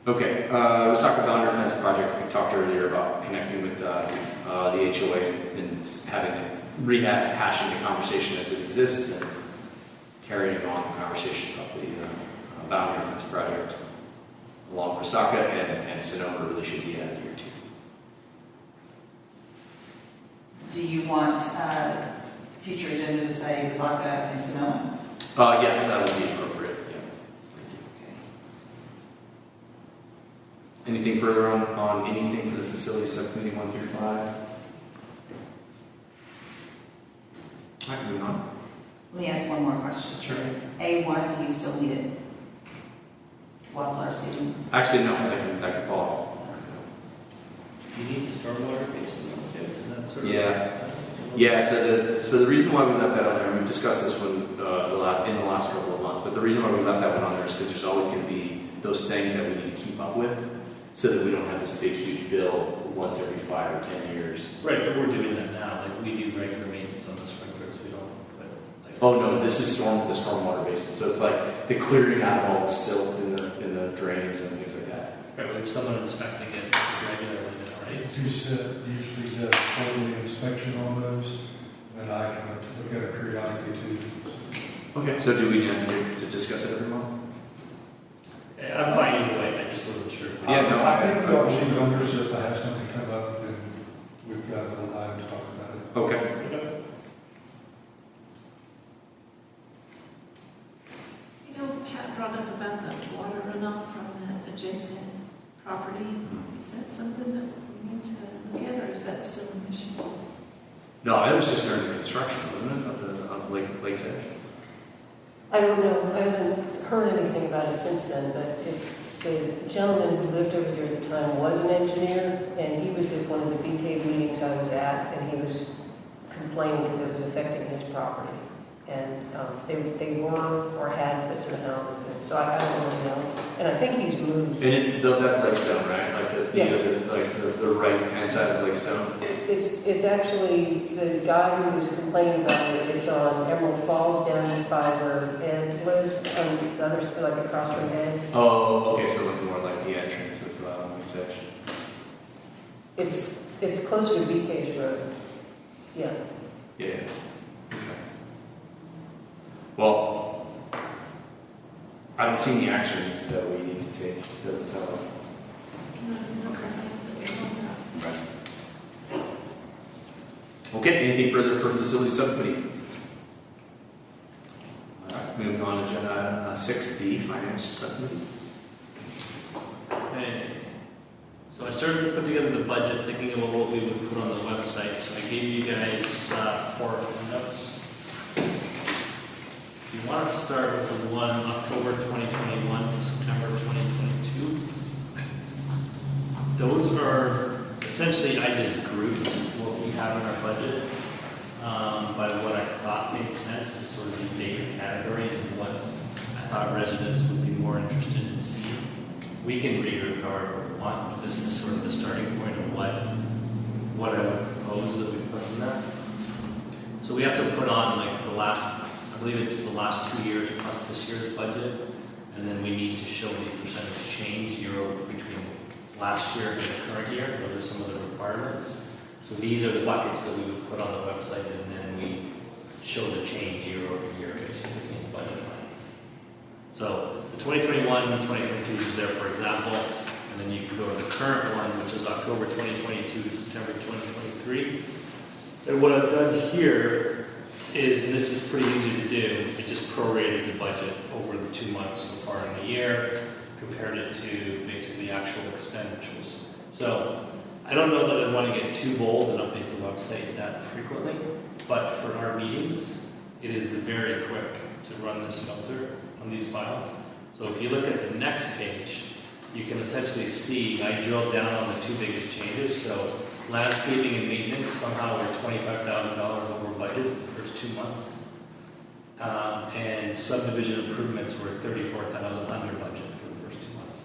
Okay, Wasaka Boundary Fence Project. We talked earlier about connecting with the HOA and having it rehashing the conversation as it exists and carrying on the conversation about the Boundary Fence Project along Wasaka and Sonoma really should be added here too. Do you want future agenda to say Wasaka and Sonoma? Yes, that would be appropriate. Yeah. Thank you. Anything further on anything for the facility subcommittee 1 through 5? All right, moving on. Let me ask one more question. Sure. A1, do you still need it? Wildflower seeding? Actually, no, that can fall off. You need the stormwater basin, is that sort of? Yeah. Yeah, so the reason why we left that on there, and we've discussed this one in the last couple of months, but the reason why we left that one on there is because there's always going to be those things that we need to keep up with so that we don't have this big, huge bill once every 5 or 10 years. Right, but we're doing that now, like we do regular maintenance on the sprinklers, we don't put like. Oh no, this is the stormwater basin, so it's like the clearing out of all the silt in the drains and things like that. Right, we have someone inspecting it regularly now, right? You said usually does quarterly inspection on those, and I can look at it periodically too. Okay, so do we need to discuss it every month? Yeah, I'm fine either way, I just wasn't sure. Yeah, no. I think we ought to leave under, so if I have something come up, then we've got a little time to talk about it. Okay. You know, Pat brought up about the water runoff from the adjacent property. Is that something that we need to look at, or is that still an issue? No, it was just during the construction, wasn't it, of Lake's Edge? I don't know, I haven't heard anything about it since then, but the gentleman who lived over there at the time was an engineer, and he was at one of the BK meetings I was at, and he was complaining because it was affecting his property. And they were or had put some houses in, so I don't really know. And I think he's moved. And that's Lakestone, right? Like Yeah. the right hand side of Lakestone. It's actually, the guy who was complaining about it, it's on Emerald Falls down by where Ed lives, on the other side, like across from Ed. Oh, okay, so like more like the entrance of Lake's Edge. It's closer to BK's Road. Yeah. Yeah. Okay. Well, I don't see any actions that we need to take. It doesn't sound like. No comments that we want to. Right. Okay, anything further for facility subcommittee? All right, moving on to agenda 6B, finance subcommittee. Okay. So I started to put together the budget, thinking about what we would put on the website. So I gave you guys 4 notes. If you want to start with the one October 2021 to September 2022, those are essentially, I just grouped what we have in our budget by what I thought made sense as sort of the data categories and what I thought residents would be more more interested in seeing. We can read or want, but this is sort of the starting point of what I would propose that we put in that. So we have to put on like the last, I believe it's the last 2 years plus this year's budget, and then we need to show the percentage change year over between last year and the current year. Those are some of the requirements. So these are the buckets that we would put on the website, and then we show the change year over year basically in the budget lines. So the 2021 and 2022 is there for example, and then you can go to the current one, which is October 2022 to September 2023. And what I've done here is, and this is pretty easy to do, it just prorated the budget over the 2 months so far in the year, compared it to basically actual expenditures. So I don't know that I want to get too bold and update the website that frequently, but for our meetings, it is very quick to run this filter on these files. So if you look at the next page, you can essentially see I drilled down on the 2 biggest changes. So landscaping and maintenance, somehow we're $25,000 over budget the first 2 months. And subdivision improvements were $34,000 under budget for the first 2 months.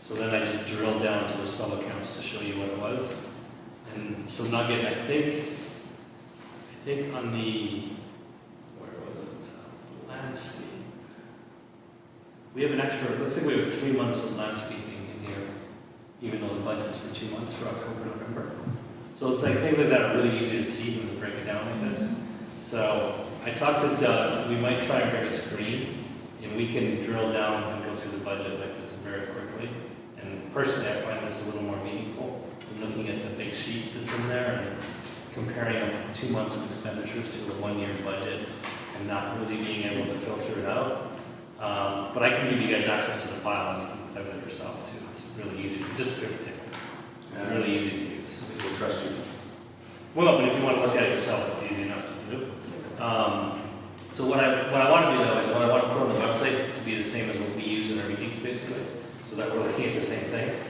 So then I just drilled down to the sub accounts to show you what it was. And so Nugget, I think on the, where was it? Landscape. We have an extra, let's say we have 3 months of landscaping in here, even though the budget's for 2 months for October, November. So it's like things like that are really easy to see when we break it down like this. So I talked to Doug, we might try and bring a screen, and we can drill down and go through the budget like this very quickly. And personally, I find this a little more meaningful than looking at the big sheet that's in there and comparing 2 months of expenditures to a 1 year budget and not really being able to filter it out. But I can give you guys access to the file and you can play with it yourself too. It's really easy, just a quick table. It's really easy to use. We'll trust you. Well, no, but if you want to look at it yourself, it's easy enough to do. So what I want to do though is what I want to put on the website to be the same as what we use in our meetings basically, so that we're looking at the same things.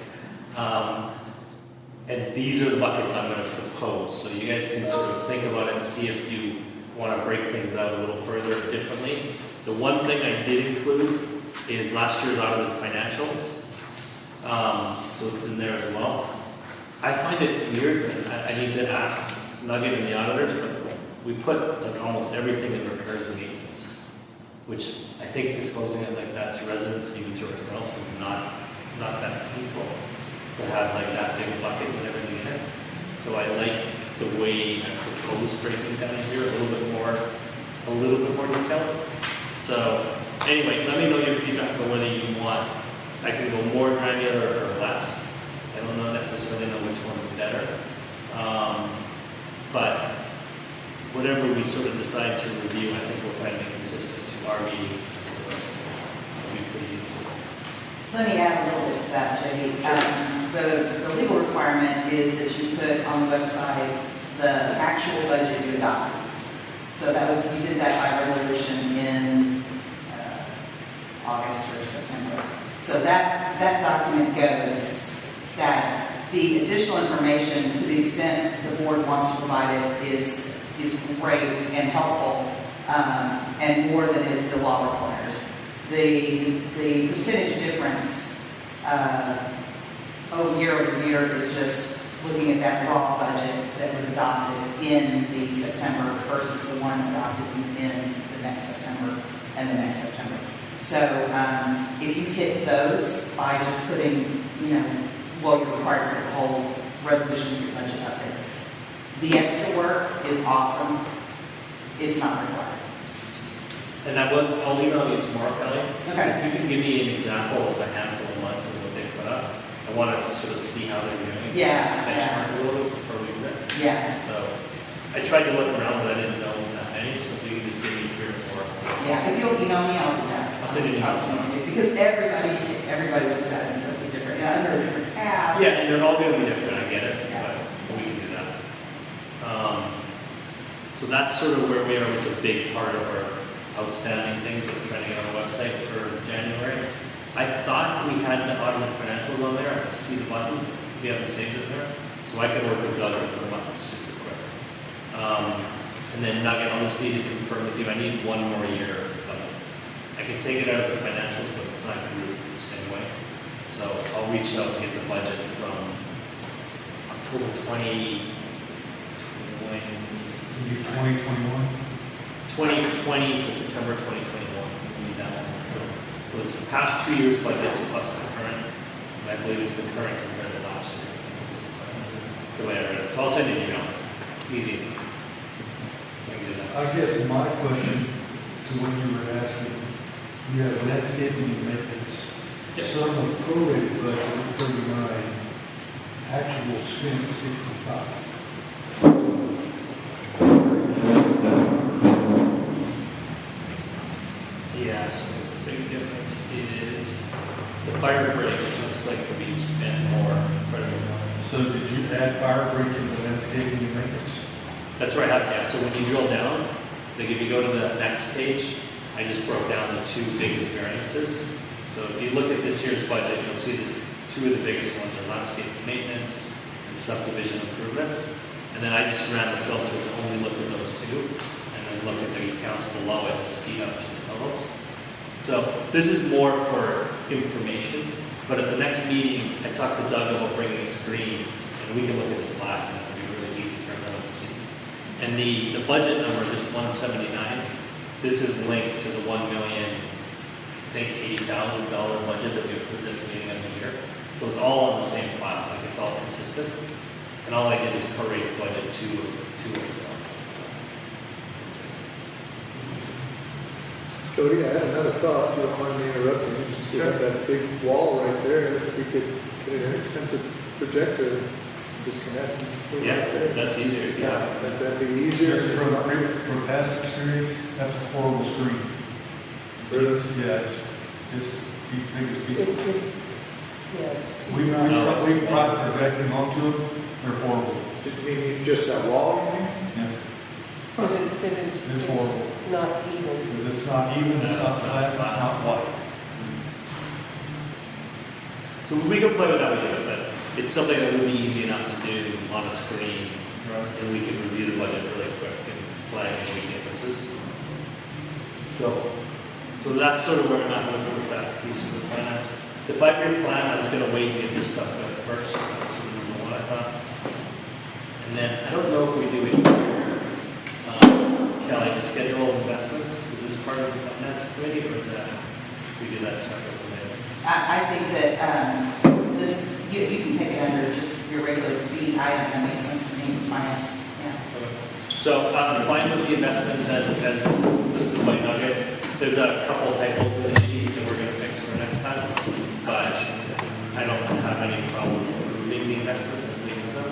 And these are the buckets I'm going to propose. So you guys can sort of think about it and see if you want to break things out a little further differently. The one thing I did include is last year's audited financials. So it's in there as well. I find it weird, and I need to ask Nugget and the auditors, but we put like almost everything in repairs and maintenance, which I think disclosing it like that to residents, even to ourselves, is not that painful to have like that big bucket with everything in it. So I like the way I propose breaking down here a little bit more detailed. So anyway, let me know your feedback on whether you want, I can go more granular or less. I don't necessarily know which one's better. But whatever we sort of decide to review, I think we'll try and make consistent to our meetings and to the rest of it. It'll be pretty useful. Let me add a little bit to that, Jody. The legal requirement is that you put on the website the actual budget you adopted. So you did that by resolution in August or September. So that document goes static. The additional information, to the extent the board wants to provide it, is great and helpful, and more than the law requires. The percentage difference year over year is just looking at that raw budget that was adopted in the September versus the one adopted in the next September and the next September. So if you hit those by just putting, you're required to put the whole resolution of your budget up there. The extra work is awesome. It's not required. And I'll email you tomorrow, Kelly. Okay. If you can give me an example of a handful of months of what they put up, I want to sort of see how they're doing. Yeah. Benchmark a little bit before we do that. Yeah. So I tried to look around, but I didn't know that many, so if you can just give me 3 or 4. Yeah, if you'll email me, I'll do that. I'll send you an email. I'll send it to you, because everybody looks at it, it's a different, under a different tab. Yeah, and they're all going to be different, I get it, Yeah. but we can do that. So that's sort of where we are with the big part of our outstanding things that we're trying to get on the website for January. I thought we had the audited financials on there. I see the button. We haven't saved it there. So I can work with Doug and put them up super quick. And then Nugget, I'll just need to confirm with you. I need 1 more year of it. I can take it out of the financials, but it's it's not going to be the same way. So I'll reach out and get the budget from October 2020 to September 2021. We need that one. So it's the past 2 years' budgets plus the current, and I believe it's the current compared to last year. The way I read it. So I'll send you an email. Easy. I can do that. I guess my question to what you were asking, you have landscaping and maintenance. Yep. Some of the prorated budget is 39, actual spent 65. Yeah, so the big difference is the fire break looks like we spent more for the So did you add fire break to the landscaping and maintenance? That's right, yeah. So when you drill down, like if you go to the next page, I just broke down the two biggest variances. So if you look at this year's budget, you'll see that two of the biggest ones are landscape maintenance and subdivision improvements. And then I just ran the filter to only look at those two, and then look at the accounts below it to feed up to the totals. So this is more for information, but at the next meeting, I talked to Doug about bringing a screen, and we can look at this live, and it'll be really easy for everyone to see. And the budget number, this 179, this is linked to the $1 million, I think $80,000 budget that we approved at the beginning of the year. So it's all on the same file, like it's all consistent. And all I did is prorate the budget to of the Cody, I had another thought, if you don't mind me interrupting. Since we have that big wall right there, we could get an inexpensive projector, just connect. And put it Yeah, right there. that's easier if you have it. That'd be easier. Just from past experience, that's a horrible screen. Really? Yeah, it's the biggest piece. It's, yeah, it's too We've broad. we've tried projecting onto them, they're horrible. Did you mean just that wall, you mean? Yeah, Because it's horrible. not even. Because it's not even, it's not flat, it's not white. So we can play with that with you, but it's something that would be easy enough to do on a screen, and we can review the budget really quick and flag any differences. So that's sort of where I'm at with that piece of the finance. The 5-year plan, I was going to wait and get this stuff done first. That's what I thought. And then I don't know if we do it here. Kelly, the schedule of investments, is this part of the finance committee, or is that we do that separate from it? I think that this, you can take it under just your regular B item, that makes sense to me, finance, yeah. So I'm fine with the investments as listed by Nugget. There's a couple of typos in the sheet that we're going to fix for next time, but I don't have any problem approving the investments as leaving them.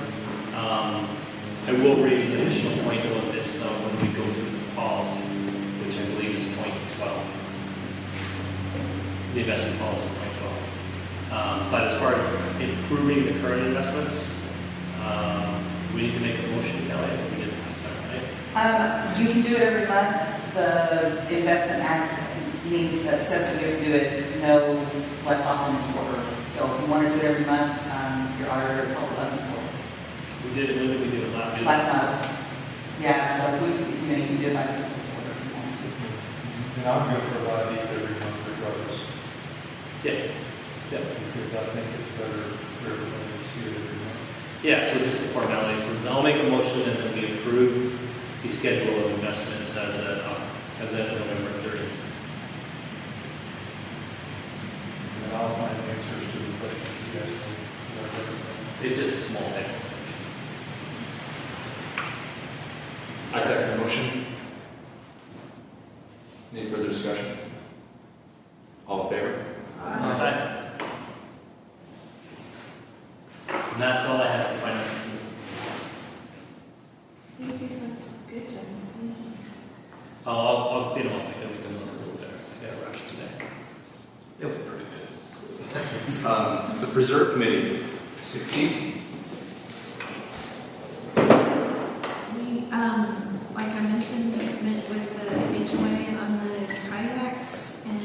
I will raise an additional point about this though when we go through the policy, which I believe is point 12. The investment policy, point 12. But as far as improving the current investments, we need to make a motion, Kelly, we did last time, right? You can do it every month. The Investment Act means that says that you have to do it no less often than quarterly. So if you want to do it every month, your auditor will hold up before. We did it, when did we do it last year? Last month. Yeah, so if we, you can do it by fiscal quarter if you want to. And I'm going to provide these every month regardless, Yeah. Yeah. because I think it's better for everybody to see it every month. Yeah, so just the formality. So I'll make a motion and then we approve the schedule of investments as of November 30th. And I'll find answers to the questions you guys need. It's just a small typo. I second the motion. Any further discussion? All in favor? Aye. And that's all I have for finance. I think these look good, Jen. Thank you. I'll clean them up, I think we can look a little better. I got a rush today. It'll be pretty good. The Preserve Committee, 16. We, like I mentioned, met with the HOA on the kayaks and,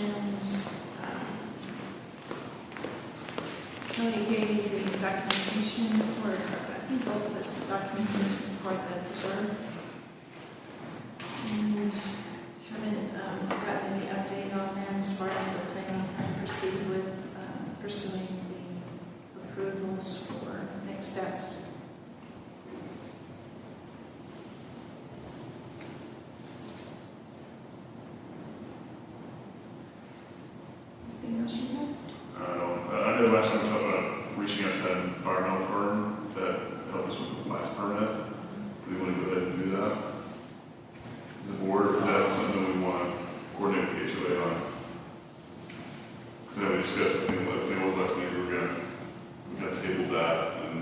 Kelly gave the documentation for, I think both of us, the documentation for the preserve. And haven't gotten any update on them as far as the thing on proceed. pursuing the approvals for next steps. Anything else you have? I know last time we talked about reaching out to that environmental firm that helped us with the last permit. Do we want to go ahead and do that? The board, is that something we want to coordinate with the HOA on? Because then we discussed, I think it was last meeting, we got tabled that, and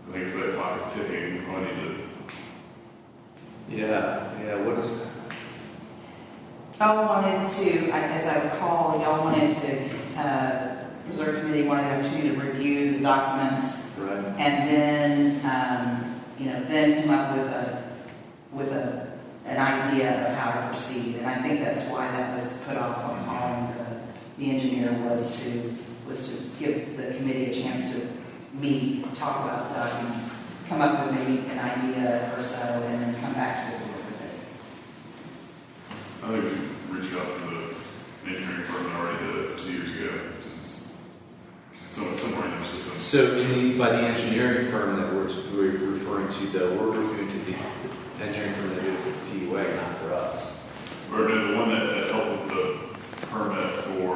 I think if that clock is ticking, we probably need to. Yeah, what is, Y'all wanted to, as I recall, y'all wanted to, Reserve Committee wanted the opportunity to review the documents right? and then, then come up with an idea of how to proceed. And I think that's why that was put off on calling the engineer was to give the committee a chance to meet, talk about the documents, come up with maybe an idea or so, and then come back to the board with it. I think we should reach out to the engineering firm that already did it 2 years ago. Somewhere in their system. So by the engineering firm that we're referring to, though, we're referring to the engineering firm that did it for the PUA, not for us. Or no, the one that helped with the permit for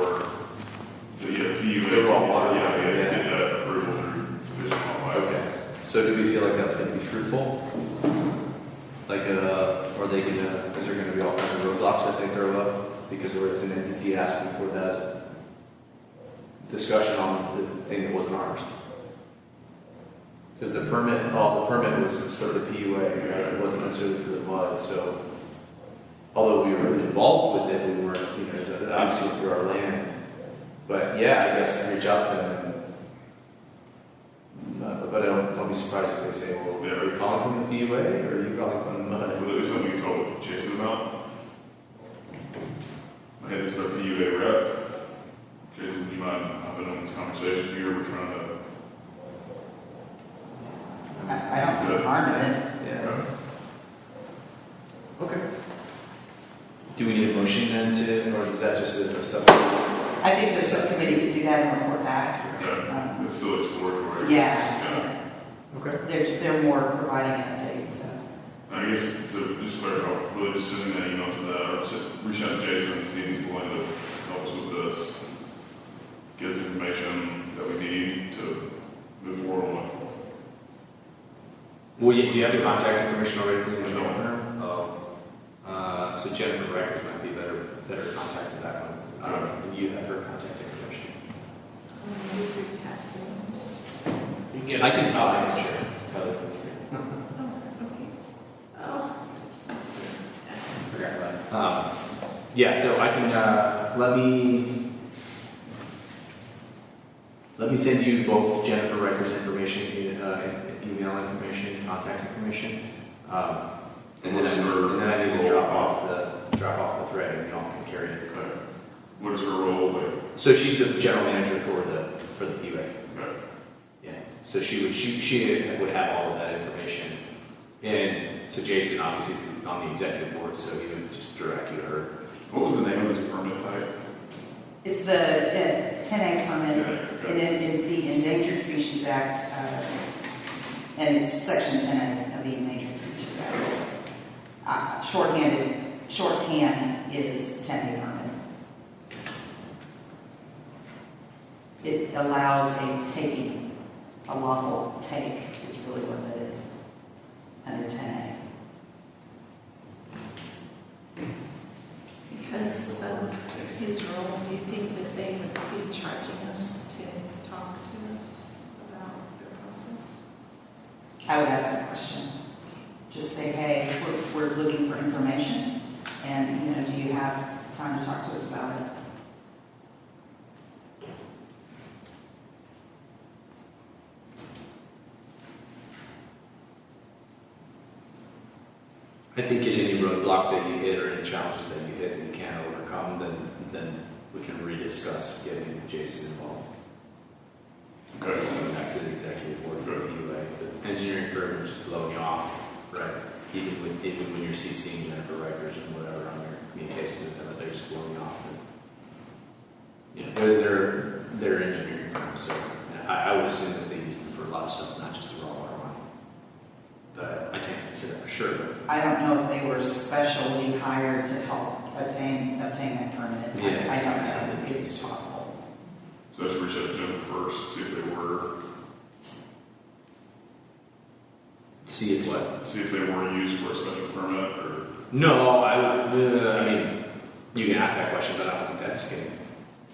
the PUA. The raw water. Yeah, did that approval through Fish and Wildlife. Okay. So do we feel like that's going to be fruitful? Like, are they going to, is there going to be all kinds of roadblocks that they throw up? Because it's an entity asking for that discussion on the thing that wasn't ours. Because the permit was sort of the PUA, right? It wasn't necessarily for the MUD. So, although we were involved with it, we weren't, obviously through our land. But yeah, I guess reach out to them. But don't be surprised if they say, well, are you calling from the PUA or are you calling from the MUD? Will there be something you told Jason about? Okay, this is our PUA rep. Jason, do you mind hopping on this conversation here? We're trying to. I don't see the harm in it. Yeah. Okay. Do we need a motion then or is that just a subcommittee? I think the subcommittee could do that and report back. Okay. It's still exploratory. Yeah. Okay. They're more providing updates, so. I guess, so just clarify, really just sending that email to that, or just reach out to Jason and see if he's willing to help us with this. Get us information that we need to move forward on. Well, do you have the contact information already from the engineering firm? So Jennifer Records might be better contact for that one. And you have her contact information. We could pass those. You can get I can share. Oh, okay. Oh, that's good. Forgot about it. Yeah, so I can, let me send you both Jennifer Records information, email information, contact information. And then I need to drop off the thread and y'all can carry it. Okay. What is her role? Like? So she's the general manager for the PUA. Okay. Yeah. So she would have all of that information. And so Jason obviously is on the executive board, so he would just direct you to her. What was the name of this permit type? It's the 10A permit, Okay. in the Endangered Species Act, and it's section 10A of the Endangered Species Act. Shorthand is 10A permit. It allows a taking, a lawful take, is really what that is, under 10A. Because of his role, do you think that they would be charging us to talk to us about their process? I would ask that question. Just say, hey, we're looking for information, and, do you have time to talk to us about it? I think at any roadblock that you hit or any challenges that you hit and you can't overcome, then we can rediscuss getting Jason involved. Okay. Going back to the executive board for PUA. The engineering firm is just blowing you off, right? Even when you're CCing Jennifer Records and whatever on your communications with them, they're just blowing you off. And, they're engineering firms, so I would assume that they use them for a lot of stuff, not just the raw water one. But I can't say that for sure. I don't know if they were specially hired to help obtain that permit. Yeah. I don't know, it's possible. So let's reach out to them first, see if they were, See if what? see if they were used for a special permit or. No, I mean, you can ask that question, but I don't think that's going to,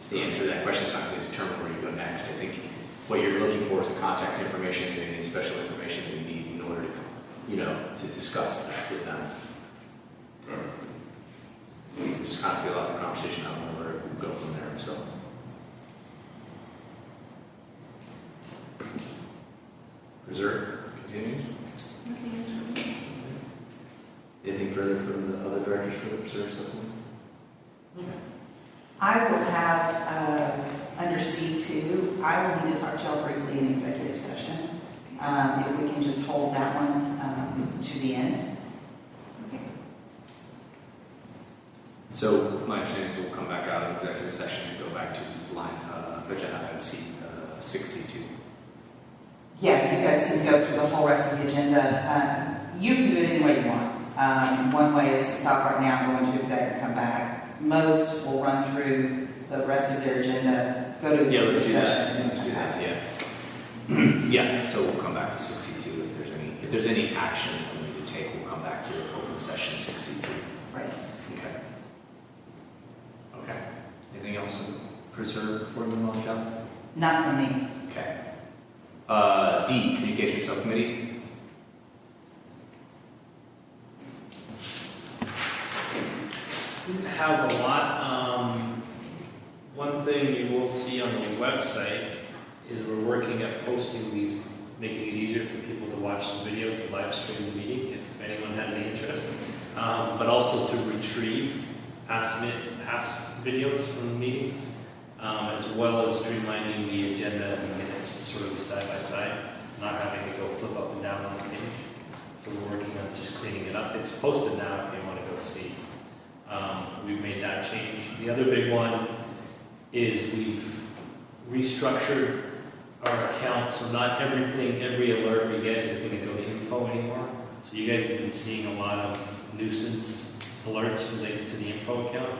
the answer to that question is not going to determine where you go next. I think what you're looking for is the contact information and any special information that you need in order to, to discuss that with them. Okay. You can just kind of feel out the conversation, I don't know where it will go from there, so. Reserve, continue. Okay, yes, really. Anything further from the other directors for the reserve supplement? I will have, under C2, I will need to talk to y'all briefly in executive session. If we can just hold that one to the end. Okay. So my understanding is we'll come back out of executive session and go back to line, agenda item C, 6C2. Yeah, you guys can go through the whole rest of the agenda. You can do it any way you want. One way is to stop right now, go into exec and come back. Most will run through the rest of their agenda, go to Yeah, let's executive do session. that. and Let's come do back. that, yeah. Yeah, so we'll come back to 6C2 if there's any action we need to take, we'll come back to open session 6C2. Right. Okay. Okay. Anything else to preserve before we move on, John? Not for me. Okay. D, communication subcommittee. Didn't have a lot. One thing you will see on the website is we're working at posting these, making it easier for people to watch the video, to live stream the meeting, if anyone had any interest. But also to retrieve past videos from the meetings, as well as streamlining the agenda and the minutes to sort of be side by side, not having to go flip up and down on the page. So we're working on just cleaning it up. It's posted now if you want to go see. We've made that change. The other big one is we've restructured our account, so not everything, every alert we get is going to go to info anymore. So you guys have been seeing a lot of nuisance alerts related to the info account.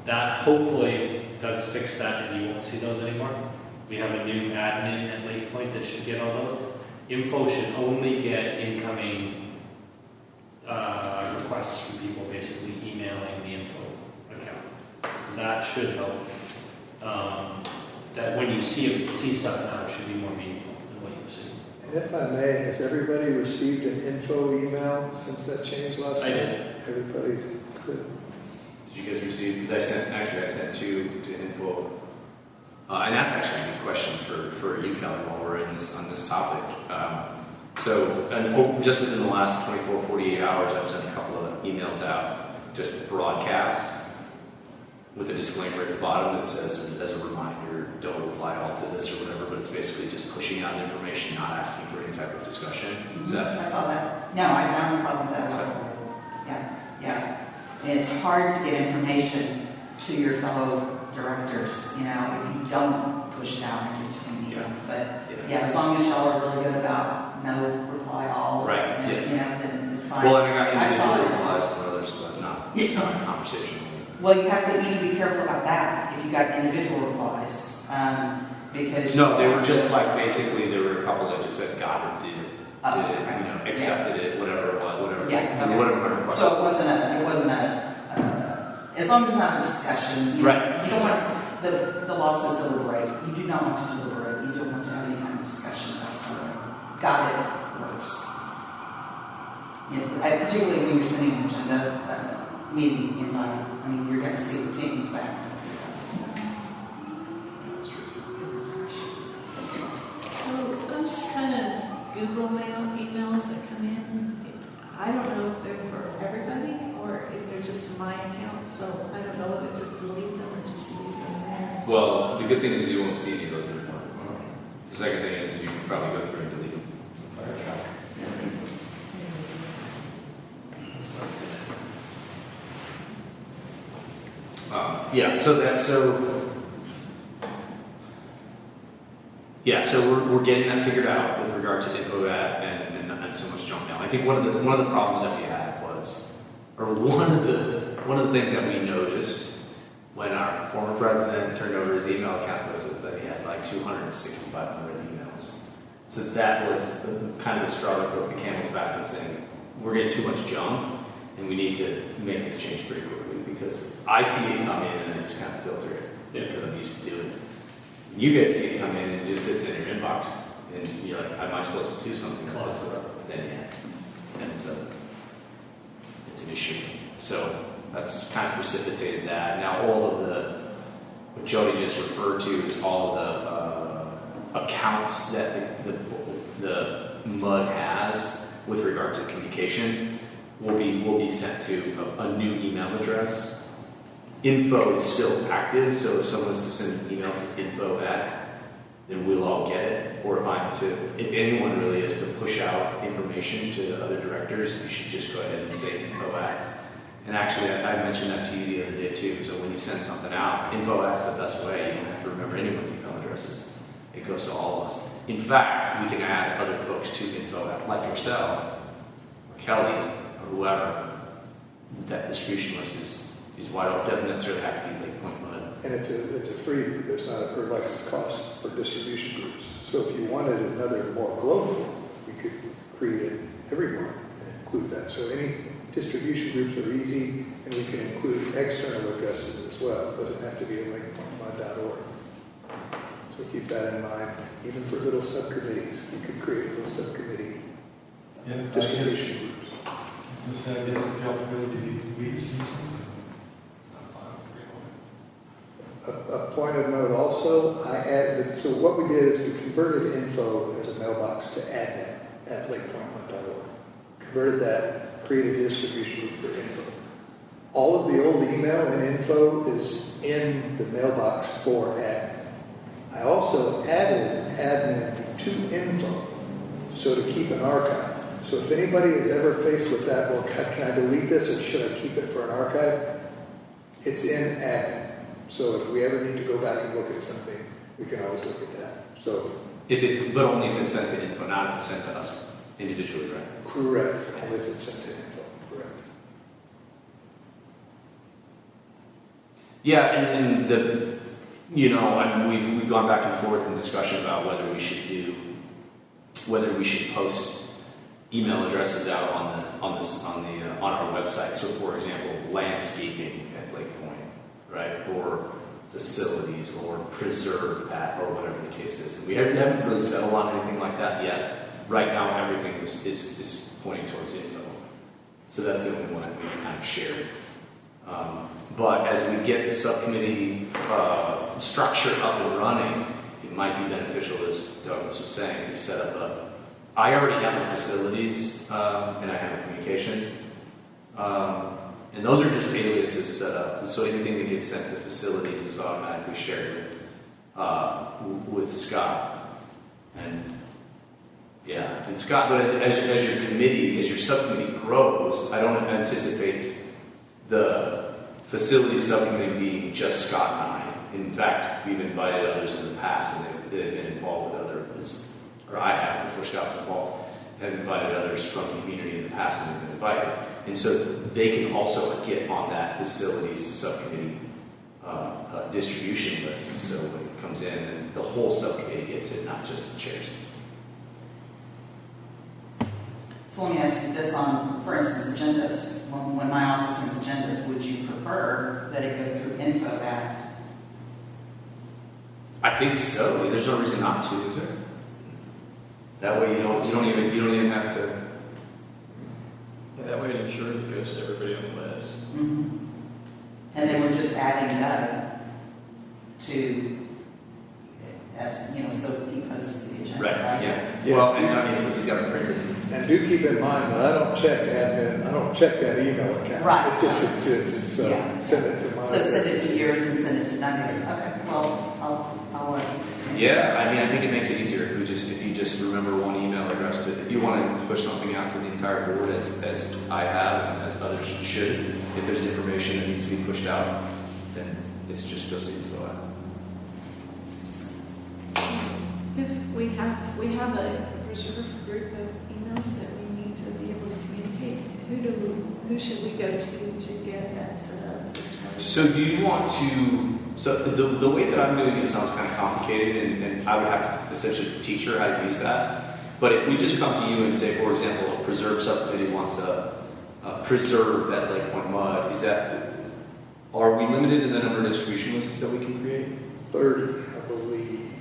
That hopefully Doug's fixed that and you won't see those anymore. We have a new admin at Lake Point that should get all those. Info should only get incoming requests from people basically emailing the info account. So that should help. That when you see stuff now, it should be more meaningful than what you've seen. And if I may, has everybody received an info email since that changed last I time? did. Everybody's good. Did you guys receive, because I sent two to info. And that's actually a good question for you, Kelly, while we're on this topic. Just within the last 24, 48 hours, I've sent a couple of emails out, just broadcast, with a disclaimer at the bottom that says, as a reminder, don't reply all to this or whatever, but it's basically just pushing out information, not asking for any type of discussion. Is that? I saw that. No, I don't have a problem with that. Yeah. I mean, it's hard to get information to your fellow directors, if you don't push it out in between meetings. But yeah, as long as y'all are really good about no reply all, Right, then it's fine. Well, and I got I saw individual it. replies from others, but not a conversation. Well, you have to even be careful about that if you got individual replies, because No, they were just like, basically, there were a couple that just said, got it, did it, right. accepted it, whatever it was, whatever. Yeah, okay. Whatever my request. So it wasn't as long as it's not a discussion. Right. You don't want, the law says deliberate. You do not want to deliberate. You don't want to have any kind of discussion about something. Got it works. Particularly when you're sending an agenda meeting invite. I mean, you're going to see the things back. That's true too. So those kind of Google Mail emails that come in, I don't know if they're for everybody or if they're just to my account. So I don't know whether to delete them or just leave them there. Well, the good thing is you won't see any of those anymore. The second thing is you can probably go through and delete them. Yeah, so we're getting that figured out with regard to info at and so much junk mail. I think one of the problems that we had was, or one of the things that we noticed when our former president turned over his email account to us is that he had like 2,6,500 emails. So that was kind of the straw that broke the camel's back and saying, we're getting too much junk and we need to make this change pretty quickly because I see it come in and I just kind of filter it because I'm used to doing it. You guys see it come in and it just sits in your inbox and you're like, am I supposed to do something about this? Then yeah, and it's an issue. So that's kind of precipitated that. Now all of what Jody just referred to is all of the accounts that the MUD has with regard to communications will be sent to a new email address. Info is still active, so if someone wants to send an email to info at, then we'll all get it. Or if anyone really is to push out information to the other directors, you should just go ahead and say info at. And actually, I mentioned that to you the other day too. So when you send something out, info at's the best way. You don't have to remember anyone's email addresses. It goes to all of us. In fact, we can add other folks to info at, like yourself, or Kelly, or whoever. That distribution list is wide open. It doesn't necessarily have to be like Pointe MUD. And it's a free, there's not a per license cost for distribution groups. So if you wanted another more global, we could create it everyone and include that. So any distribution groups are easy, and we can include external addresses as well. It doesn't have to be like pointemud.org. So keep that in mind. Even for little subcommittees, you could create little subcommittee distribution groups. Just I guess if y'all feel you need to see something. A point of note also, so what we did is we converted info as a mailbox to admin at lakepointemud.org. Converted that, created a distribution group for info. All of the old email and info is in the mailbox for admin. I also added admin to info, so to keep an archive. So if anybody is ever faced with that, well, can I delete this or should I keep it for an archive? It's in admin. So if we ever need to go back and look at something, we can always look at that. So But only if it's sent to info, not if it's sent to us individually, right? correct. Only if it's sent to info. Correct. Yeah, and we've gone back and forth in discussion about whether we should post email addresses out on our website. So, for example, landscaping at Lake Point, right, or facilities, or preserve at, or whatever the case is. We haven't really settled on anything like that yet. Right now, everything is pointing towards info. So that's the only one that we kind of shared. But as we get the subcommittee structure up and running, it might be beneficial, as Doug was just saying, to set up I already have the facilities and I have communications. And those are just aliases set up. So anything that gets sent to facilities is automatically shared with Scott. And yeah, and Scott, but as your subcommittee grows, I don't anticipate the facility subcommittee being just Scott and I. In fact, we've invited others in the past, and they've been involved with others, or I have before Scott was involved, have invited others from the community in the past, and they've been invited. And so they can also get on that facilities subcommittee distribution list. So when it comes in, and the whole subcommittee gets it, not just the chairs. So let me ask you this on, for instance, agendas. When my office sends agendas, would you prefer that it go through info at? I think so. There's no reason not to, is there? That way you don't even have to. Yeah, that way it ensures it goes to everybody on the list. Mm-hmm. And then we're just adding Doug to, so he posts the agenda. Right, yeah. Well, and I mean, because he's got it printed. And do keep in mind that I don't check admin, I don't check that email account. Right. It just exists, so Yeah. send it to mine. So send it to yours and send it to Doug. Okay, well, I'll let you. Yeah, I mean, I think it makes it easier if you just remember one email address. If you want to push something out to the entire board, as I have and as others should, if there's information that needs to be pushed out, then it just goes to info out. If we have a reserve group of emails that we need to be able to communicate, who should we go to get that set up as far as? So do you want to, so the way that I'm doing it sounds kind of complicated, and I would have to essentially teach her how to use that. But if we just come to you and say, for example, a preserve subcommittee wants a preserve at Lake Pointe MUD, are we limited in the number of distribution lists that we can create? 30, I believe.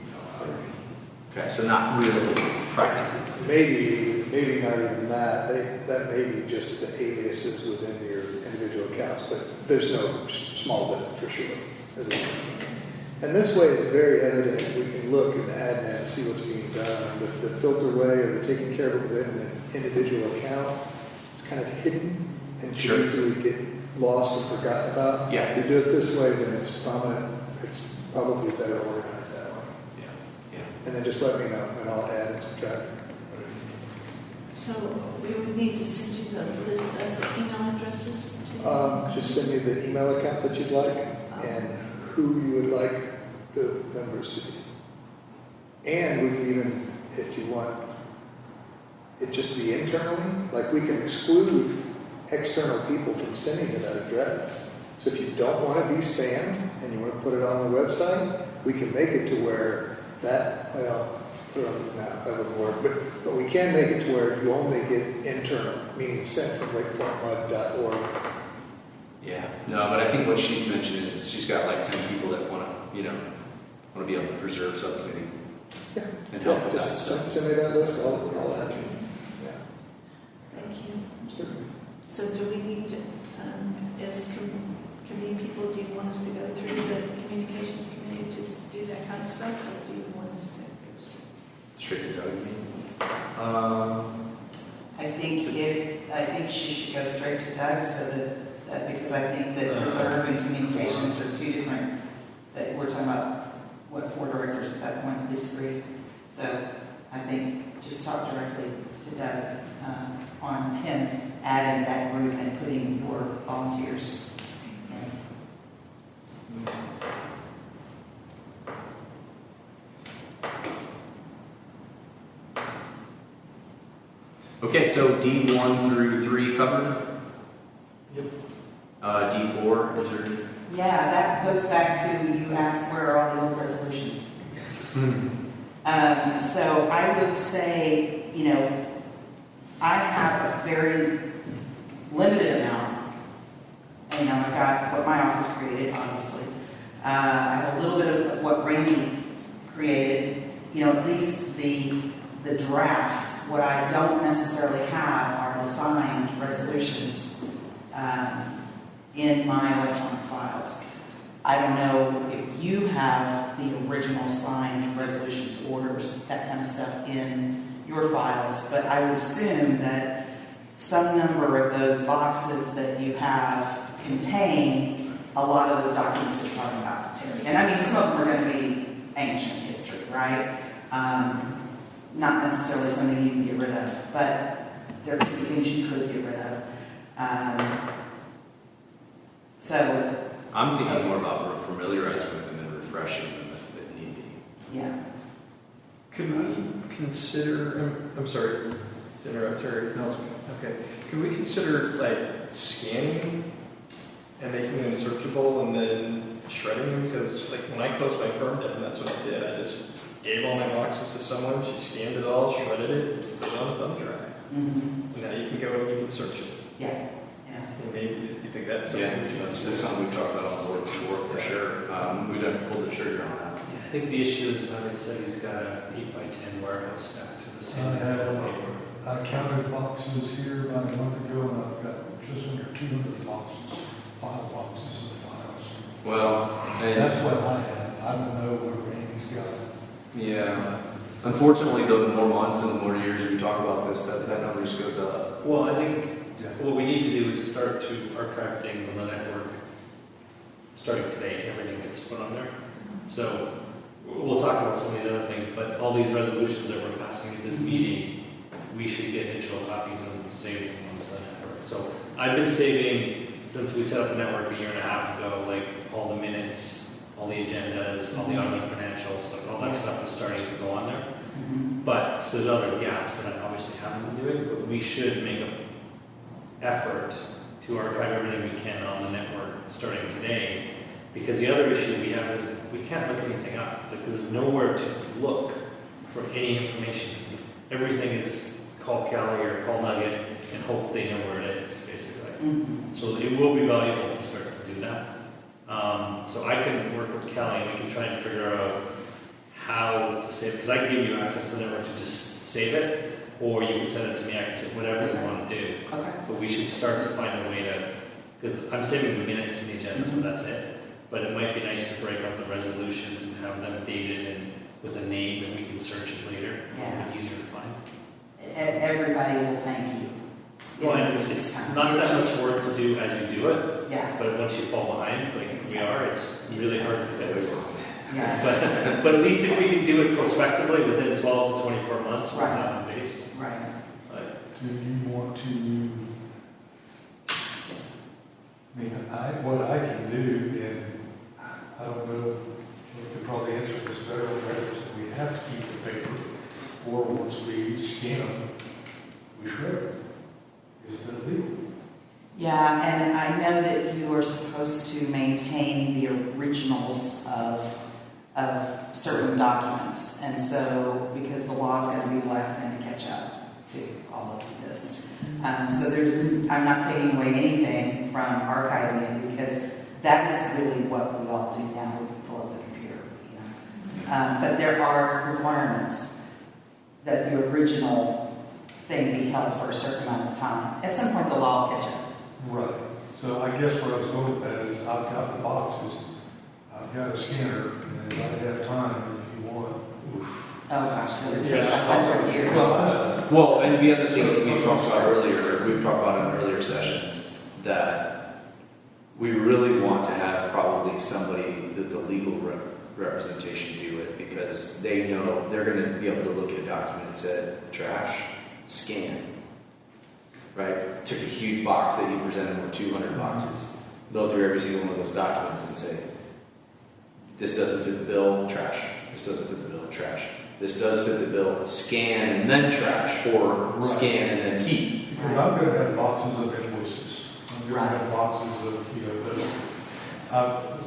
Okay, so not really practically. Maybe not even that. That may be just the aliases within your individual accounts, but there's no small bit for sure. And this way it's very evident. We can look in the admin and see what's being done. The filter way or the taking care of it within an individual account, it's kind of hidden and Sure. can easily get lost and forgotten about. Yeah. If you do it this way, then it's prominent. It's probably better organized that way. Yeah. And then just let me know and I'll add and subtract. So we would need to send you the list of the email addresses to. Just send me the email account that you'd like and who you would like the members to be. And we can even, if you want it just to be internally, like we can exclude external people from sending to that address. So if you don't want to be spammed and you want to put it on the website, we can make it to where that, well, no, that wouldn't work, but we can make it to where you only get internal, meaning sent from lakepointemud.org. Yeah. No, but I think what she's mentioned is she's got like 10 people that want to be on the preserve subcommittee. Yeah. And help with that Just stuff. send me that list, I'll add you. Yeah. Thank you. Certainly. So do we need to, as committee people, do you want us to go through the communications committee to do that kind of stuff, or do you want us to go straight? Straight to Doug, you mean? I think she should go straight to Doug so that because I think that reserve and communications are two different, that we're talking about what 4 directors at that point disagree. So I think just talk directly to Doug on him adding that group and putting your volunteers in. Okay, so D1 through 3 covered? Yep. D4, is there? Yeah, that goes back to, you asked where are all the old resolutions? So I would say, I have a very limited amount. I've got what my office created, obviously. I have a little bit of what Randy created, at least the drafts. What I don't necessarily have are the signed resolutions in my electronic files. I don't know if you have the original signed resolutions, orders, that kind of stuff in your files, but I would assume that some number of those boxes that you have contain a lot of those documents that you're talking about, Terry. And I mean, some of them are going to be ancient history, right? Not necessarily something you can get rid of, but there could be things you could get rid of. So I'm thinking more about familiarizing with them and refreshing them if need be. yeah. Could we consider, I'm sorry to interrupt, Terry. No, okay. Could we consider scanning and making them searchable and then shredding them? Because when I closed my firm down, that's what I did. I just gave all my boxes to someone, she scanned it all, shredded it, put it on a thumb drive. Mm-hmm. And now you can go and you can search it. Yeah. And maybe you think that's something we should That's consider? something we've talked about on the board before, for sure. We done pulled the trigger on that. I think the issue is when it said he's got a 8x10 warehouse stacked to the same. I counted boxes here about a month ago, and I've got just under 200 boxes, file boxes of files. Well, That's what I have. I don't know what Randy's got. yeah. Unfortunately, though, the more months and the more years we talk about this, that number just goes up. Well, I think what we need to do is start to archive things on the network. Starting today, everything gets put on there. So we'll talk about some of these other things, but all these resolutions that we're passing at this meeting, we should get digital copies and save them onto the network. So I've been saving, since we set up the network a year and a half ago, all the minutes, all the agendas, all the audited financials, all that stuff is starting to go on there. Mhm. But so there's other gaps that I obviously haven't been doing, but we should make an effort to archive everything we can on the network starting today. Because the other issue we have is we can't look anything up. Like there's nowhere to look for any information. Everything is call Kelly or call Nugget and hope they know where it is, basically. Mhm. So it will be valuable to start to do that. So I can work with Kelly and we can try and figure out how to save it. Because I can give you access to the network to just save it, or you can send it to me, I can say whatever you want to do. Okay. But we should start to find a way to, because I'm saving the minutes in the agenda, so that's it. But it might be nice to break up the resolutions and have them dated and with a name and we can search it later. Yeah. It'll be easier to find. Everybody will thank you. Well, and it's not that much work to do as you do it, Yeah, but once you fall behind, like we are, it's really hard to fix. yeah, But at least if we can do it prospectively within 12 to 24 months, we'll Right. have a base. right. But Do you want to, what I can do, and I don't know, you could probably answer this better than others, we have to keep the paper, or once we scan them, we shred them. Is that legal? Yeah, and I know that you are supposed to maintain the originals of certain documents. And so, because the law is going to be the last thing to catch up to all of this. So I'm not taking away anything from archiving it because that is really what we all do now. We pull up the computer, you know. But there are requirements that the original thing be held for a certain amount of time. At some point, the law will catch up. Right. So I guess where I was going with that is I've got the boxes, I've got a scanner, and if I have time, if you want. Oh gosh, it would take Yeah. 100 years. Well, and the other things we've talked about in earlier sessions, that we really want to have probably somebody that the legal representation do it, because they know they're going to be able to look at a document and say, trash, scan, right? Took a huge box that you presented with 200 boxes. They'll through every single one of those documents and say, this doesn't fit the bill, trash. This doesn't fit the bill, trash. This does fit the bill, scan and then trash, or scan and then keep. Because I'm going to have boxes of invoices. I'm going to have boxes of, those.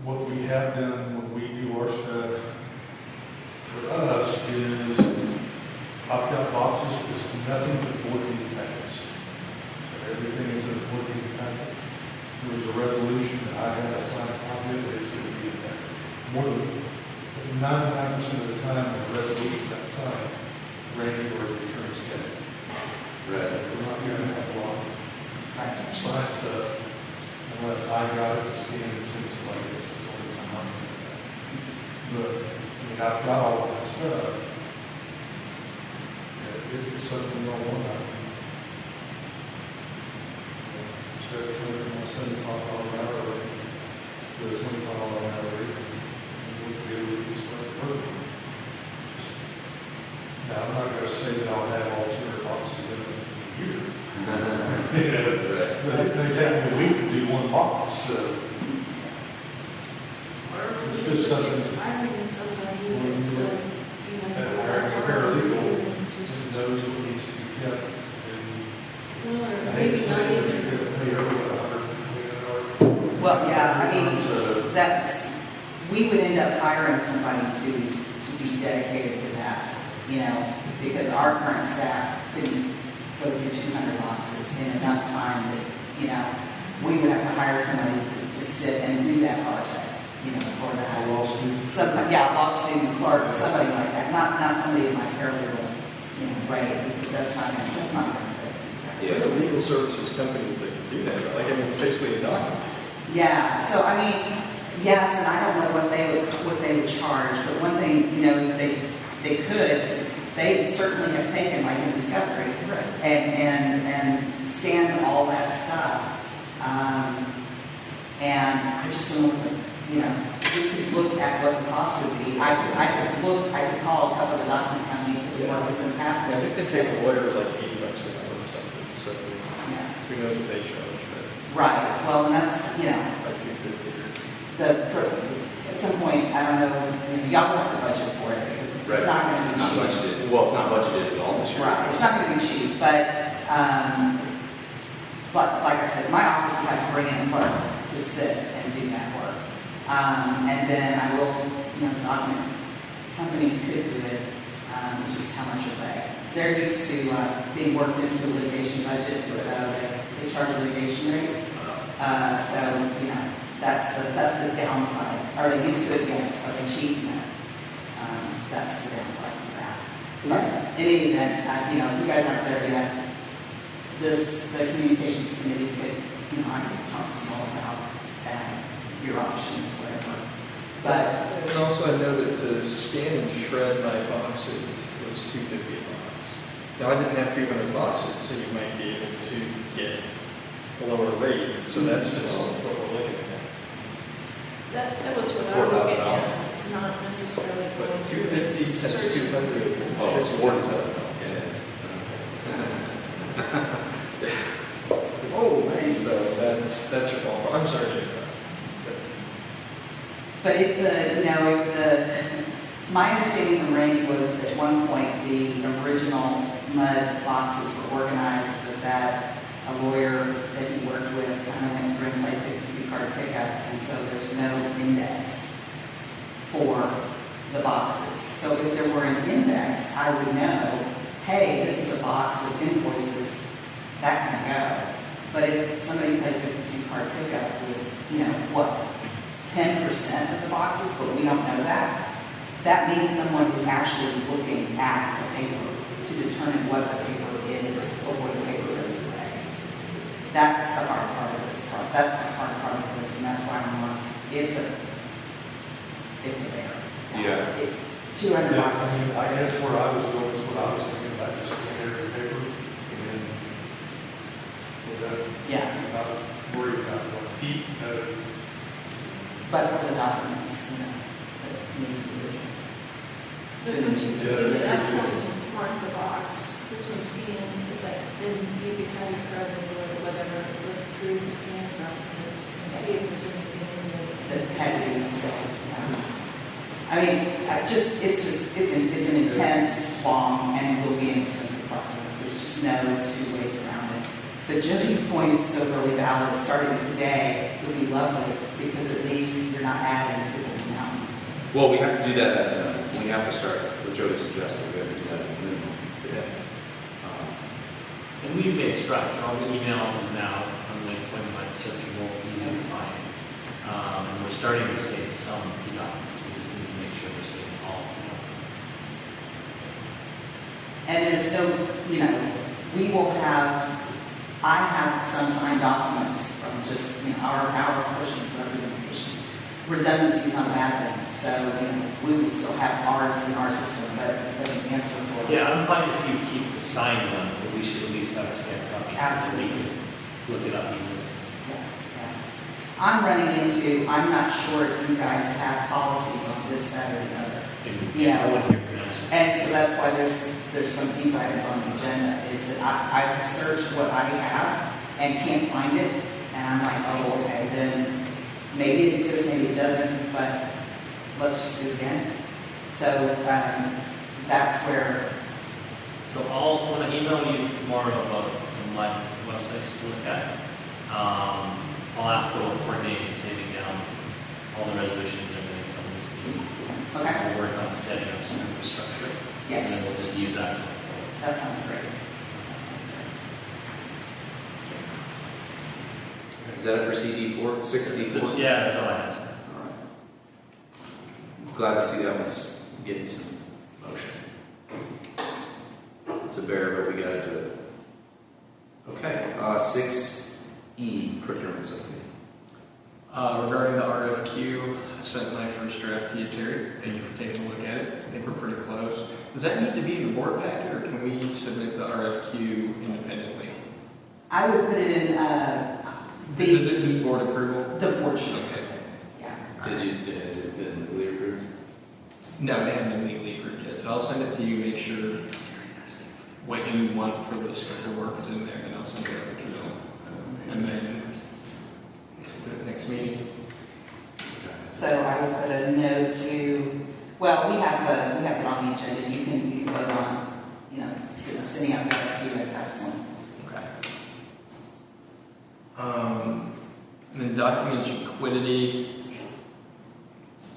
What we have done when we do our stuff for us is I've got boxes with nothing but working packets. So everything is in a working packet. There was a resolution that I had a signed copy of, it's going to be in there. More than 99% of the time when the resolution got signed, Randy or the attorney's got it. Right. We're not going to have a lot of sign stuff unless I got it to scan and send somebody else. That's the only time I'm doing that. But, I've got all of that stuff. If it's something you don't want, instead of charging my $75 an hour rate, with a $25 an hour rate, we could be able to start working. Now, I'm not going to say that I'll have all 200 boxes in a year. But it's going to take me a week to do one box, so. It's just something. Hiring somebody that's, Hiring a paralegal just, knows what needs to be kept. And well, or I hate to maybe say not that even. you're going to pay everyone $120 Well, yeah, we would end up hiring somebody to be dedicated to that, because our current staff couldn't go through 200 boxes in enough time that, we would have to hire somebody to sit and do that project, for that. A law student. Law student, clerk, somebody like that, not somebody in my paralegal, rate, because that's not gonna fit. So the legal services companies that can do that, it's basically a document. Yeah, so yes, and I don't know what they would charge, but one thing, they certainly have taken, like in Discovery, and scanned all that stuff. And I just don't know, we could look at what the cost would be. I could call a couple of document companies that we work with in the past. I think they take a lawyer like $80 an hour or something, so Yeah. who knows what they charge, Right, well, and that's, but like $250 or. at some point, I don't know, y'all will have to budget Right. It's not gonna It's be not cheap. budgeted, well, it's not budgeted at all this year. Right, it's not gonna be cheap, but like I said, my office would have to bring in a clerk to sit and do that work. And then I will, document, companies could do it, just how much are they? They're used to being worked into a litigation budget, so they charge litigation rates. That's the downside. Are they used to it? Yes. Are they cheap? No. That's the downside to that. But in any event, if you guys aren't there yet, the communications committee could, I could talk to you all about your options, whatever. But And also I know that the scan and shred my boxes was $250 a box. Now I didn't have 200 boxes, so you might be able to get a lower rate. So that's just what we're looking at. That was what I was getting at, it's not necessarily But going to. 250 times 200. Oh, it's 40,000. Oh, right. So that's your ballpark. I'm sorry, Jake. But my understanding from Randy was that at one point the original MUD boxes were organized, but that a lawyer that he worked with kind of went through and played 52 card pickup, and so there's no index for the boxes. So if there were an index, I would know, hey, this is a box of invoices, that can go. But if somebody played 52 card pickup with, 10% of the boxes, but we don't know that, that means someone is actually looking at the paper to determine what the paper is before the paper goes away. That's the hard part of this part. That's the hard part of this, and that's why I'm like, it's a bear. Yeah. 200 Yeah, boxes. I guess where I was going is what I was thinking about, just scan every paper, and then, Yeah, not worry about what heat, but for the documents, that need to be returned. But when you Yeah, at that that's point, you mark the box, this one's scanned, but then you could have your credit or whatever, look through the scan documents and see if there's anything in there. That had to be said. I mean, it's an intense, long, and it will be an expensive process. There's just no two ways around it. But Jody's point is still really valid. Starting today would be lovely because at least you're not adding to the amount. Well, we have to do that, we have to start, what Jody suggested, we have to do that at minimum today. And we've made strides. All the email is now on the Pointe MUD searchable, easy to find. And we're starting to save some documents. We just need to make sure we're saving all of them. And there's no, I have some signed documents from just, our portion of representation. Redundancy is not a bad thing. So, we will still have ours in our system, but it doesn't answer for. Yeah, I'm fine if you keep the signed ones, but we should at least have a scanned copy. Absolutely. So we can look it up easily. I'm not sure if you guys have policies on this, that, or the other. And Yeah. I wouldn't hear your answer. And so that's why there's some of these items on the agenda, is that I've searched what I have and can't find it, and I'm like, oh, okay, then maybe it exists, maybe it doesn't, but let's just do it again. So, that's where, So when I email you tomorrow about the MUD websites to look at, I'll ask Bill to coordinate saving down all the resolutions and everything from this meeting. okay, We'll work on setting up some infrastructure. And yes, then we'll just use that going forward. that sounds great. That sounds great. Is that it for CD4, 6D4? Yeah, that's all I had. All right. Glad to see that one's getting some motion. It's a bear, but we gotta do it. Okay, 6E, procurement subcommittee. Regarding the RFQ, I sent my first draft to you, Terry. Thank you for taking a look at it. I think we're pretty close. Does that need to be in the board packet, or can we submit the RFQ independently? I would put it in, Does it need board approval? the board should, Okay. yeah. Has it been legally approved? No, they haven't been legally approved yet, so I'll send it to you, make sure what you want for the scope of work is in there, and I'll send it over to them. And then, do it next meeting. So I will put a note to Well, we have it on the agenda, you can vote on, sending out the RFQ at that point. Okay. And then documents liquidity,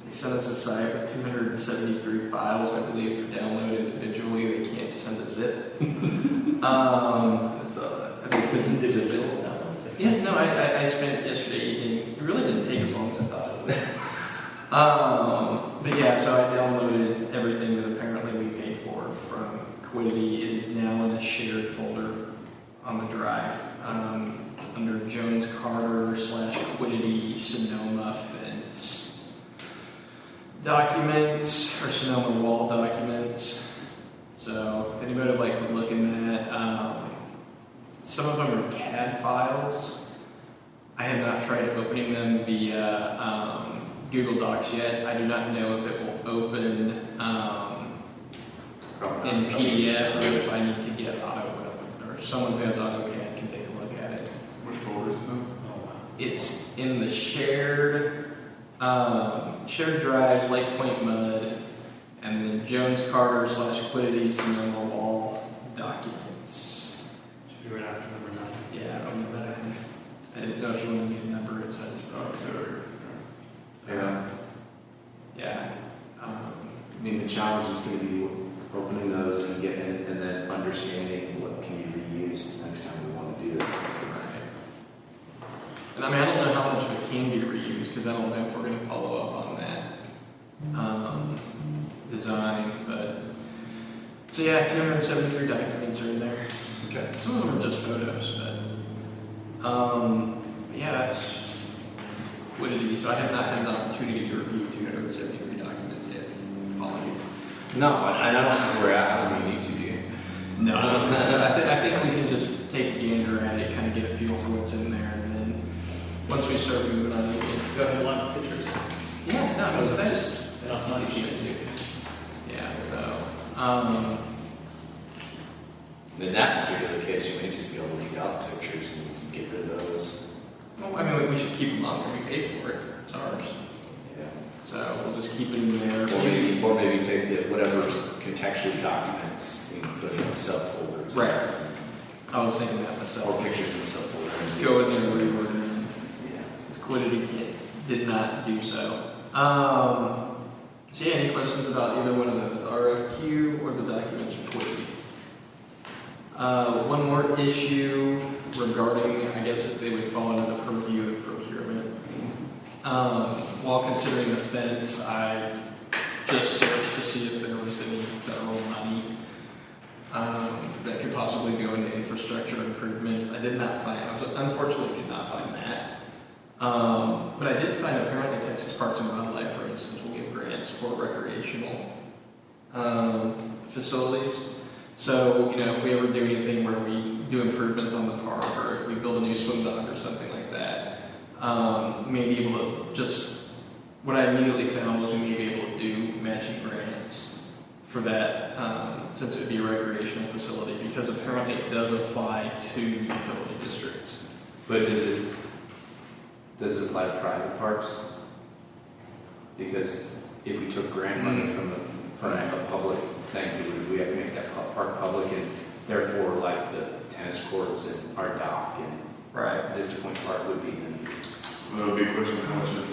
they set us aside with 273 files, I believe, for download individually. They can't send a zip. So I think Individual. yeah, no, I spent yesterday evening. It really didn't take as long as I thought it would. But yeah, so I downloaded everything that apparently we paid for from Quiddity. It is now in a shared folder on the drive under Jones Carter / Quiddity Sonoma Fence documents or Sonoma Wall documents. So if anybody would like to look in that, some of them are CAD files. I have not tried opening them via Google Docs yet. I do not know if it will open in PDF or if I need to get or someone who has AutoCAD can take a look at it. Which folder is it in? It's in the shared drives like Pointe MUD and then Jones Carter / Quiddity Sonoma Wall documents. Should be right after number 9. Yeah, I don't know that. I didn't know if you wanted me to number it. Oh, it's there. Yeah. Yeah. I mean, the challenge is going to be opening those and getting it, and then understanding what can be reused next time we want to do this. And I mean, I don't know how much of it can be reused because I don't know if we're going to follow up on that design. But so yeah, 273 documents are in there. Okay. Some of them are just photos, but yeah, that's Quiddity. So I have not had an opportunity to review 273 documents yet. Apologies. No, I don't know where I don't need to do. No, I don't think so. I think we can just take a gander at it, kind of get a feel for what's in there, and then once we start moving on, we can Go ahead and line pictures. yeah, no, so that's That's not cheap too. yeah. So In that particular case, you may just be able to leave out the pictures and get rid of those. well, I mean, we should keep them on when we pay for it. It's ours. Yeah. So we'll just keep it in there. Or maybe take the whatever's contextual documents and put it in a subfolder. Right. I was thinking that myself. Or pictures in a subfolder. Go in there and reorder them. Yeah. This Quiddity did not do so. So yeah, any questions about either one of those, the RFQ or the documents from Quiddity? One more issue regarding, I guess if they would fall under the purview of procurement. While considering the fence, I just searched to see if there was any federal money that could possibly go into infrastructure improvements. I did not find, unfortunately could not find that. But I did find apparently Texas Parks and Wildlife, for instance, will give grants for recreational facilities. So, if we ever do anything where we do improvements on the park, or if we build a new swim dock or something like that, we may be able to just, what I immediately found was we may be able to do matching grants for that, since it would be a recreational facility, because apparently it does apply to utility districts. But does it apply to private parks? Because if we took grant money from a public thing, we have to make that park public, and therefore, like the tennis courts and our dock and Vista Point Park would be. That would be a question, how much is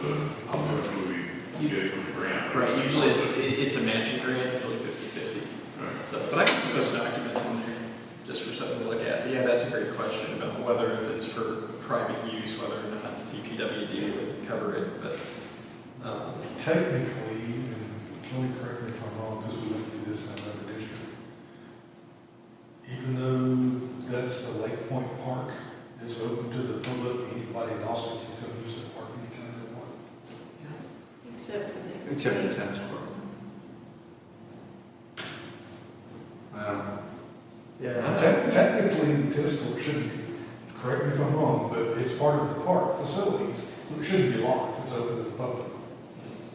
how much would we get from the grant? Right, usually it's a matching grant, usually 50/50. Right. So, but I can put those documents in there just for something to look at. But yeah, that's a great question about whether if it's for private use, whether or not TPWD would cover it. But Technically, and Kelly, correct me if I'm wrong, because we went through this in another district. Even though that's the Lake Point Park, it's open to the public, anybody in Austin can come use the park anytime they want. Except for the tennis court. Technically, the tennis court shouldn't be, correct me if I'm wrong, but it's part of the park facilities, so it shouldn't be locked, it's open to the public.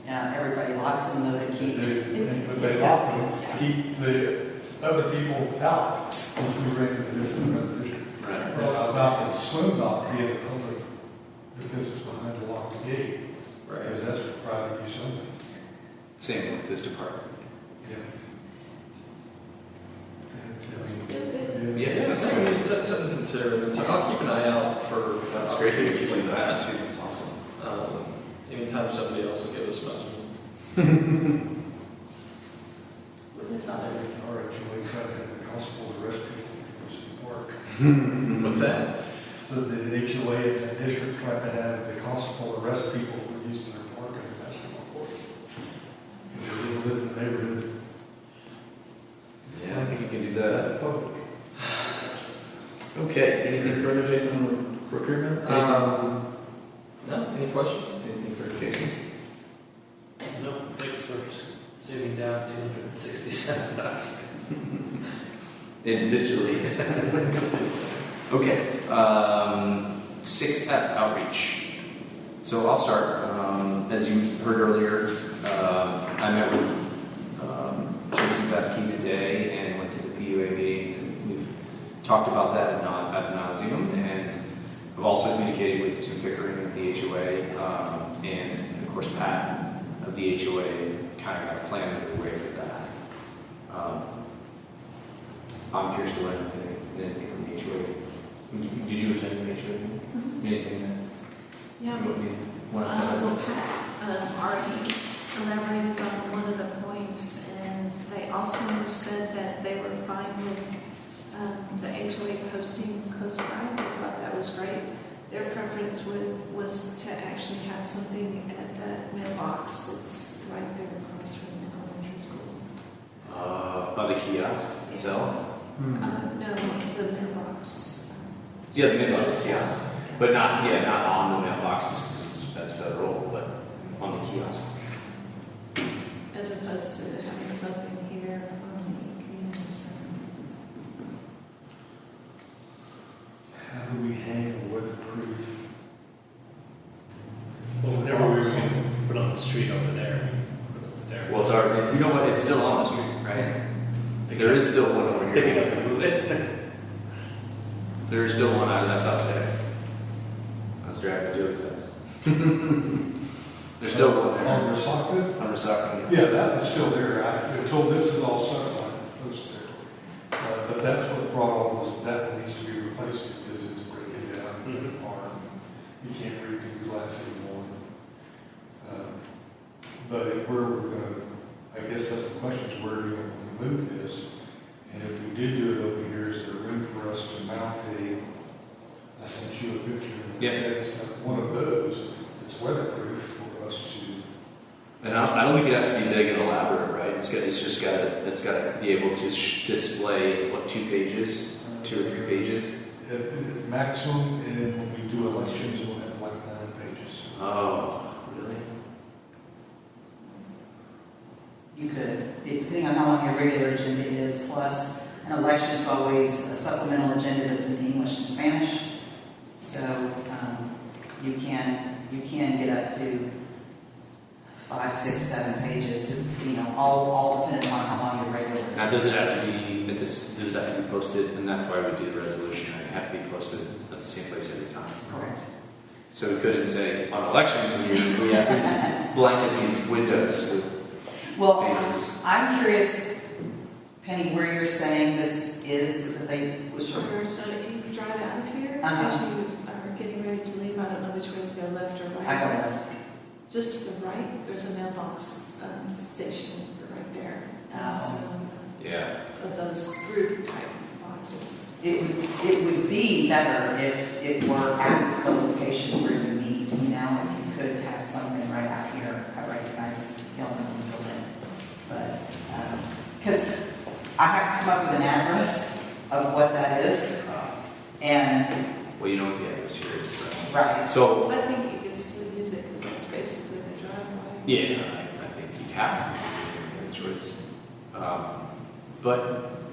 Yeah, everybody locks them though to keep. But they lock them to keep the other people out, once we ran into this in another district. Right. About the swim dock being public, because it's behind a locked gate, right. because that's for private use only. Same with this department. Yeah. Yeah, It's something to consider. So I'll keep an eye out for. That's great that you keep an eye out too, that's awesome. Anytime somebody else will give us money. Our HOA cut the constable to arrest people for using the park. What's that? So the HOA at that district tried to have the constable arrest people for using their park in the basketball courts. Because they didn't live in the neighborhood. Yeah, I think you can do that. That's public. Okay, anything further, Jason, on procurement? No, any questions? Anything for Jason? No, thanks for saving down $267. Individually. Okay, 6F outreach. So I'll start. As you heard earlier, I met with Jason Bethke today and went to the PUA meeting. And we've talked about that ad nauseum, and I've also communicated with Tim Pickering of the HOA, and of course Pat of the HOA, kind of got a plan underway for that. I'm curious to learn anything from the HOA. Did you attend the HOA meeting? Anything that Yeah. you want to tell Well, me? Pat already elaborated on one of the points, and they also said that they were fine with the HOA posting close by. They thought that was great. Their preference was to actually have something at that mailbox that's right there across from the elementary schools. By the kiosk itself? No, the mailbox. Yeah, the mailbox kiosk. But not on the mailboxes, because that's federal, but on the kiosk. As opposed to having something here on the community center. How do we handle weatherproof? Well, whenever we can put on the street over there, put it there. Well, you know what, it's still on the street, right? There is still one over Pick it here. up and move it. There is still one I saw today. I was driving Joey's house. There's still one there. On recycling? I'm recycling. Yeah, that one's still there. I've been told this is all satellite post there. But that's what brought all this, that one needs to be replaced because it's breaking down in the arm. You can't read through the glass anymore. But if we're gonna, I guess that's the question, is where do we want to move this? And if we did do it over here, is there room for us to mount I sent you a picture of Yeah. one of those that's weatherproof for us to. And I don't think it has to be big and elaborate, right? It's just got to be able to display, 2 pages, 2 or 3 pages? At maximum, and when we do elections, we'll have like 9 pages. Oh, really? You could, depending on how long your regular agenda is, plus an election's always a supplemental agenda that's in English and Spanish. So you can get up to 5, 6, 7 pages, to, all depending on how long your regular. Now, does it have to be posted? And that's why we do the resolution, right? It have to be posted at the same place every time. Correct. So we couldn't say, on election year, we have to blanket these windows with Well, pages. I'm curious, Penny, where you're saying this is, that they was Sure, so if you drive out of here, Uh-huh. as you are getting ready to leave, I don't know which way to go, left or right. I go left. Just to the right, there's a mailbox station right there. And some Yeah. of those group type boxes. It would be better if it were at the location where you meet, if you could have something right out here. I recognize Gilman and Berlin. But, because I have to come up with an address of what that is, and, Well, you know what the address here is, right? right. So, I think you could still use it because that's basically the driveway. yeah, I think you'd have to use choice. But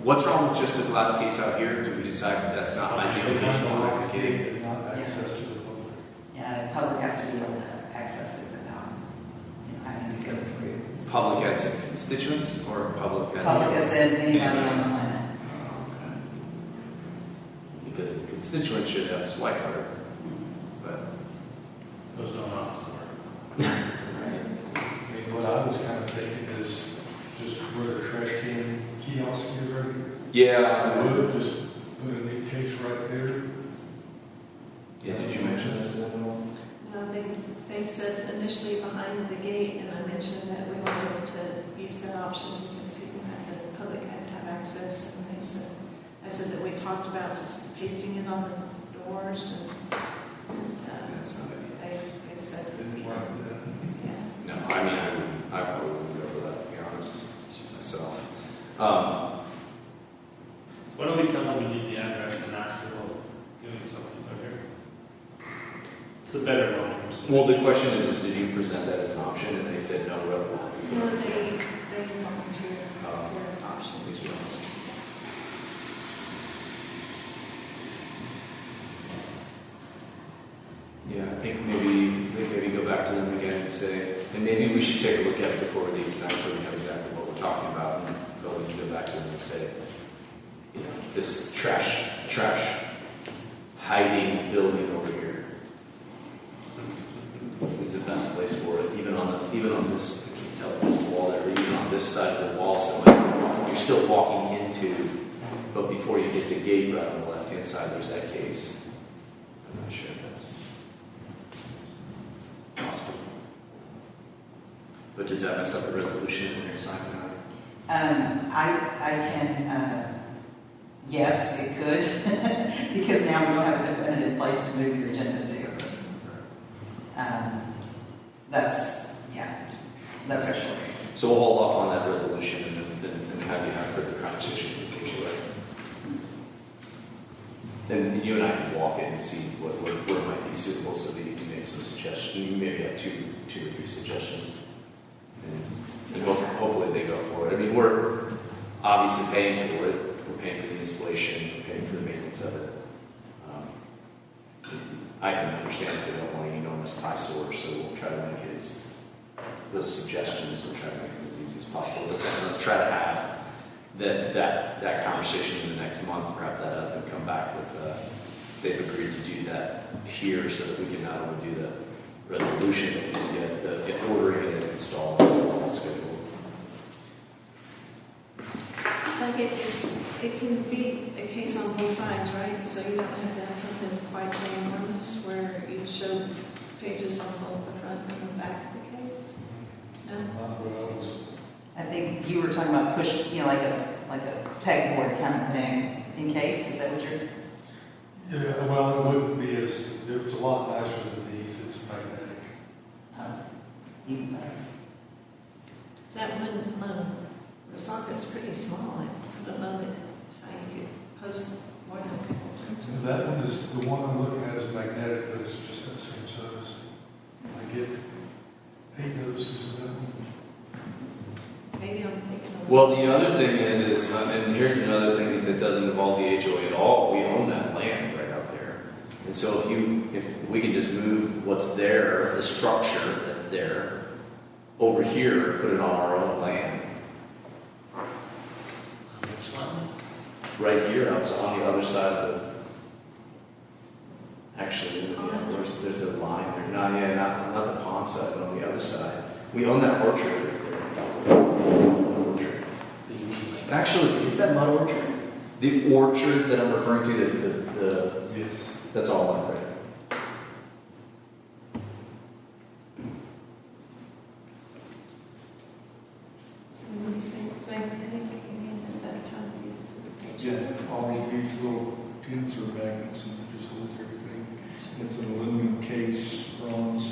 what's wrong with just the glass case out here? Do we decide that that's not ideal? It's not complicated? Not access to the public. Yeah, the public has to be able to access it without, having to go through. Public as in constituents or public as Public as in anybody on the planet. Oh, okay. Because the constituents should have a swipe card, but. Those don't often work. Right. I mean, what I was kind of thinking Yeah. Would just put a neat case right there. Yeah, did you mention that to them at all? No, they said initially behind the gate, and I mentioned that we wanted to use that option because the public had to have access, and I said that we talked about just pasting it on the doors, and That's not it. they said, Didn't like that. yeah. No, I mean, I probably wouldn't go for that, to be honest, myself. Why don't we tell them we need the address and ask about doing something better? It's a better one. Well, the question is did you present that as an option? And they said no, No, they volunteered their options. These ones. Yeah, I think maybe go back to them again and say, and maybe we should take a look at it before we leave tonight so we know exactly what we're talking about, and we can go back to them and say, you know, this trash hiding building over here is the best place for it, even on this, I can't tell if there's a wall there, but even on this side of the wall, so you're still walking into, but before you hit the gate right on the left-hand side, there's that case. I'm not sure if that's possible. But does that mess up the resolution when you're signed tonight? I can, yes, it could, because now we don't have a definitive place to move your agenda to. That's a short answer. So we'll hold off on that resolution and have you have further conversation with the HOA. Then you and I can walk in and see what might be suitable so that you can make some suggestions. You maybe have two or three suggestions. And hopefully they go for it. I mean, we're obviously paying for it. We're paying for the installation, we're paying for the maintenance of it. I can understand if they don't want an enormous eyesore, so we'll try to make it those suggestions, we'll try to make it as easy as possible. But then let's try to have that conversation in the next month, wrap that up, and come back with, they've agreed to do that here so that we can not only do the resolution, but we can get ordering it and installed all scheduled. Like it can be a case on both sides, right? So you don't have to have something quite so enormous where you show pages on both the front and the back of the case. No? I think you were talking about push, like a pegboard kind of thing encased. Is that what you're? Yeah, well, it wouldn't be it's a lot nicer than these, it's magnetic. Even better. Is that one, the socket's pretty small. I don't know how you could post more than a couple of inches. That one is, the one I'm looking at is magnetic, but it's just that same size. I get 8 notices of that one. Maybe I'm thinking of... Well, the other thing is, and here's another thing that doesn't involve the HOA at all. We own that land right out there. And so if we can just move what's there, the structure that's there, over here, put it on our own land. Right here, outside on the other side of the, actually, yeah, there's a line there. Not the pond side, but on the other side. We own that orchard right there. Orchard. Actually, is that mud orchard? The orchard that I'm referring to, Yes. that's all mud, right? So when you say it's magnetic, you mean that that's how these pages Yeah, all of these little pins are magnets and it just holds everything. It's an aluminum case, bronze,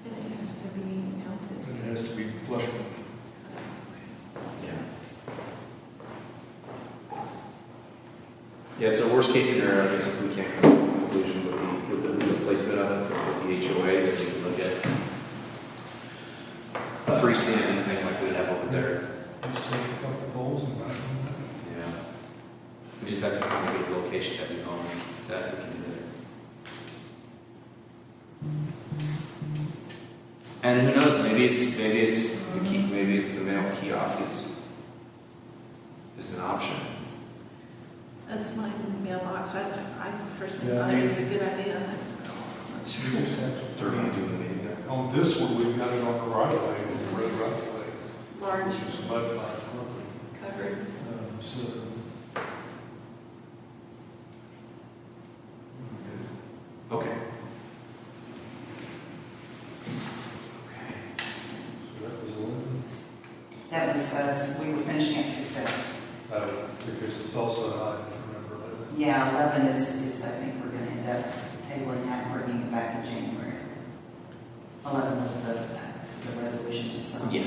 And it has to be mounted. and it has to be flush. Yeah. Yeah, so worst case scenario, I guess if we can't come to a conclusion with the placement of it with the HOA, then we can look at a freestanding thing like we have over there. Just take a couple poles and back them. Yeah. We just have to find a good location that we own that we can do there. And who knows, maybe it's the key, maybe it's the mail kiosk is an option. That's my mailbox. I personally Yeah, thought it was a good idea. I'm not sure. You just have to- They're going to do the meeting there. On this one, we've got it on the right of way, on the road right of way, Large, which is mud flat property. covered. So That was, we were finishing up 6A. Because it's also an item for number 11. Yeah, 11 is, I think we're gonna end up tabling that and bringing it back in January. 11 was the resolution itself. Yeah.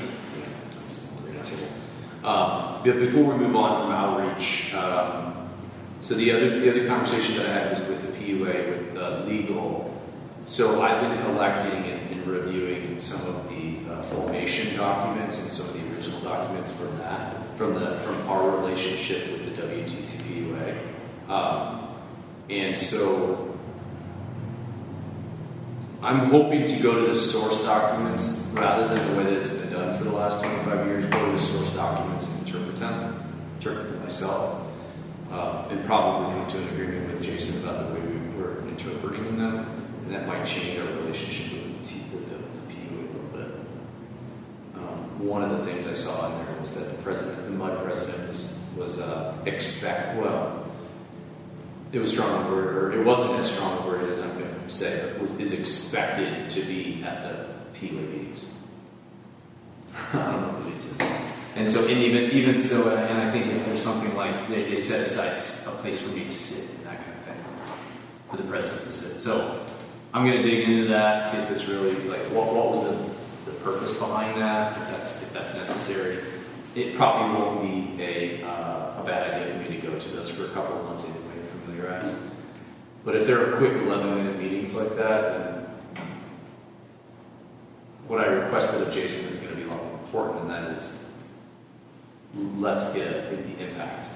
That's what we're gonna table. But before we move on from outreach, so the other conversation that I had was with the PUA, with legal. So I've been collecting and reviewing some of the formation documents and some of the original documents from that, from our relationship with the WTC PUA. And so I'm hoping to go to the source documents rather than the way that it's been done for the last 25 years, go to the source documents and interpret them myself, and probably come to an agreement with Jason about the way we were interpreting them. And that might change our relationship with the PUA a little bit. One of the things I saw in there was that the MUD president was it was strong word, or it wasn't as strong a word as I'm going to say, but is expected to be at the PUA meetings. I don't know what it is. And so, and even so, and I think that there's something like they set aside a place for me to sit and that kind of thing, for the president to sit. So I'm going to dig into that, see if it's really like what was the purpose behind that, if that's necessary. It probably won't be a bad idea for me to go to those for a couple of months anyway to familiarize. But if there are quick 11-minute meetings like that, then what I requested of Jason is going to be a lot more important, and that is let's get the impact.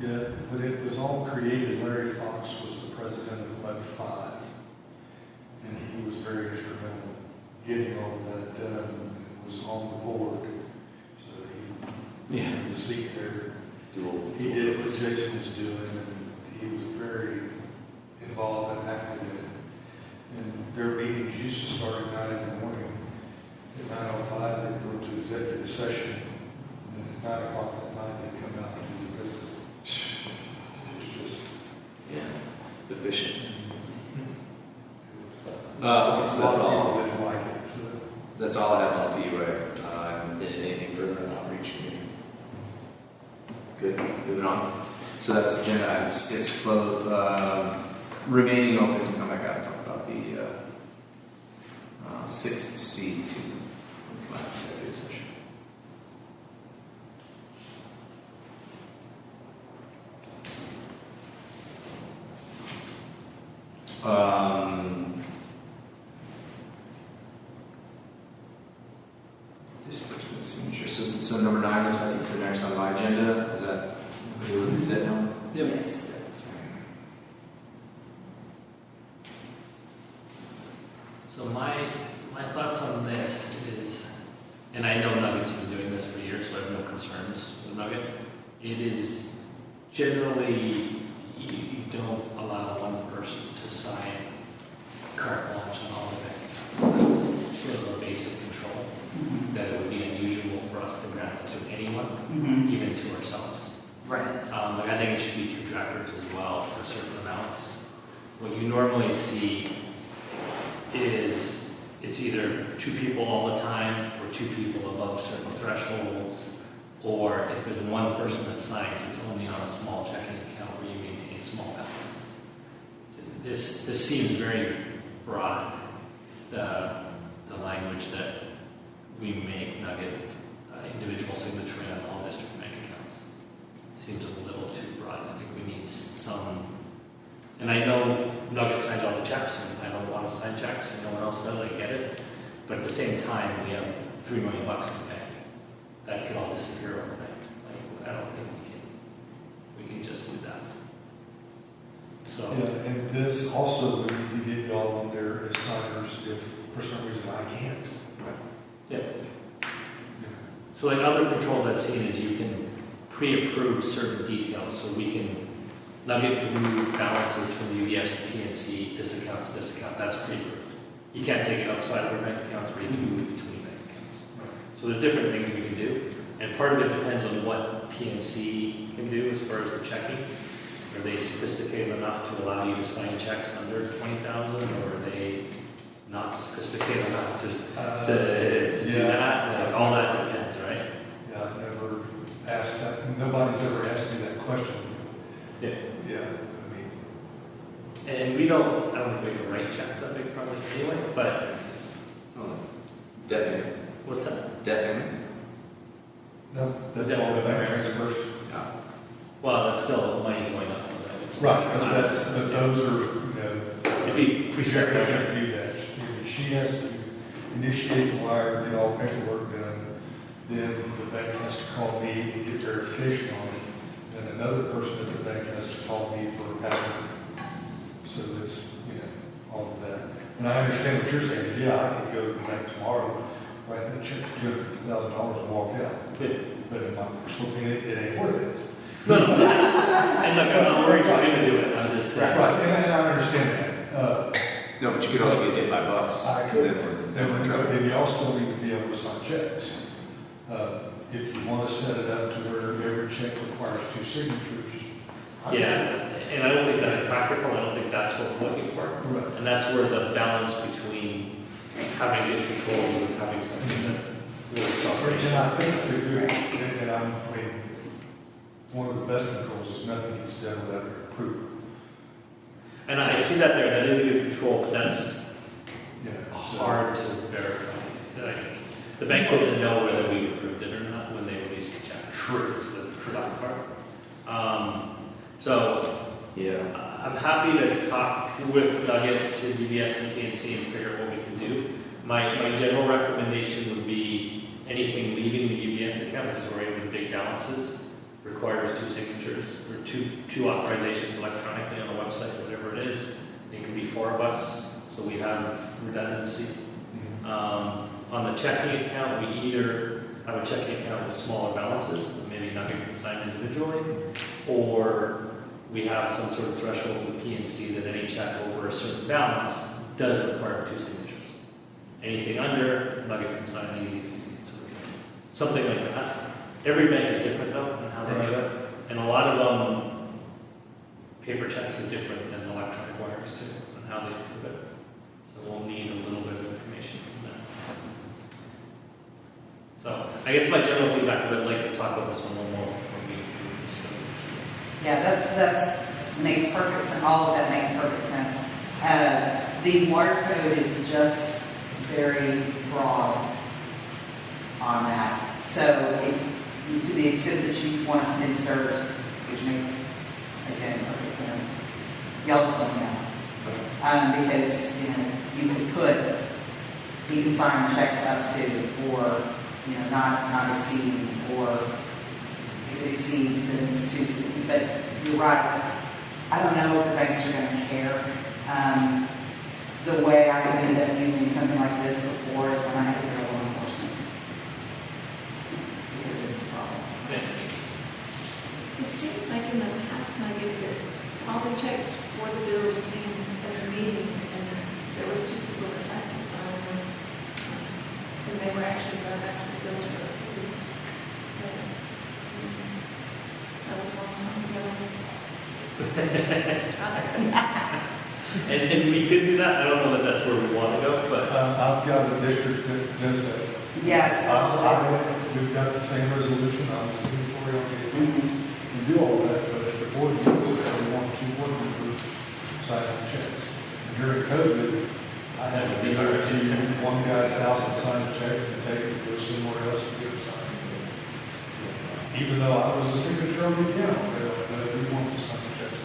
Yeah, when it was all created, Larry Fox was the president of MUD 5, and he was very instrumental in getting all of that done, and was on the board, so he had the seat there. He did what Jason was doing, and he was very involved and active in it. And their meetings used to start at 9 in the morning. At 9:05, they'd go to executive session, and at 9 o'clock at night, they'd come out and do the business. It was just... Efficient. Okay, so that's all. People didn't like it, so... That's all I have on the PUA. Anything further on outreach? Good. Moving on. So that's agenda item 6. Remaining open to come back out and talk about the 6C to come out of executive session. Disbursement signature. So number 9 looks like it's the next on my agenda. Is that we'll do that now? Yes. So my thoughts on this is, and I know Nugget's been doing this for years, so I have no concerns with Nugget. It is generally, you don't allow one person to sign carte blanche on all of it. That's sort of a basic control that it would be unusual for us to grant to anyone, even to ourselves. Right. I think it should be 2 trackers as well for certain amounts. What you normally see is it's either 2 people all the time or 2 people above certain thresholds, or if there's one person that signs, it's only on a small checking account where you maintain small balances. This seems very broad, the language that we make Nugget individual signature on all district bank accounts. Seems a little too broad. I think we need some, and I know Nugget signed all the checks, and I don't want to sign checks, and no one else does, I get it. But at the same time, we have $3 million in the bank. That could all disappear overnight. I don't think we can just do that. So. Yeah, and this also would need to get y'all on there as signers if for some reason I can't. Yeah. So like other controls I've seen is you can pre-approve certain details, so we can, Nugget can move balances from UBS to PNC, this account to this account, that's pre-approved. You can't take it outside of our bank accounts, but you can move it between bank accounts. So there's different things we can do, and part of it depends on what PNC can do as far as the checking. Are they sophisticated enough to allow you to sign checks under 20,000, or are they not sophisticated enough to do that? Like, all that depends, right? Yeah, nobody's ever asked me that question. Yeah. Yeah, I mean, And we don't, I don't think we can write checks that big probably anyway, but Debt payment. what's that? Debt payment? no, that's all the bank transfers. Yeah. Well, that's still money going up. Right, but those are, you know, It'd be preset. Sherry can't do that. She has to initiate the wire, get all paperwork done, then the bank has to call me and get verification on it, and another person at the bank has to call me for a password. So it's, you know, all of that. And I understand what you're saying, yeah, I could go to the bank tomorrow, write that check for $250,000 and walk out. Yeah. But if I'm slipping it, it ain't worth it. No. And look, I'm not worried about him to do it, I'm just saying. Right, and I understand that. No, but you could also get hit by a bus. I could, Then we're in trouble. and you also need to be able to sign checks. If you want to set it up to where every check requires 2 signatures. Yeah, and I don't think that's practical, I don't think that's what we're looking for. Right. And that's where the balance between having good controls and having something that works And operation. I think they're doing, and I mean, one of the best controls is nothing gets done without their approval. And I see that there, that is a good control, but that's Yeah. hard to verify. Like, the bank doesn't know whether we approved it or not when they release the check. True. It's the tough part. So, Yeah. I'm happy to talk with Nugget to DBS and PNC and figure out what we can do. My general recommendation would be anything leaving the UBS account, because we're in big balances, requires 2 signatures, or two authorizations electronically on the website, whatever it is. It can be 4 of us, so we have redundancy. On the checking account, we either have a checking account with smaller balances, that maybe not being consigned individually, or we have some sort of threshold with PNC that any check over a certain balance does require 2 signatures. Anything under, Nugget consign, easy peasy, sort of thing. Something like that. Every bank is different though, in how they do it. And a lot of them, paper checks are different than electronic wires too, and how they do it. So we'll need a little bit of information from them. So I guess my general feedback is I'd like to talk about this one a little more before we do this. Yeah, that's makes perfect sense. All of that makes perfect sense. The wire code is just very broad on that. So to the extent that you want us to insert, which makes, again, perfect sense, y'all just let me know. Because, you could put, he can sign checks up to, or, not exceeding, or if it exceeds, then it's too, but you're right. I don't know if the banks are gonna care. The way I ended up using something like this before is when I had to go to law enforcement. Because it was a problem. It seems like in the past, Nugget, that all the checks for the bills came at the meeting, and there was 2 people that had to sign them. And they were actually done after the bills were approved. But, that was a long time ago. And we could do that. I don't know that that's where we want to go, but I've got a district that does that. Yes. We've got the same resolution, I'm a signatory on the agreement, we do all that, but at the board meetings, we want 2 board members signing checks. And during COVID, I had to be there to one guy's house and sign checks and take it to go somewhere else and get them signed. Even though I was a signature on the account, they're like, no, we want to sign checks.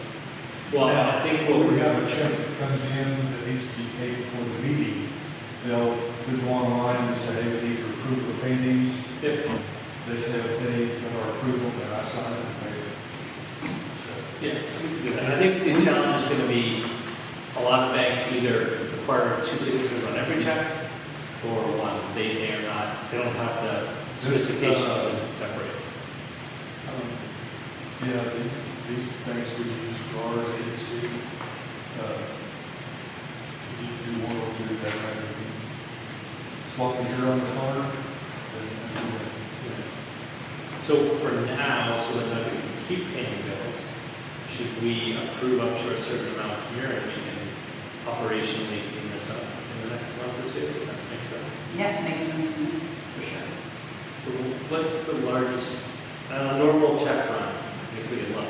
well, Now, I think when what we we have a check that comes in that needs to be paid before the meeting, they'll go online and say, hey, we need to approve or pay these. They say, okay, got our approval, and I sign it and pay it. Yeah, we can do that. I think the challenge is going to be a lot of banks either require 2 signatures on every check or 1. They may or not, they don't have the sophistication to separate. Yeah, these banks we use for our ABC, you do 1 or 2, that kind of thing. As long as you're on the card, then So for now, so that we can keep paying bills, should we approve up to a certain amount here and we can operationally clean this up in the next month or 2? Does that make sense? Yeah, it makes sense to me, for sure. So what's the largest Normal check run, I guess we can look.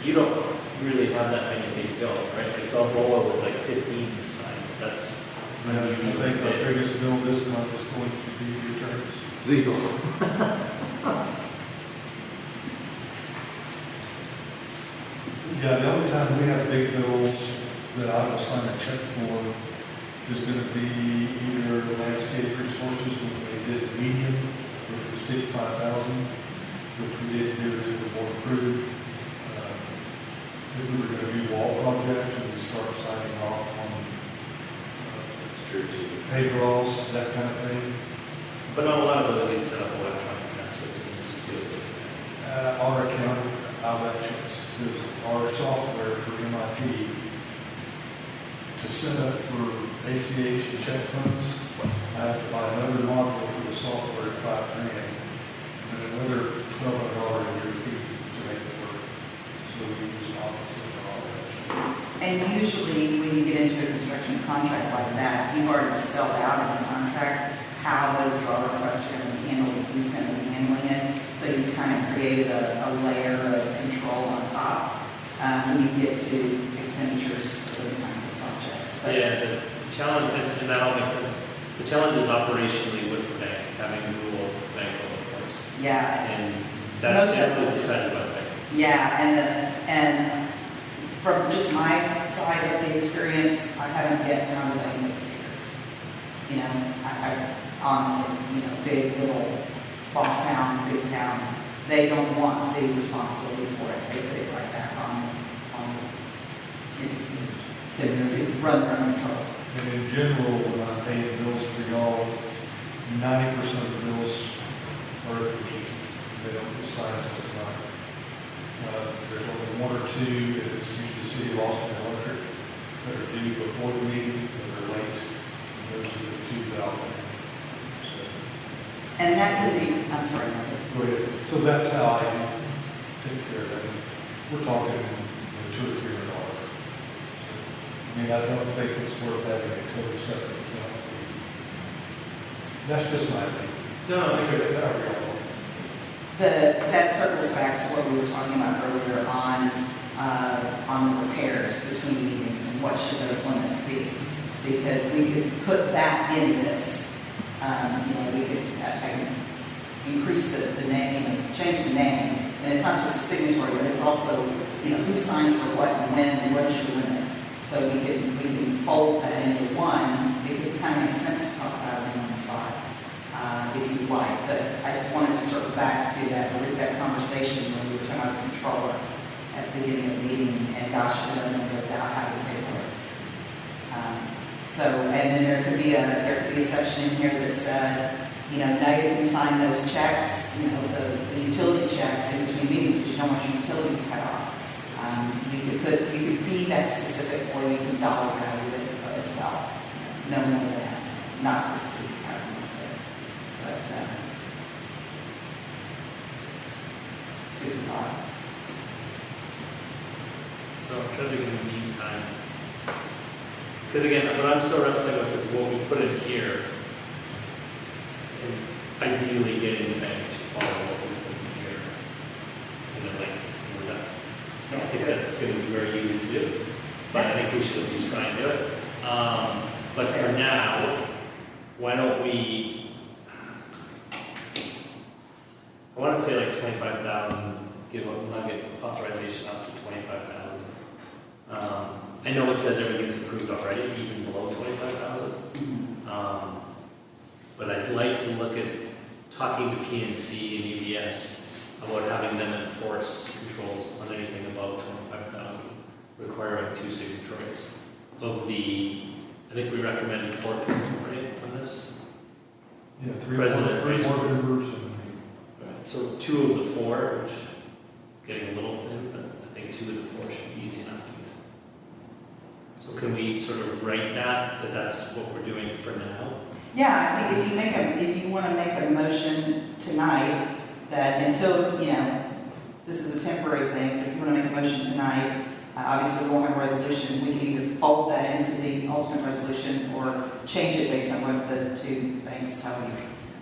You don't really have that many big bills, right? Like Balboa was like 15 this time. That's And I unusually think our big. biggest bill this month is going to be returns. Legal. Yeah, the only time we have big bills that I will sign a check for is gonna be either the landscape resources when they did the median, which was 55,000, which we didn't do until the board approved. If we were gonna do wall projects, we would start signing off on It's true too. pay draws, that kind of thing. But on a lot of those, you'd set up electronic transfers and just do it. Our account elections, because our software for MIP to set up for ACH and check funds, I have to buy another module for the software at $5,000, and then another $1,200 a year fee to make it work. So we use opposite for all that. And usually, when you get into a construction contract like that, you've already spelled out in the contract how those draw requests are going to be handled, who's going to be handling it. So you kind of created a layer of control on top when you get to expenditures for those kinds of projects. But Yeah, the challenge, and that all makes sense. The challenge is operationally with the bank, having the rules that the bank will enforce. yeah, And that's Most of generally them. decided by the bank. yeah, and from just my side of the experience, I haven't yet found a way to make it bigger. You know, I honestly, you know, big, little, small town, big town, they don't want big responsibility for it. They put it right back on the entity to run their own controls. And in general, when I'm paying bills for y'all, 90% of the bills are at the meeting. They don't get signed until tonight. There's only one or two, and it's usually City of Austin Electric, that are due before the meeting, and they're late. And those are the two that I'll pay. And that could be, I'm sorry, Mother. So, go ahead. So that's how I take care of that. We're talking $200 or $300. I mean, I don't think it's worth having a total separate account. That's just my opinion. No, I think that's how we all. That circles back to what we were talking about earlier on the repairs between meetings and what should those limits be? Because we could put that in this, you know, we could, I can increase the name, you know, change the name, and it's not just the signatory, but it's also, you know, who signs for what and when and what is your limit. So we can fold that into one, because it kind of makes sense to talk about it in one spot. If you like, but I wanted to circle back to that conversation when we were talking about the controller at the beginning of the meeting, and gosh, if another one goes out, how do we pay for it? So, and then there could be a section in here that said, you know, now you can sign those checks, you know, the utility checks in between meetings, because you don't want your utilities cut off. You could be that specific, or you can dollar value it as well. No more than that, not to exceed. But, food for thought. So I'm trying to think in the meantime. Because again, what I'm still wrestling with is what we put in here. And ideally getting the bank to follow what we put in here. And then like, we're done. I don't think that's going to be very easy to do. But I think we should at least try and do it. But for now, why don't we, I want to say like 25,000, give a nugget authorization up to 25,000. I know it says everything's approved already, even below 25,000. But I'd like to look at talking to PNC and UBS about having them enforce controls on anything above 25,000, requiring 2 signatories. Of the, I think we recommended 4 people, right, on this? Yeah, President, three Vice more President. members and So 2 of the 4, which getting a little thin, but I think 2 of the 4 should be easy enough to get. So can we sort of write that that's what we're doing for now? Yeah, I think if you want to make a motion tonight, that until, you know, this is a temporary thing, but if you want to make a motion tonight, obviously we'll have a resolution, we can either fold that into the ultimate resolution or change it based on what the 2 things tell you.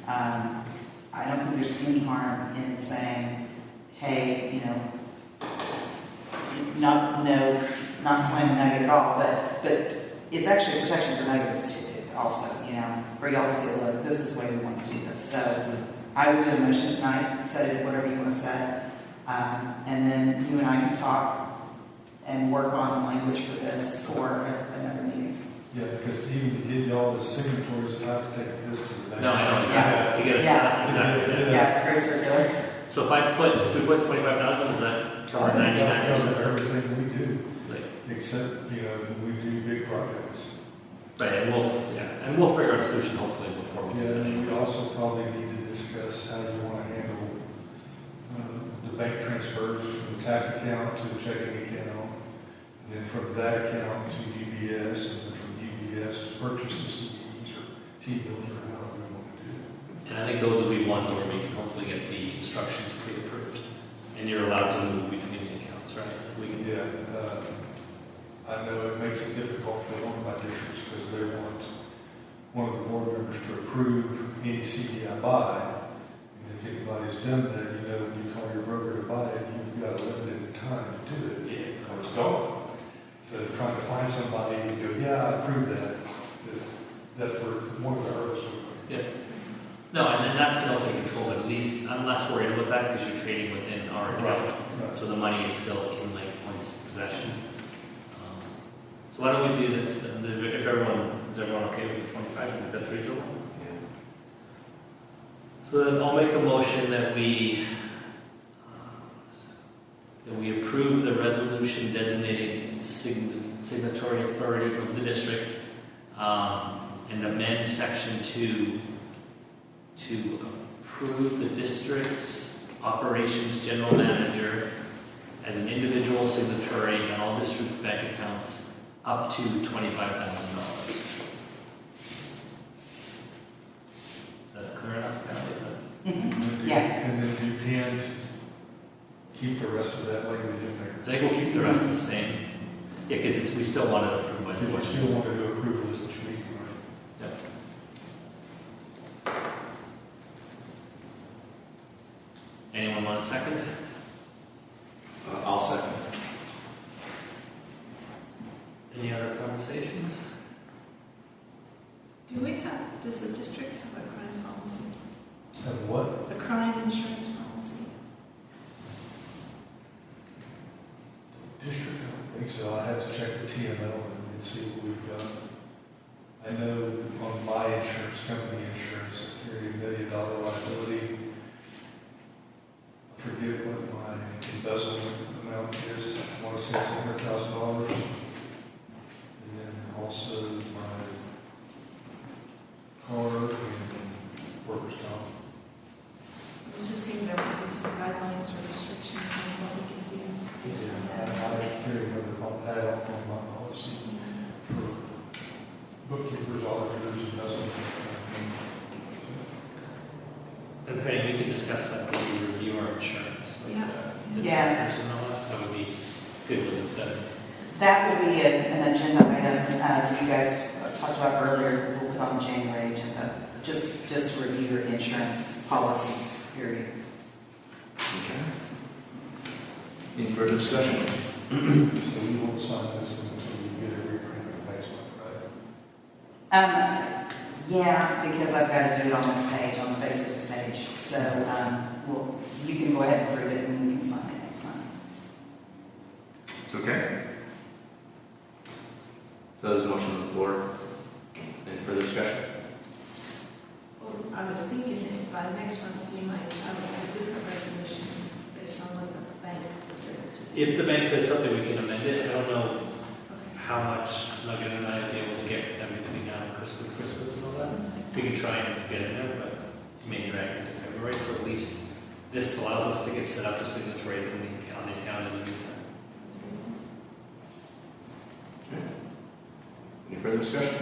I don't think there's any harm in saying, hey, you know, not slamming Nugget at all, but it's actually a protection for Nuggets too, also, you know, for y'all to say, look, this is the way we want to do this. So I would do a motion tonight, set it whatever you want to set, and then you and I can talk and work on the language for this for another meeting. Yeah, because even to give y'all the signatories, I have to take this to the bank. No, I know, Yeah. to get a Yeah. sense, exactly. Yeah, it's very circular. So if we put 25,000, is that I think that covers 99%? everything we do, Like, except, you know, we do big projects. right, and we'll figure out a solution hopefully before we do Yeah, that. and we also probably need to discuss how you want to handle the bank transfers from the tax account to the checking account, and then from that account to UBS, and then from UBS to purchase the CDs or T-bills or however we want to do it. And I think those will be ones where we can hopefully get the instructions pre-approved. And you're allowed to move between the accounts, right? We can, Yeah, I know it makes it difficult for one of my districts because they want one of the board members to approve any CD I buy. And if anybody's done that, you know, when you call your broker to buy it, you've got a limited time to do it. yeah. Or it's gone. So trying to find somebody and go, yeah, I approve that, that's where one of the hurdles would be. Yeah. No, and then that's still taking control, at least, I'm less worried about that because you're trading within our account. Right. So the money is still accumulating points of possession. So why don't we do this, then? If everyone, is everyone okay with the 25, if that's reasonable? So then I'll make a motion that we approve the resolution designating signatory authority of the district, and amend section 2 to approve the district's operations general manager as an individual signatory on all district bank accounts up to $25,000. Is that clear enough? Yeah. And then you can keep the rest of that language in there. I think we'll keep the rest the same. Yeah, because we still want it approved by the You board. still want to do approval at each meeting, right? Yep. Anyone want a second? I'll second. Any other conversations? Does the district have a crime policy? Have what? A crime insurance policy? District, I don't think so. I have to check the TML and see what we've got. I know on my insurance, company insurance, I carry $1 million liability. I forget what my embezzlement amount is. I want to say it's $100,000. And then also my car and workers' comp. I was just thinking there might be some guidelines or restrictions on what we can do based on I that. carry another add-on on my policy for bookkeepers, auditors, investment. And Penny, we can discuss that when we review our insurance. Like, Yeah. the Yeah. personnel, that would be good to look at. That would be an agenda item that you guys talked about earlier. We'll put on the January agenda, just to review your insurance policies, period. Okay. Any further discussion? So we won't sign this one until we get it reprinted next month, right? Yeah, because I've got to do it on this page, on the face of this page. So, you can go ahead and approve it and we can sign it next month. It's okay. So there's a motion on the floor. Any further discussion? Well, I was thinking that by next month, we might have a different resolution based on what the bank was able to do. If the bank says something, we can amend it. I don't know Okay. how much Nugget and I will be able to get them between now and Christmas and all that. We can try and get in there, but it may drag into February, so at least this allows us to get set up as signatories on the account in the meantime. Okay. Any further discussion?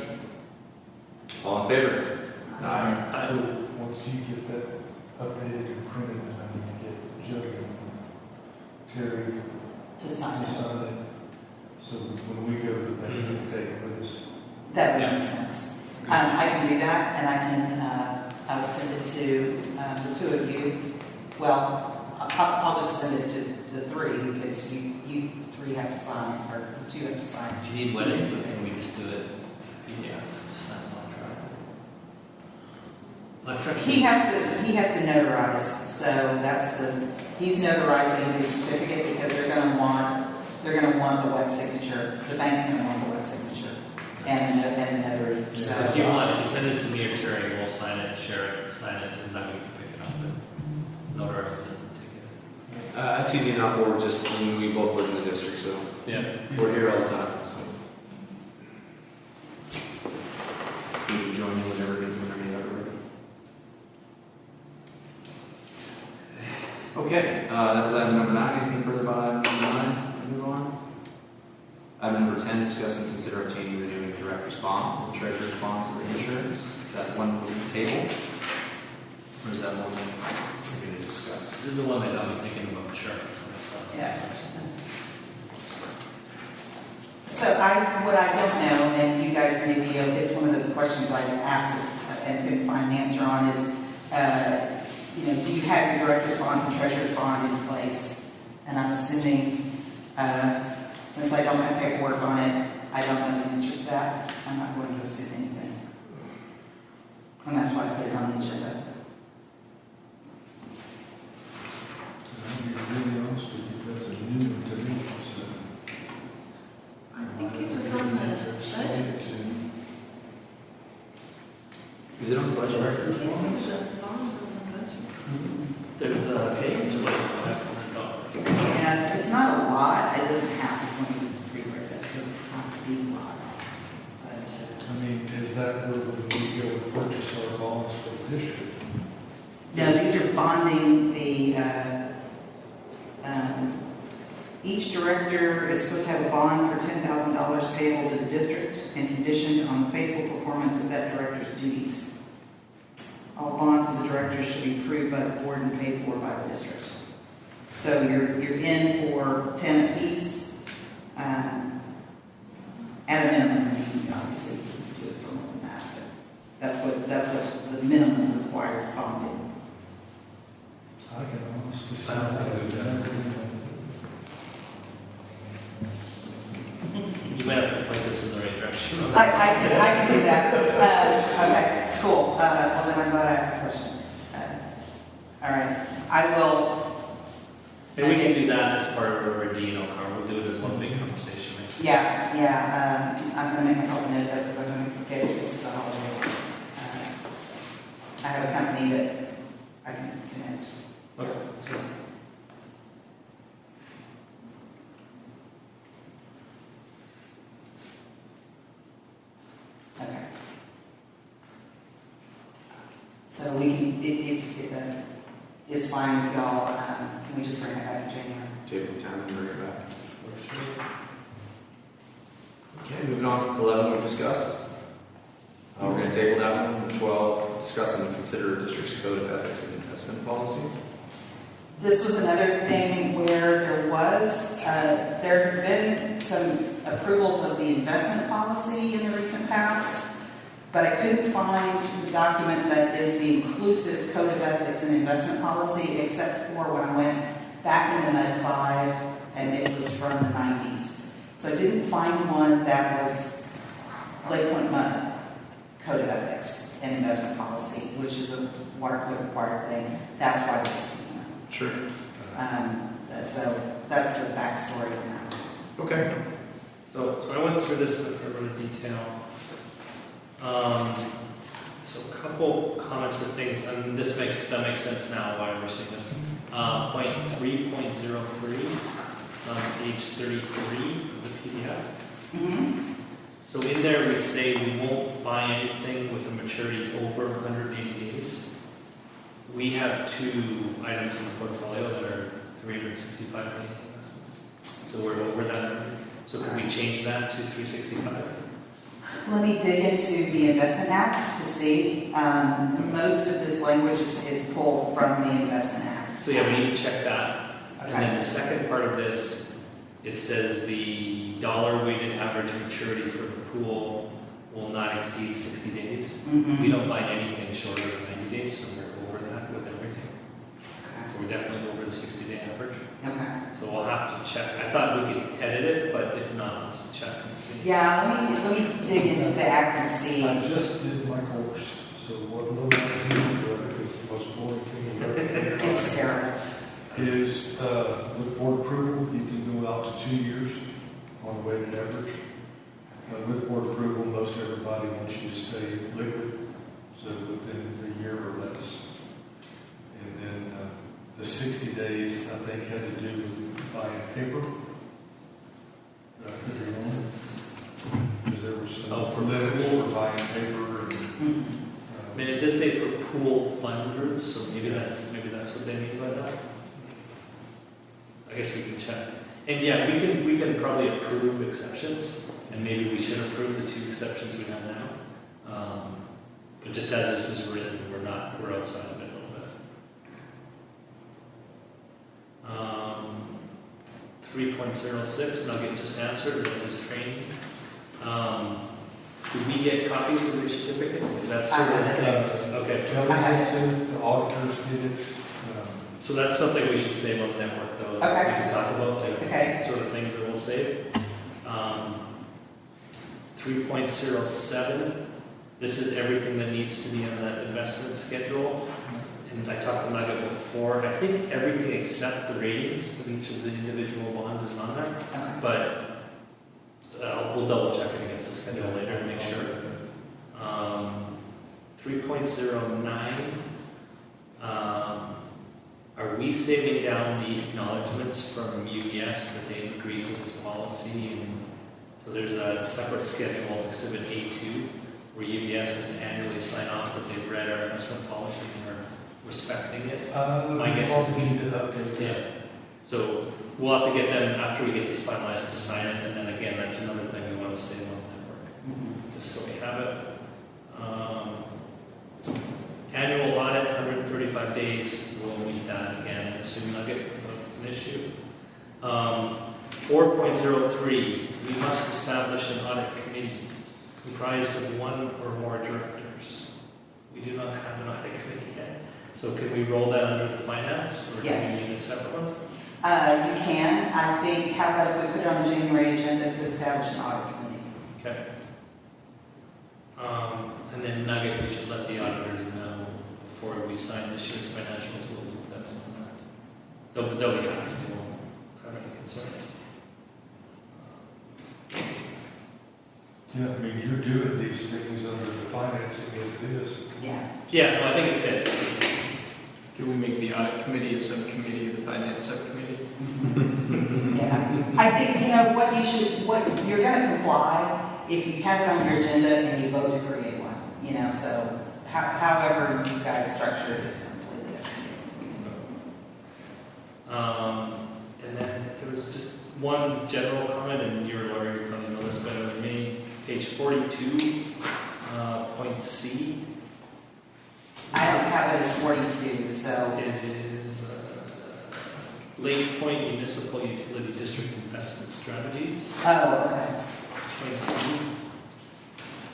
All in favor? Aye. So once you get that updated and printed, then I need to get Jody and Terry To to sign it. sign it. So when we go to the bank, we can take it with us. That would Yeah. make sense. I can do that, and I will send it to the two of you. Well, I'll just send it to the three because you three have to sign, or you two have to sign. If you need weddings, can we just do it? Yeah, just sign electronic. He has to notarize, so he's notarizing his certificate because they're gonna want the wet signature, the bank's gonna want the wet signature, and the notary, so. If you want, if you send it to me or Terry, we'll sign it, share it, sign it, and then we can pick it up and notarize it and take it. That's easy enough, we both live in the district, so Yeah. we're here all the time, so. We can join you whenever you're ready. Okay, that was item number 9. Anything further about item number 9? Move on. Item number 10, discuss and consider obtaining renewing director's bonds and treasurer's bonds for insurance. Is that one for the table? Or is that one we're going to discuss? This is the one that got me thinking about insurance and stuff. Yeah. So what I don't know, and you guys maybe, it's one of the questions I asked and couldn't find an answer on is, do you have your director's bonds and treasurer's bond in place? And I'm assuming, since I don't have paperwork on it, I don't know the answer to that. I'm not going to assume anything. And that's why I put it on the agenda. To be really honest with you, that's a new one to me, so. I think it was on the budget. Is it on the budget? It was a bond on the budget. There's a payment to like $500. And it's not a lot, it doesn't have to, when you rephrase it, it doesn't have to be a lot. But, I mean, is that where we go to purchase our bonds for the district? no, these are bonding each director is supposed to have a bond for $10,000 payable to the district and conditioned on the faithful performance of that director's duties. All bonds of the directors should be approved by the board and paid for by the district. So you're in for 10 apiece. At a minimum, I mean, obviously you can do it for more than that, but that's what's the minimum required bonding. I can honestly say. I don't think we've done it. You might have to point this in the right direction. I can do that. Okay, cool. Well, then I'm glad I asked the question. All right, I will. Maybe we can do that as part of our D&O car. We'll do it as one big conversation. Right? Yeah. I'm going to make myself a note of that because I'm going to forget this is the holiday. I have a company that I can connect to. Okay. So we can, if that is fine with y'all, can we just bring it back in January? Take the time and bring it back. Okay, moving on. 11 we've discussed. We're going to table that one. 12, discuss and consider district's code of ethics and investment policy. This was another thing where there have been some approvals of the investment policy in the recent past, but I couldn't find the document that is the inclusive code of ethics and investment policy, except for when I went back into Med 5, and it was from the 90s. So I didn't find one that was Pointe MUD code of ethics and investment policy, which is a water code required thing. That's why this is in there. Sure. So that's the backstory on that. Okay. So I went through this in a fair bit of detail. So a couple comments or things, and that makes sense now why we're seeing this. Point 3.03, it's on page 33 of the PDF. Mm-hmm. So in there we say we won't buy anything with a maturity over 180 days. We have 2 items in the portfolio that are 365 day investments. So we're over that already. So can we change that to 365? Let me dig into the Investment Act to see. Most of this language is pulled from the Investment Act. So yeah, we need to check that. Okay. And then the second part of this, it says the dollar weighted average maturity for the pool will not exceed 60 days. Mhm. We don't buy anything shorter than 90 days, so we're over that with everything. So we're definitely over the 60 days. have to check. I thought we could edit it, but if not, let's check and see. Yeah, let me dig into the act and see. I just did my course, so what little bit of it is the most boring thing you've ever done. It's terrible. Is, with board approval, you can go out to 2 years on a weighted average. With board approval, most everybody wants you to stay liquid, so within a year or less. And then the 60 days, I think, had to do with buying paper. I could be wrong. Because there was some limits for buying paper and. I mean, it does say for pool fund groups, so maybe that's what they mean by that. I guess we can check. And yeah, we can probably approve exceptions, and maybe we should approve the 2 exceptions we have now. But just as this is written, we're outside of it a little bit. 3.06, Nugget just answered, that was training. Do we get copies of the certificates? Is that sort of okay. Kelly gets it, the auditors get it. So that's something we should say about the network, though. Okay. We can talk about the Okay. sort of things that we'll save. 3.07, this is everything that needs to be on that investment schedule. And I talked to Nugget before. I think everything except the ratings of each of the individual bonds is on there. Okay. But we'll double check it against the schedule later and make sure. 3.09, are we saving down the acknowledgements from UBS that they've agreed to this policy? And so there's a separate schedule, Exhibit A2, where UBS has to annually sign off that they've read our investment policy and are respecting it. My guess is we need to update yeah. that. So we'll have to get them, after we get this finalized, to sign it, and then again, that's another thing we want to save on the network, just so we have it. Annual audit, 135 days, we'll meet that again, assuming Nugget an issue. 4.03, we must establish an audit committee comprised of 1 or more directors. We do not have an audit committee yet. So can we roll that under the finance, or Yes. do we need a separate one? You can, I think, how about if we put it on the January agenda to establish an audit committee? Okay. And then Nugget, we should let the auditors know before we sign this year's financials. We'll loop them in on that. They'll be happy. They won't have any concerns. Yeah, I mean, you're doing these things under the financing as it is. Yeah. Yeah, no, I think it fits. Can we make the audit committee a subcommittee of the finance subcommittee? Yeah. I think, what you're gonna comply if you have it on your agenda and you vote to create one, so however you guys structure it is completely up to you. And then there was just one general comment, and you're a lawyer, you probably know this better than me. Page 42, point C. I don't have it as 42, so. It is Lake Point Municipal Utility District Investment Strategies. Oh, okay. Point C.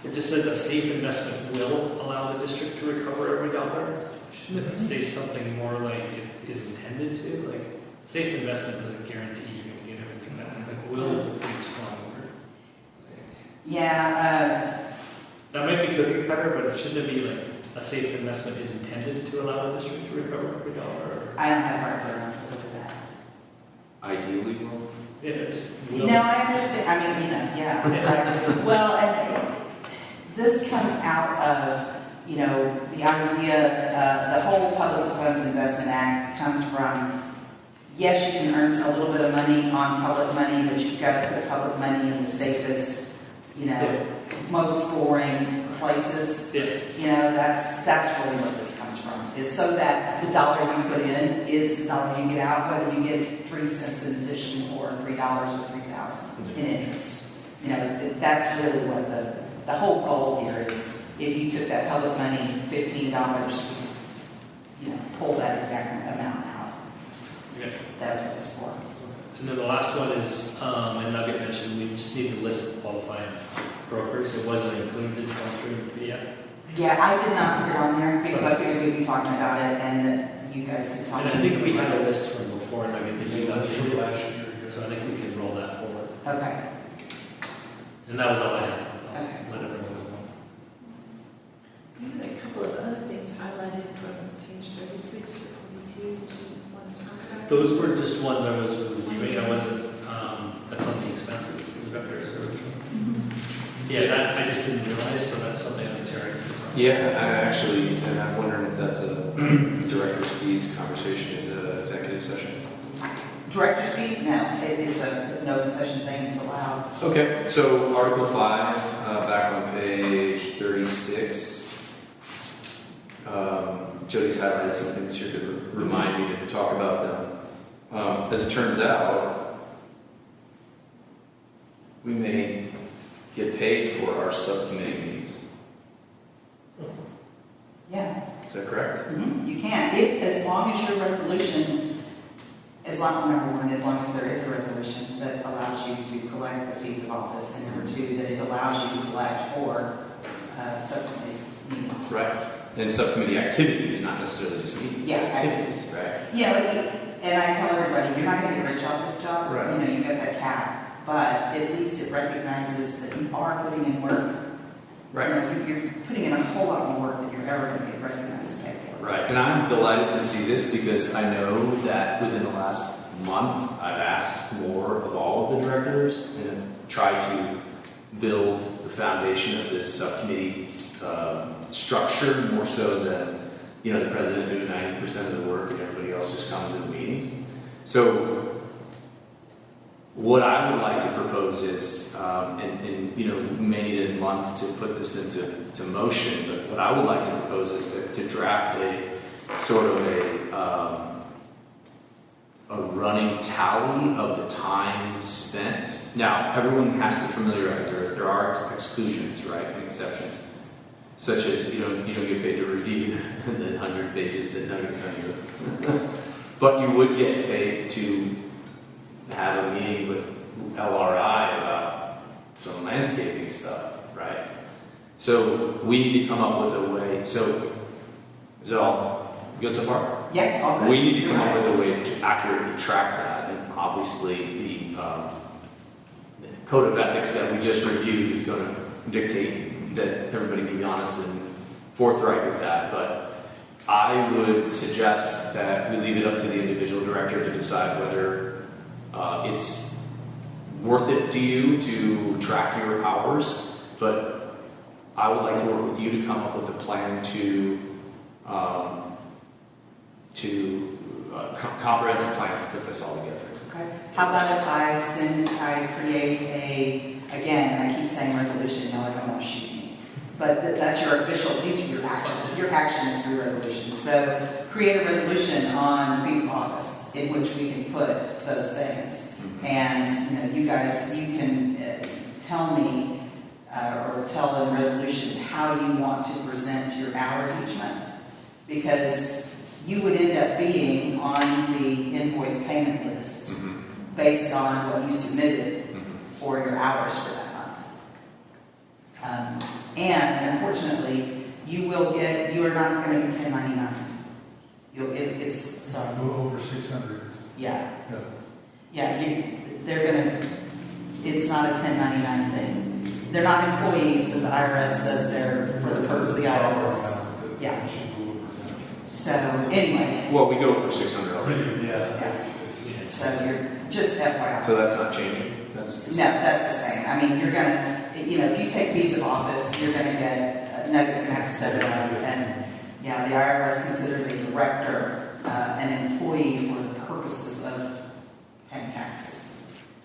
It just says that safe investment will allow the district to recover every dollar. Shouldn't it say something more like it is intended to? Like, safe investment doesn't guarantee you're going to get everything back. Like, will is a pretty strong word. Yeah, That might be cookie cutter, but it shouldn't be like a safe investment is intended to allow the district to recover every dollar. I don't have heartburn with that. Ideally, well, Yeah, it's will. No, I understand, yeah. Well, and this comes out of, the idea, the whole Public Funds Investment Act comes from, yes, you can earn a little bit of money on public money, but you've got to put public money in the safest, most boring places. Yeah. That's really what this comes from, is so that the dollar you put in is the dollar you get out, whether you get 3 cents in addition or $3 or $3,000 in interest. That's really what the whole goal here is. If you took that public money, $15, pull that exact amount out. Okay. That's what it's for. And then the last one is, and Nugget mentioned, we just need to list qualified brokers. It wasn't included in the PDF. Yeah, I did not put it on there because I figured we'd be talking about it and that you guys could talk. And I think we had a list from before, Nugget, that you That's for updated. last year. Okay, And that was all I had. I'll Okay. let everyone know. You had a couple of other things highlighted from page 36 to 42. Did you want to talk about? Those were just ones I was reviewing. I wasn't, that's on the expenses. The director's Yeah, that I just didn't realize, so that's something I'm tearing from. Yeah, I actually, and I'm wondering if that's a director's fees conversation, is it an executive session? director's fees, no, it's an open session thing, it's allowed. Okay, so Article 5, back on page 36. Jody's highlighted some things here to remind me to talk about them. As it turns out, we may get paid for our subcommittee meetings. Yeah. Is that correct? You can, as long as your resolution, number one, as long as there is a resolution that allows you to collect the fees of office, and number two, that it allows you to collect for subcommittee meetings. Right. And subcommittee activities, not necessarily just meetings. Yeah, activities. Right. Yeah, and I tell everybody, you're not going to get rich off this job. Right. You know, you got that cap, but at least it recognizes that you are putting in work. Right. You know, you're putting in a whole lot more work than you're ever going to get recognized and paid for. Right, and I'm delighted to see this because I know that within the last month, I've asked more of all of the directors and tried to build the foundation of this subcommittee structure more so than, the president doing 90% of the work and everybody else just comes to the meetings. So what I would like to propose is, and we may need a month to put this into motion, but what I would like to propose is to draft a sort of a running tally of the time spent. Now, everyone has to familiarize, there are exclusions, right, and exceptions, such as you don't get paid to review the 100 pages that Doug sent you. But you would get paid to have a meeting with LRI about some landscaping stuff, right? So we need to come up with a way. So is it all good so far? Yeah, all good. We need to come up with a way to accurately track that, and obviously the code of ethics that we just reviewed is going to dictate that everybody be honest and forthright with that. But I would suggest that we leave it up to the individual director to decide whether it's worth it to you to track your hours. But I would like to work with you to come up with a plan to comprehensive plans to put this all together. Okay. How about if I create again, I keep saying resolution, no, I don't want to shoot me. But that's your official, these are your actions. Your actions through resolution. So create a resolution on fees of office in which we can put those things. And, you guys, you can tell me or tell in resolution how you want to present your hours each month. Because you would end up being on the invoice payment list based on what you submitted for your hours for that month. And unfortunately, you are not going to be 1099. Sorry. Go over 600. Yeah. Yeah. Yeah, it's not a 1099 thing. They're not employees, but the IRS says they're for the purpose of the IRS. Yeah. So anyway. Well, we go over 600 already. Yeah. So you're just FYI. So that's not changing? That's No, that's the same. I mean, you're gonna, if you take fees of office, you're gonna get, Nugget's gonna have to set it up. And yeah, the IRS considers a director an employee for the purposes of paying taxes.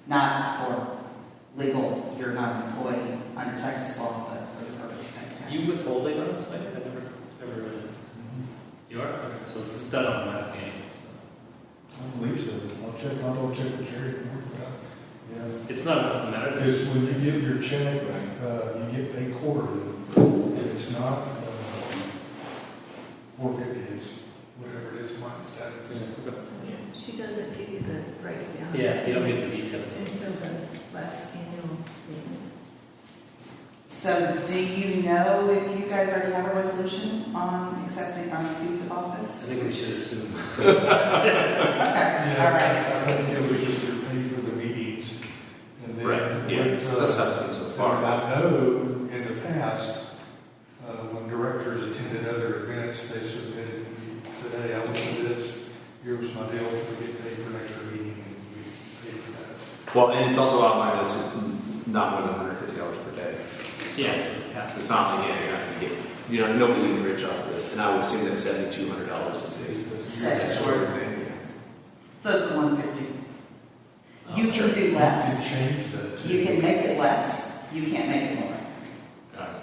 Not for legal, you're not an employee under Texas law, but for the purpose of paying taxes. You withholding on this, Mike? I never read it. You are? Okay, so this is done automatically anyway. I believe so. I'll double check with Jerry. Yeah. It's not enough matter. Because when you get your check, you get paid quarterly. And it's not 450, it's whatever it is minus tax. She doesn't give you the breakdown. Yeah, you don't get the detail. Until the last annual statement. So do you know if you guys already have a resolution on accepting our fees of I office? think we should assume. Okay, all right. I think it was just to pay for the meetings. And then we get paid for an extra meeting and we pay for that. Well, and it's also outlined as not more than $150 per day. Yeah, so it's capped. So it's not like, yeah, you're not gonna get, nobody's gonna get rich off of this, and I would assume that $7,200 is a statutory thing. So it's the 150. You can do less. You change that. You can make it less. You can't make it more. Got it.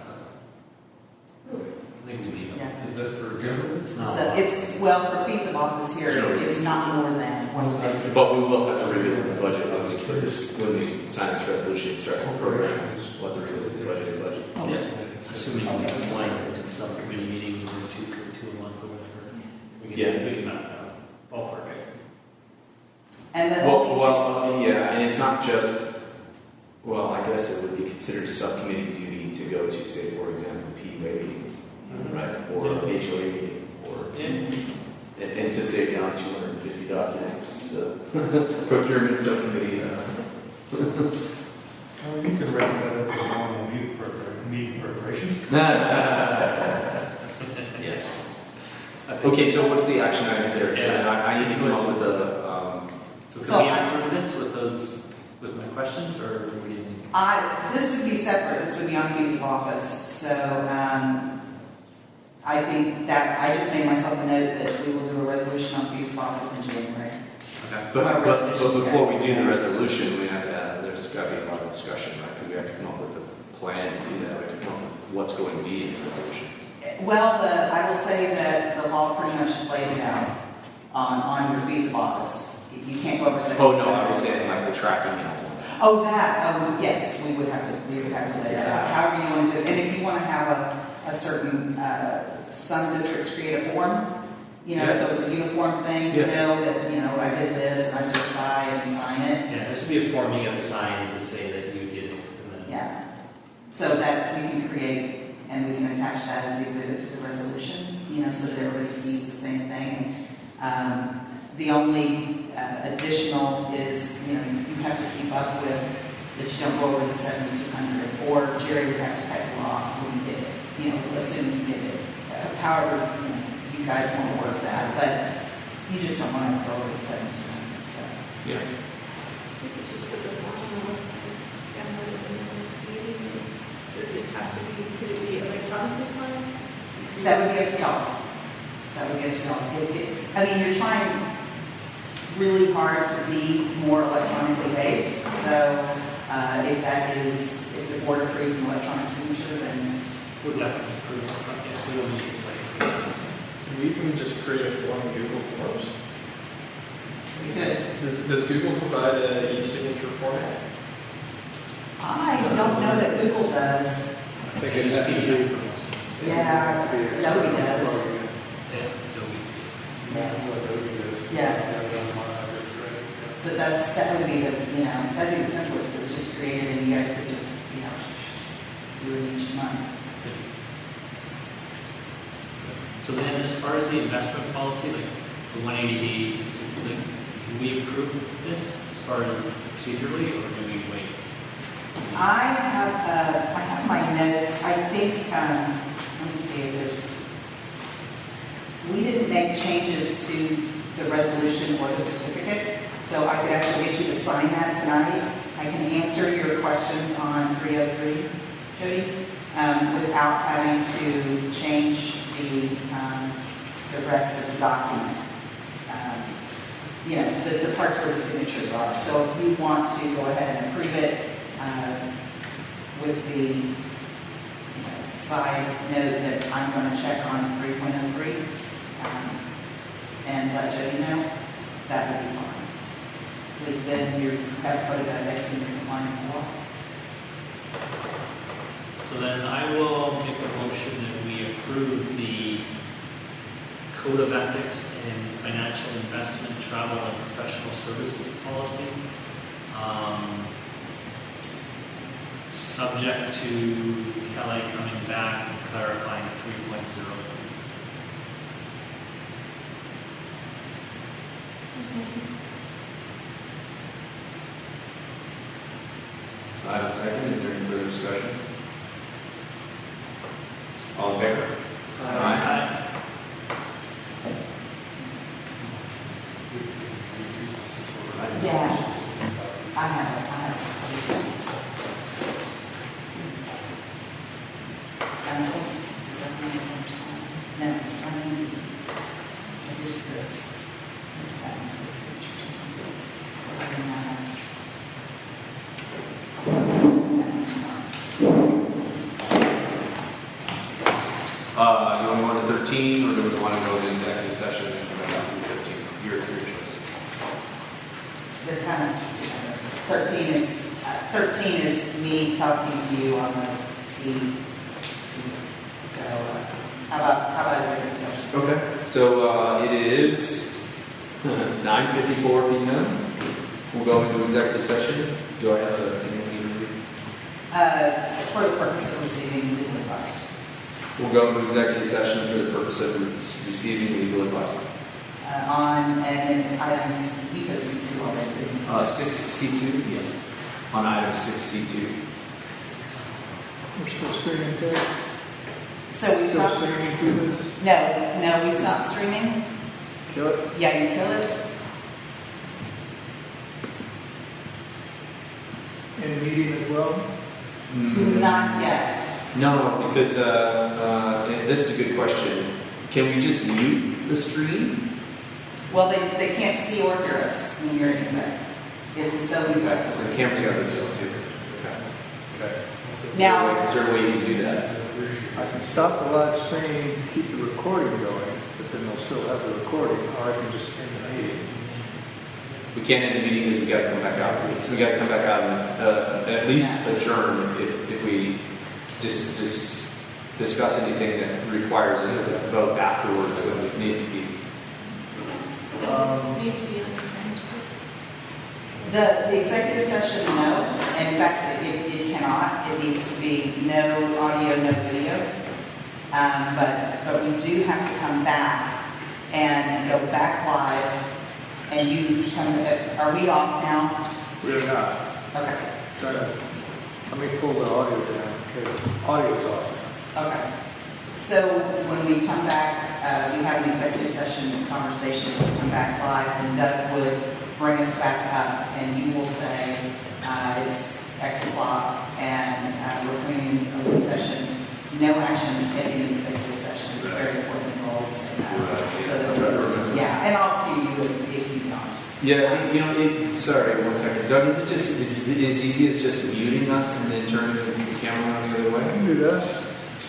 I think we leave it. Yeah. Is that for government? It's not. Well, for fees of office here, it's not more than 150. But we will have to revisit the budget when we sign this resolution, start the program, what the revisit the budget is budget. Yeah, assuming we can line it into the subcommittee meeting or two a month or whatever. We can map it out. Ballpark it. And then Yeah, and it's not just, well, I guess it would be considered subcommittee duty to go to, say, for example, PUA meeting, right? Or HOA meeting, or, and to save down 250 documents, the procurement subcommittee. You can wrap that up as normal meeting preparations. Yeah. Okay, so what's the action item there? So I need to come up with a, So can we approve this with my questions, or what do you think? this would be separate. This would be on fees of office. So I think that I just made myself a note that we will do a resolution on fees of office in January. okay. But before we do the resolution, there's got to be a lot of discussion, right? Because we have to come up with a plan to do that. We have to come up with what's going to be in the resolution. Well, I will say that the law pretty much plays it out on your fees of office. You can't go over 7. Oh, no, I was saying like the tracking out. Oh, that. Oh, yes, we would have to lay that out. However you want to do it. And if you want to have a certain, some districts create a form, so it's a uniform thing, that, I did this and I certify and you sign it. Yeah, there should be a form you gotta sign to say that you did it. And then Yeah. So that you can create, and we can attach that as the exhibit to the resolution, so that everybody sees the same thing. The only additional is, you have to keep up with that you don't go over the 7,200, or Jerry would have to cut you off when you did it, assuming you did it. However, you guys won't work that, but you just don't want to go over the 7,200, so. Yeah. We could just put the form on the website, download it in the first meeting. Does it have to be, could it be electronically signed? That would be up to y'all. You're trying really hard to be more electronically based, so if the board approves an electronic signature, then we'll definitely approve it. Yeah, we don't need Can we even just create a form in Google Forms? we could. Does Google provide an e-signature format? I don't know that Google does. I think it is PDF for most. Yeah, Adobe does. Yeah, Adobe. Yeah. But that would be that'd be the simplest. It was just created and you guys could just, do it each month. So then, as far as the investment policy, like the 180 days, can we approve this as far as procedurally, or do we wait? I have my notes. I think, let me see if we didn't make changes to the resolution or the certificate, so I could actually get you to sign that tonight. I can answer your questions on 303, Jody, without having to change the rest of the document. The parts where the signatures are. So if you want to go ahead and approve it with the side note that I'm going to check on 3.03 and let Jody know, that would be fine. Because then you have put it at X in your compliant law. So then I will make a motion that we approve the Code of Ethics and Financial Investment, Travel, and Professional Services Policy. Subject to Kelly coming back and clarifying 3.03. So I have a second. Is there any further discussion? All in favor? Aye. Yeah. I have it. I think it's a 90%. No, it's only the, so here's this, here's that, it's signatures. And, that tomorrow. You want to go on to 13, or do we want to go to executive session and come back to 13? Your choice. They're kind of together. 13 is me talking to you on the C2. So how about executive session? Okay. So it is 9:54 p.m. We'll go into executive session. Do I have anything we need to do? For the purpose of receiving legal advice. We'll go into executive session for the purpose of receiving legal advice. And it's items, you said C2 already, didn't you? 6C2, yeah. On item 6C2. We're still streaming too? So we Still stopped, streaming through this? no, we stopped streaming. Kill it? Yeah, you kill it. In meeting as well? Not yet. No, because and this is a good question. Can we just mute the stream? Well, they can't see or hear us when you're in exec. It's as though we've got. So the camera together, so too. Okay. Now, Is there a way to do that? I can stop the live stream, keep the recording going, but then they'll still have the recording, or I can just end the meeting. We can't end the meeting because we got to come back out. We got to come back out and at least adjourn if we just discuss anything that requires a vote afterwards. So it needs to be. Does it need to be on the transcript? the executive session, no. In fact, it cannot. It needs to be no audio, no video. But we do have to come back and go back live. And you come, are we off now? We're not. Okay, Try to, let me pull the audio down, okay, audio's off. okay. So when we come back, we have an executive session conversation, we'll come back live, and Doug would bring us back up, and you will say, it's X o'clock, and we're coming in open session. No action is taken in executive session. It's very important to always say that. So that, yeah, and I'll cue you if you don't. Yeah, you know, sorry, 1 second. Doug, is it just as easy as just muting us and then turning the camera on the other I way? can do that.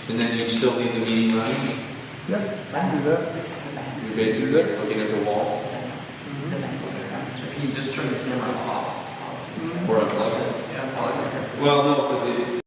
And then you still leave the meeting running? Yeah, I can do that. This is the banks. You're basically there looking at the wall? The banks that are coming. Can you just turn the camera off? Policies. Or unplug it? Yeah, probably. Well, no, because it,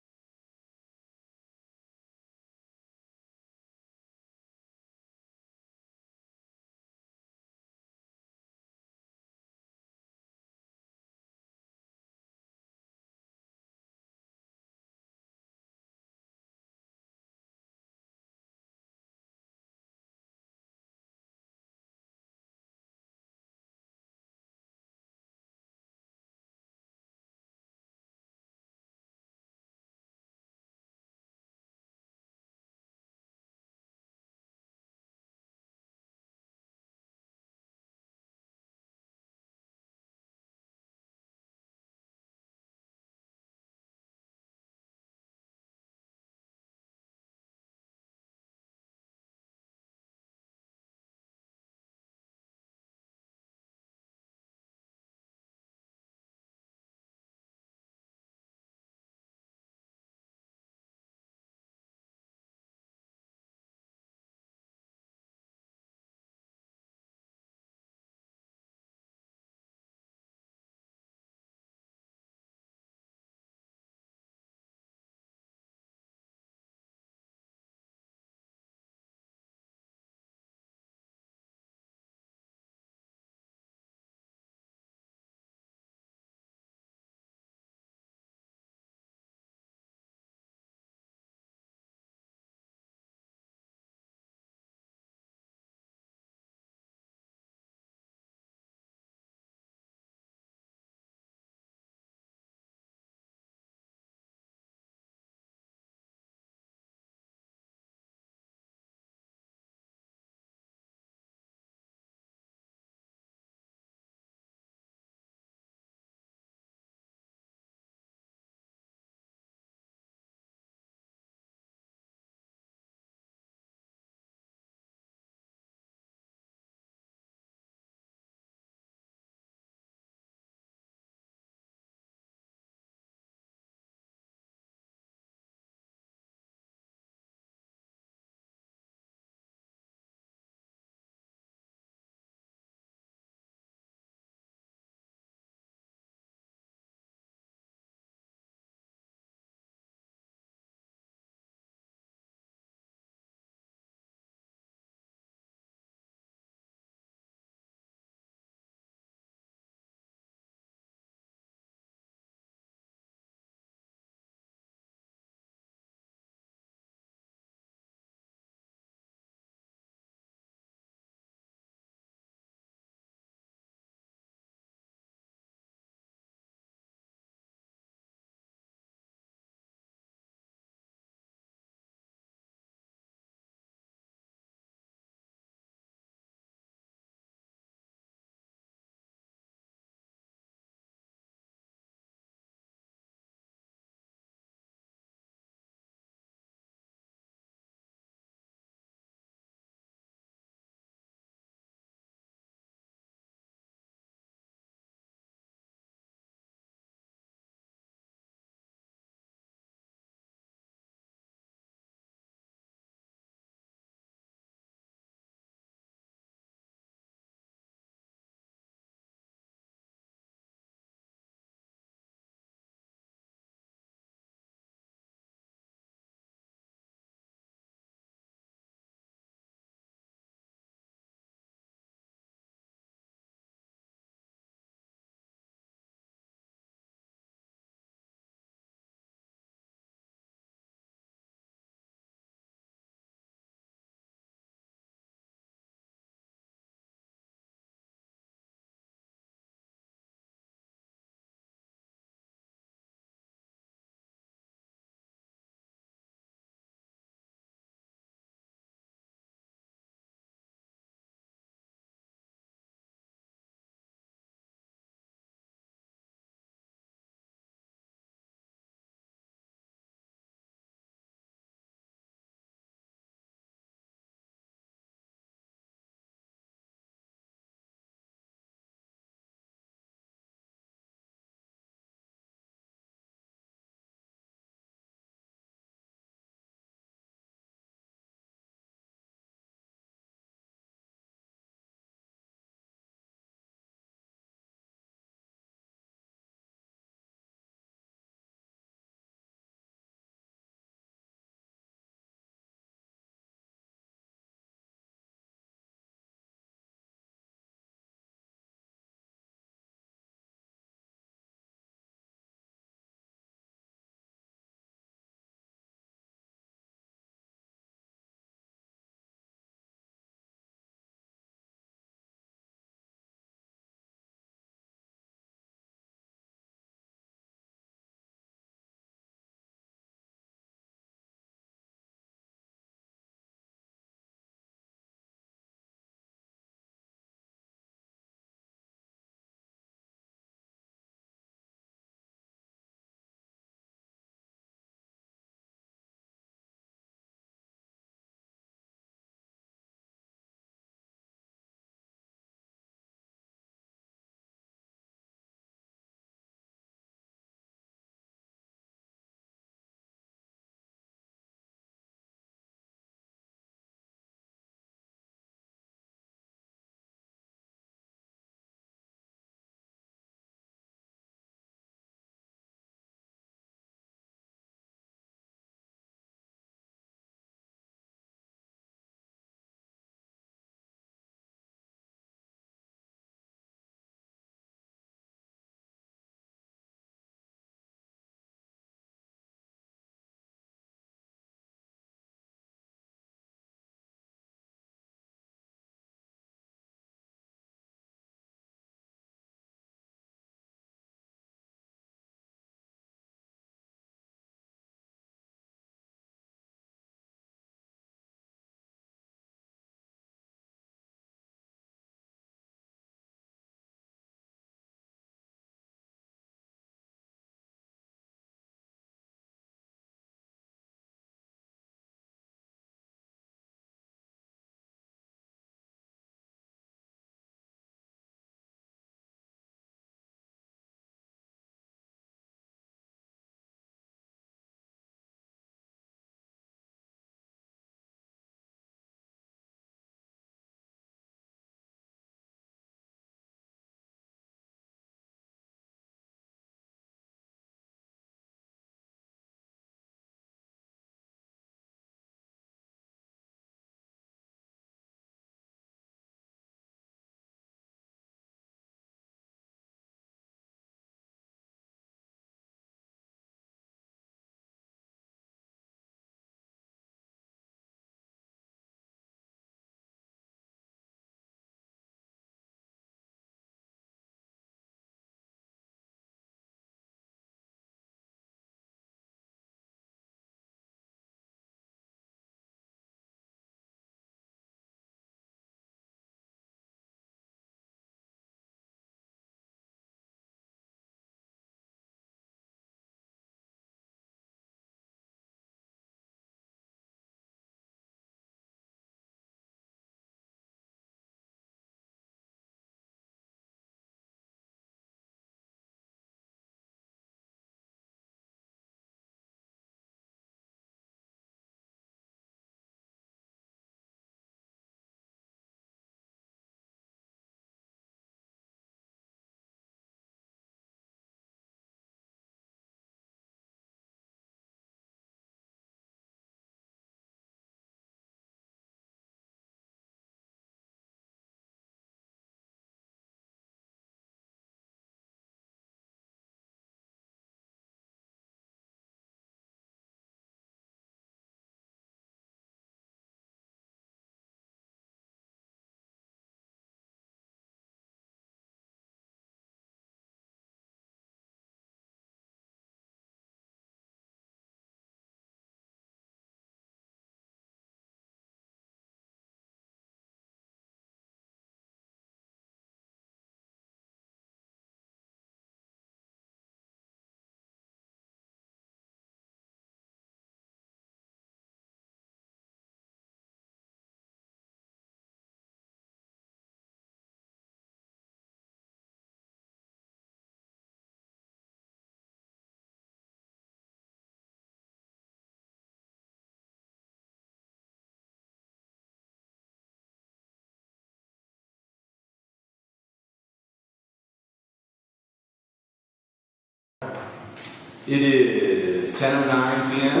It is 10:09 p.m.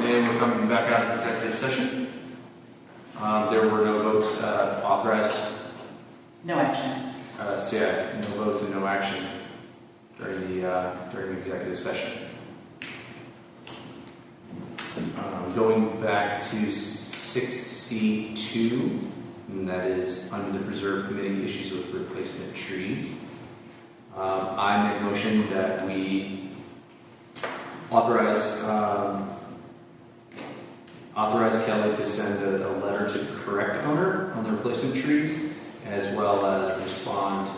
and we're coming back out of executive session. There were no votes authorized. No action. So yeah, no votes and no action during the executive session. Going back to 6C2, and that is under the Preserve Committee issues with replacement trees. I make a motion that we authorize Kelly to send a letter to the correct owner on the replacement trees, as well as respond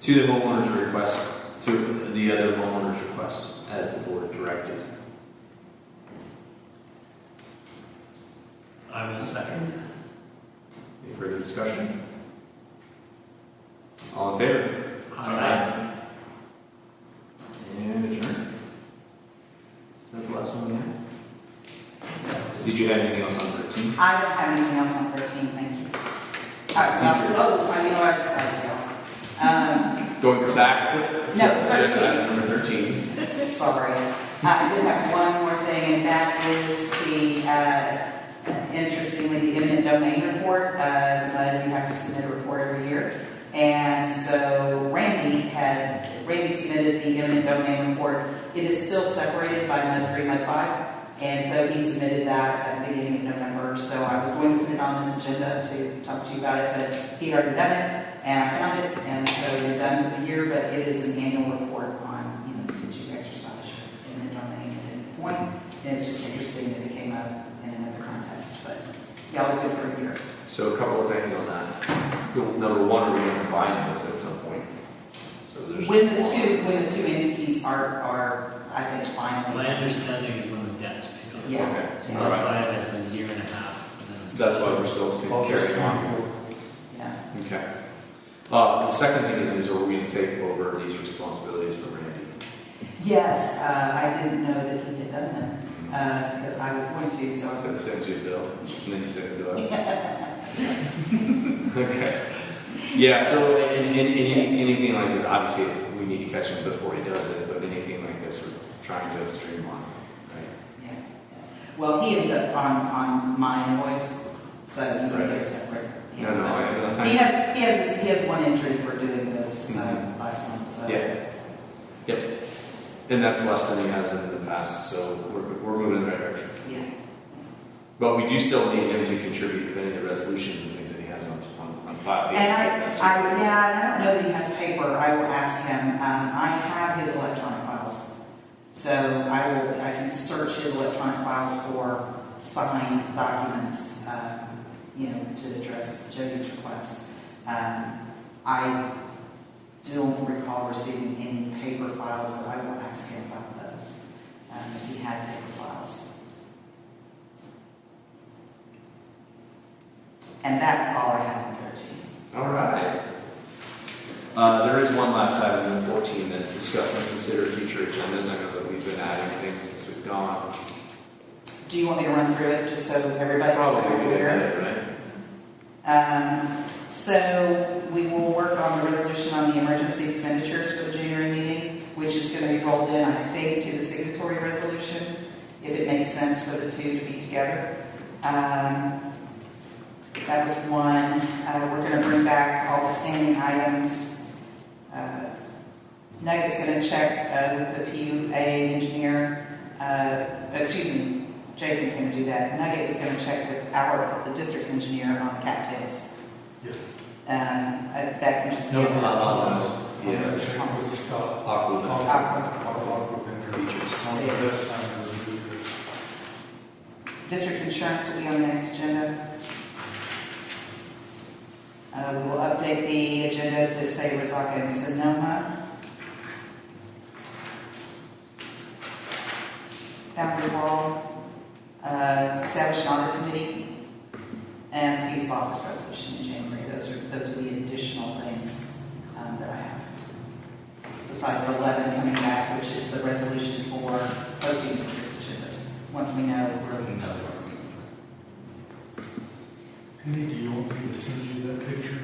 to the homeowner's request, to the other homeowner's request, as the board directed. I will second. Any further discussion? All in favor? Aye. And adjourn. Is that the last one we had? Did you have anything else on 13? I don't have anything else on 13, thank you. You know what I just thought Going back to No, agenda 13. item number 13. Sorry. I did have one more thing, and that is the, interestingly, the eminent domain report. As a MUD, you have to submit a report every year. And so Randy submitted the eminent domain report. It is still separated by MUD 3, MUD 5. And so he submitted that at the beginning of November. So I was going to put it on this agenda to talk to you about it, but he had already done it, and I found it, and so we're done for the year. But it is an annual report on, did you exercise in the domain at any point? And it's just interesting that it came up in another context. But y'all are good for a year. So a couple of things on that. Number one, we're going to combine those at some point. So there's When the two entities are I think finally. My understanding is when the debt's paid off. Yeah. Okay. So All right. 5 has a year and a half. And then That's why we're still carrying on. Yeah. Okay. The second thing is are we going to take over these responsibilities from Randy? Yes, I didn't know that he had done them because I was going to, so I I was going to send you a bill, and then you send it to us. was. Okay. Yeah, so anything like this, obviously we need to catch him before he does it, but anything like this, we're trying to streamline, right? Yeah. Well, he ends up on my invoice, so you can Right. get a separate. No, I He has one entry for doing this Mhm. last month, so. Yeah. Yep. And that's less than he has in the past, so we're moving in the right direction. Yeah. But we do still need him to contribute with any of the resolutions and things that he has on file. And I don't know that he has paper. I will ask him. I have his electronic files. So I can search his electronic files for signed documents, to address Jody's request. I don't recall receiving any paper files, but I will ask him about those, if he had paper files. And that's all I have on 13. All right. There is one last item in 14 that discuss and consider future agendas. I know that we've been adding things since we've gone. Do you want me to run through it just so everybody's Probably aware? right? So we will work on the resolution on the emergency expenditures for the January meeting, which is going to be rolled in, I think, to the signatory resolution, if it makes sense for the two to be together. That was one. We're going to bring back all the standing items. Nugget's going to check with the PUA engineer. Jason's going to do that. Nugget is going to check with the district's engineer on the cattails. Yeah. That can just be. Yeah. Check with Scott. Awkward. Features. This time is really good. District's insurance will be on the next agenda. We will update the agenda to say Rosaka and Sonoma. Boundary wall, establish an audit committee, and feasible office resolution in January. Those are the additional things that I have. Besides 11 coming back, which is the resolution for posting district's agendas. Once we know where we can post them. Penny, do you want me to send you that picture?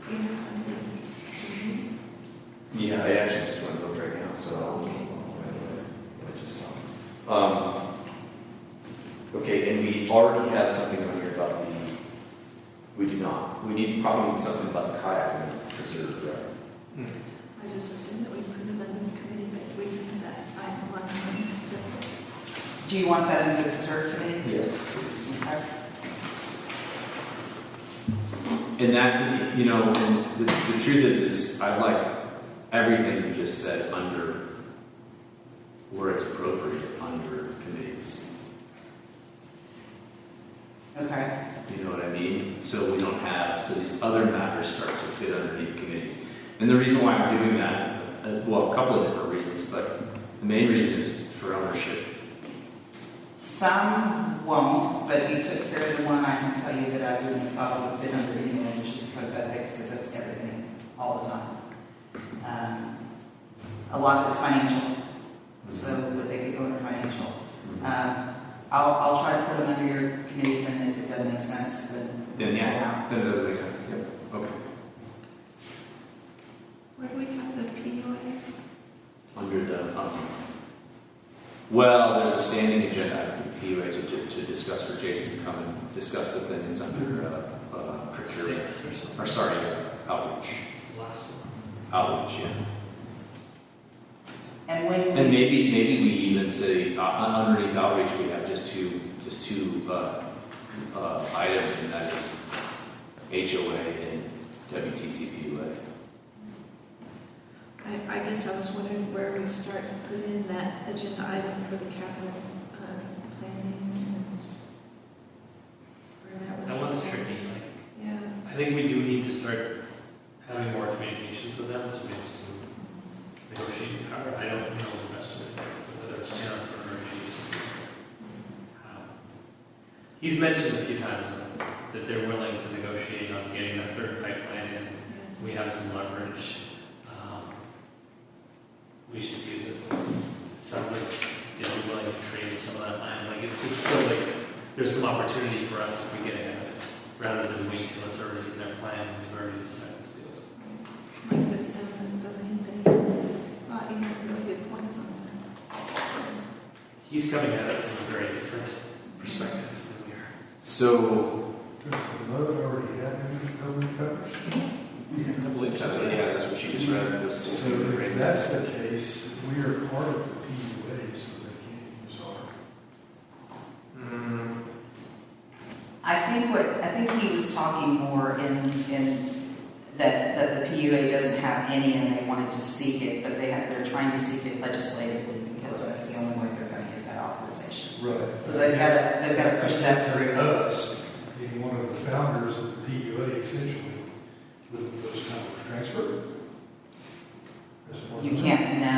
You have time to Yeah, I actually just went to look right now, so. I just saw. Okay, and we already have something on here about we do not. We probably need something about the kayak preserve, right? I just assumed that we put them in the committee, but we can do that item on, so. Do you want that in the preserve committee? Yes, please. Okay. And that, you know, and the truth is I like everything you just said under, where it's appropriate, under committees. Okay. You know what I mean? So we don't have, so these other matters start to fit underneath committees. And the reason why I'm doing that, well, a couple of different reasons, but the main reason is for ownership. Some won't, but you took care of the one I can tell you that I wouldn't have thought would fit under anyway, which is code of ethics, because that's everything, all the time. A lot of it's financial, so would they be going to financial? I'll try to put them under your committees, and if it doesn't make sense, then Yeah, then it doesn't make sense. Yeah. Okay. Where do we have the PUA? Under the, well, there's a standing agenda item for the PUA to discuss for Jason to come and discuss, but then it's under procurement, or sorry, outreach. Last one. Outreach, yeah. And when And maybe we even say underneath outreach we have just two items, and that is HOA and WTCPUA. I guess I was wondering where we start to put in that agenda item for the capital planning and where that would. That one's tricky, like, Yeah. I think we do need to start having more communications with them, so we have some negotiating power. I don't know the rest of it, whether it's Jennifer or Jason. He's mentioned a few times that they're willing to negotiate on getting that third pipeline in. Yes. We have some leverage. We should use it. It sounds like they'd be willing to trade some of that land. Like, it's just feel like there's some opportunity for us if we get ahead of it, rather than wait till it's already in their plan and we've already decided to do it. Like this eminent domain thing. You have really good points on that. He's coming at it from a very different perspective than we are. So Does the MUD already have any building coverage? I believe that's what she just read. Was So if that's the case, we are part of the PUA, so they can't use our. I think he was talking more in that the PUA doesn't have any, and they wanted to seek it, but they're trying to seek it legislatively because that's the only way they're going to get that authorization. Right. So they've got to push that through. Us, being one of the founders of the PUA, essentially, with those kind of transfer. As part You of can't, no,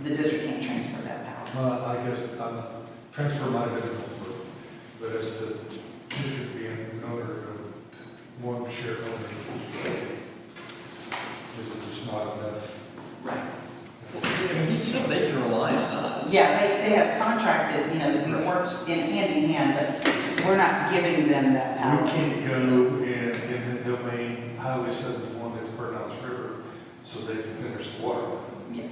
the district can't transfer that power. I guess transfer might have been over, but as the district being an owner of one share owner of the PUA, is it just not enough? Right. I mean, he said they can rely on us. Yeah, they have contracted, we worked in hand, but we're not giving them that We power. can't go in the domain Highway 71 at the Burnhouse River so they can finish the water line. Yeah.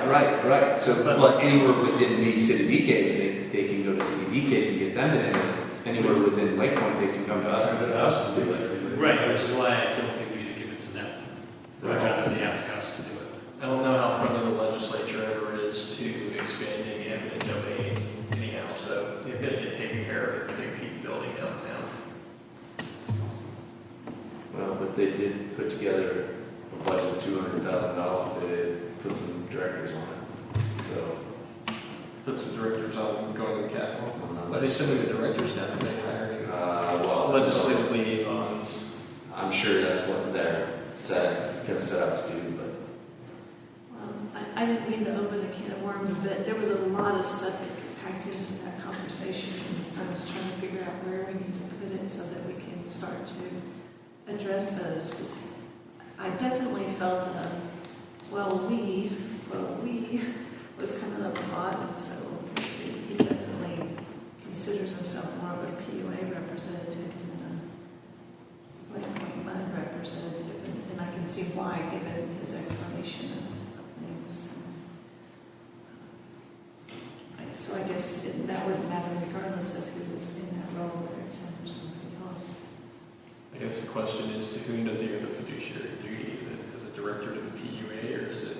Right. So, but anywhere within maybe City B caves, they can go to City B caves and get them in. Anywhere within Lake Point, they can come to us and get us to do it. Right, which is why I don't think we should give it to them. Right. Rather than ask us to do it. I don't know how friendly the legislature ever is to expanding eminent domain anyhow, so they've got to get taken care of if they keep building downtown. Well, but they did put together a budget of $200,000 to put some directors on it. So, Put some directors on going to the Capitol. Are they sending the directors down to make hiring? well, Legislative liaisons. I'm sure that's what they're kind of set up to do, but. I didn't mean to open a can of worms, but there was a lot of stuff that packed into that conversation. I was trying to figure out where we need to put it so that we can start to address those. I definitely felt, we was kind of a lot, and so he definitely considers himself more of a PUA representative than a Pointe MUD representative, and I can see why, given his expertise. that wouldn't matter regardless if he was in that role, whether it's him or somebody else. I guess the question is, to whom does he owe the fiduciary duty? Is it as a director to the PUA, or is it?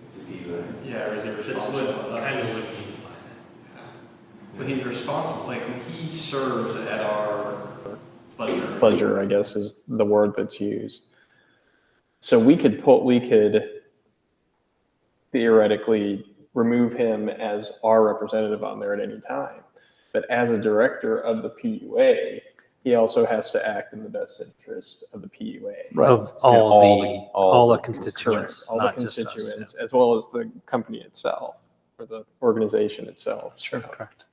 It's the PUA. Yeah, or is he That's responsible? what, kind of what you mean by that. But he's responsible, like, he serves at our Pleasure, I guess, is the word that's used. So we could theoretically remove him as our representative on there at any time. But as a director of the PUA, he also has to act in the best interest of the PUA. Of all the constituents, All the not just us, constituents, as well as the company itself, or the organization itself. Sure, So correct.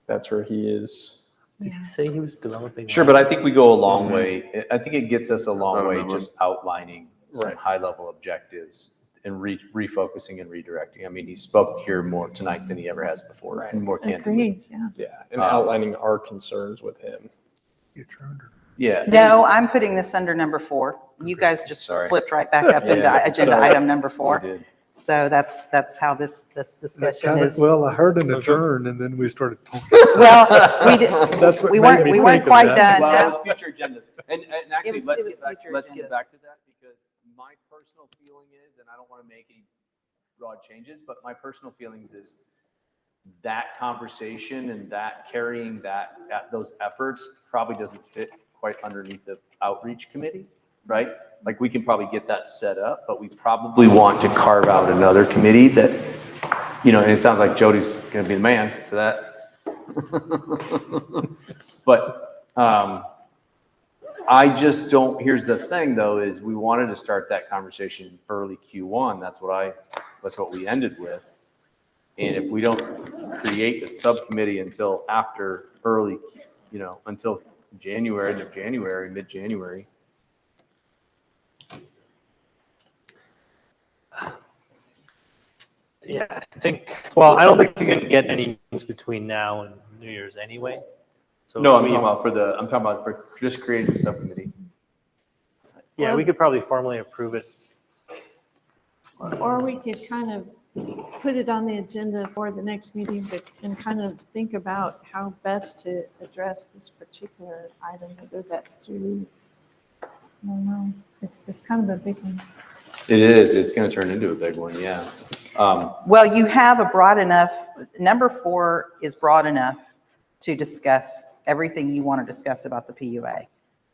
that's where he is. Did he say he was developing? Sure, but I think we go a long way. I think it gets us a long That's way out of just outlining some Right. high-level objectives and refocusing and redirecting. I mean, he spoke here more tonight than he ever has before, Right. and more candidly. Agreed, yeah. Yeah, and outlining our concerns with him. Yeah. No, I'm putting this under number 4. You guys just Sorry. flipped right back up into Yeah, agenda sorry. item number We 4. did. So that's how this discussion is. Well, I heard an adjourn and then we started talking. Well, we did, That's what we made weren't, me we think weren't of quite that. done. Well, it No. was future agendas. And actually, It let's was get back, future let's agendas. get back to that, because my personal feeling is, and I don't want to make any broad changes, but my personal feelings is that conversation and that carrying those efforts probably doesn't fit quite underneath the outreach committee, right? Like, we can probably get that set up, but we probably want to carve out another committee that, and it sounds like Jody's going to be the man for that. But I just don't, here's the thing though, is we wanted to start that conversation early Q1. That's what we ended with. And if we don't create a subcommittee until after until January, end of January, mid-January. Yeah, I think, well, I don't think you're gonna get any meetings between now and New Year's anyway. So No, I'm talking about for just creating a subcommittee. Yeah, we could probably formally approve it. Or we could kind of put it on the agenda for the next meeting and kind of think about how best to address this particular item, whether that's through, I don't know, it's kind of a big one. It is. It's going to turn into a big one. Yeah. Well, you have a broad enough, number 4 is broad enough to discuss everything you want to discuss about the PUA.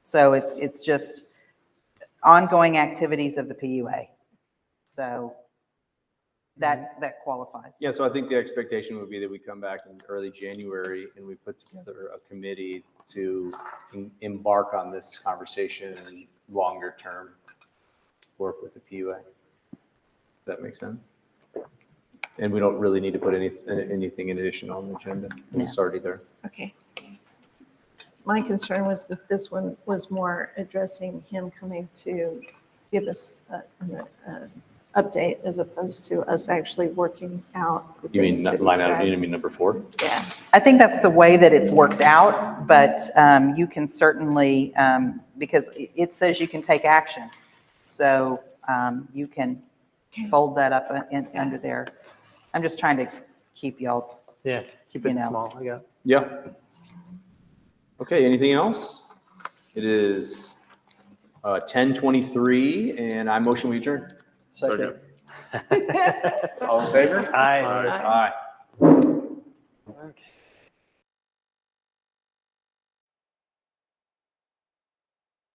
So it's just ongoing activities of the PUA. So that qualifies. Yeah. So I think the expectation would be that we come back in early January and we put together a committee to embark on this conversation and longer term work with the PUA. Does that make sense? And we don't really need to put anything in addition on the agenda. It's already there. Okay. My concern was that this one was more addressing him coming to give us an update as opposed to us actually working out. the You mean things that he line out? said. You mean number 4? Yeah. I think that's the way that it's worked out, but you can certainly, because it says you can take action. So you can fold that up under there. I'm just trying to keep y'all. Yeah, keep it small, I got. Yeah. Okay. Anything else? It is 10:23, and I motion we adjourn. Second. All in favor? Aye. Aye. Okay.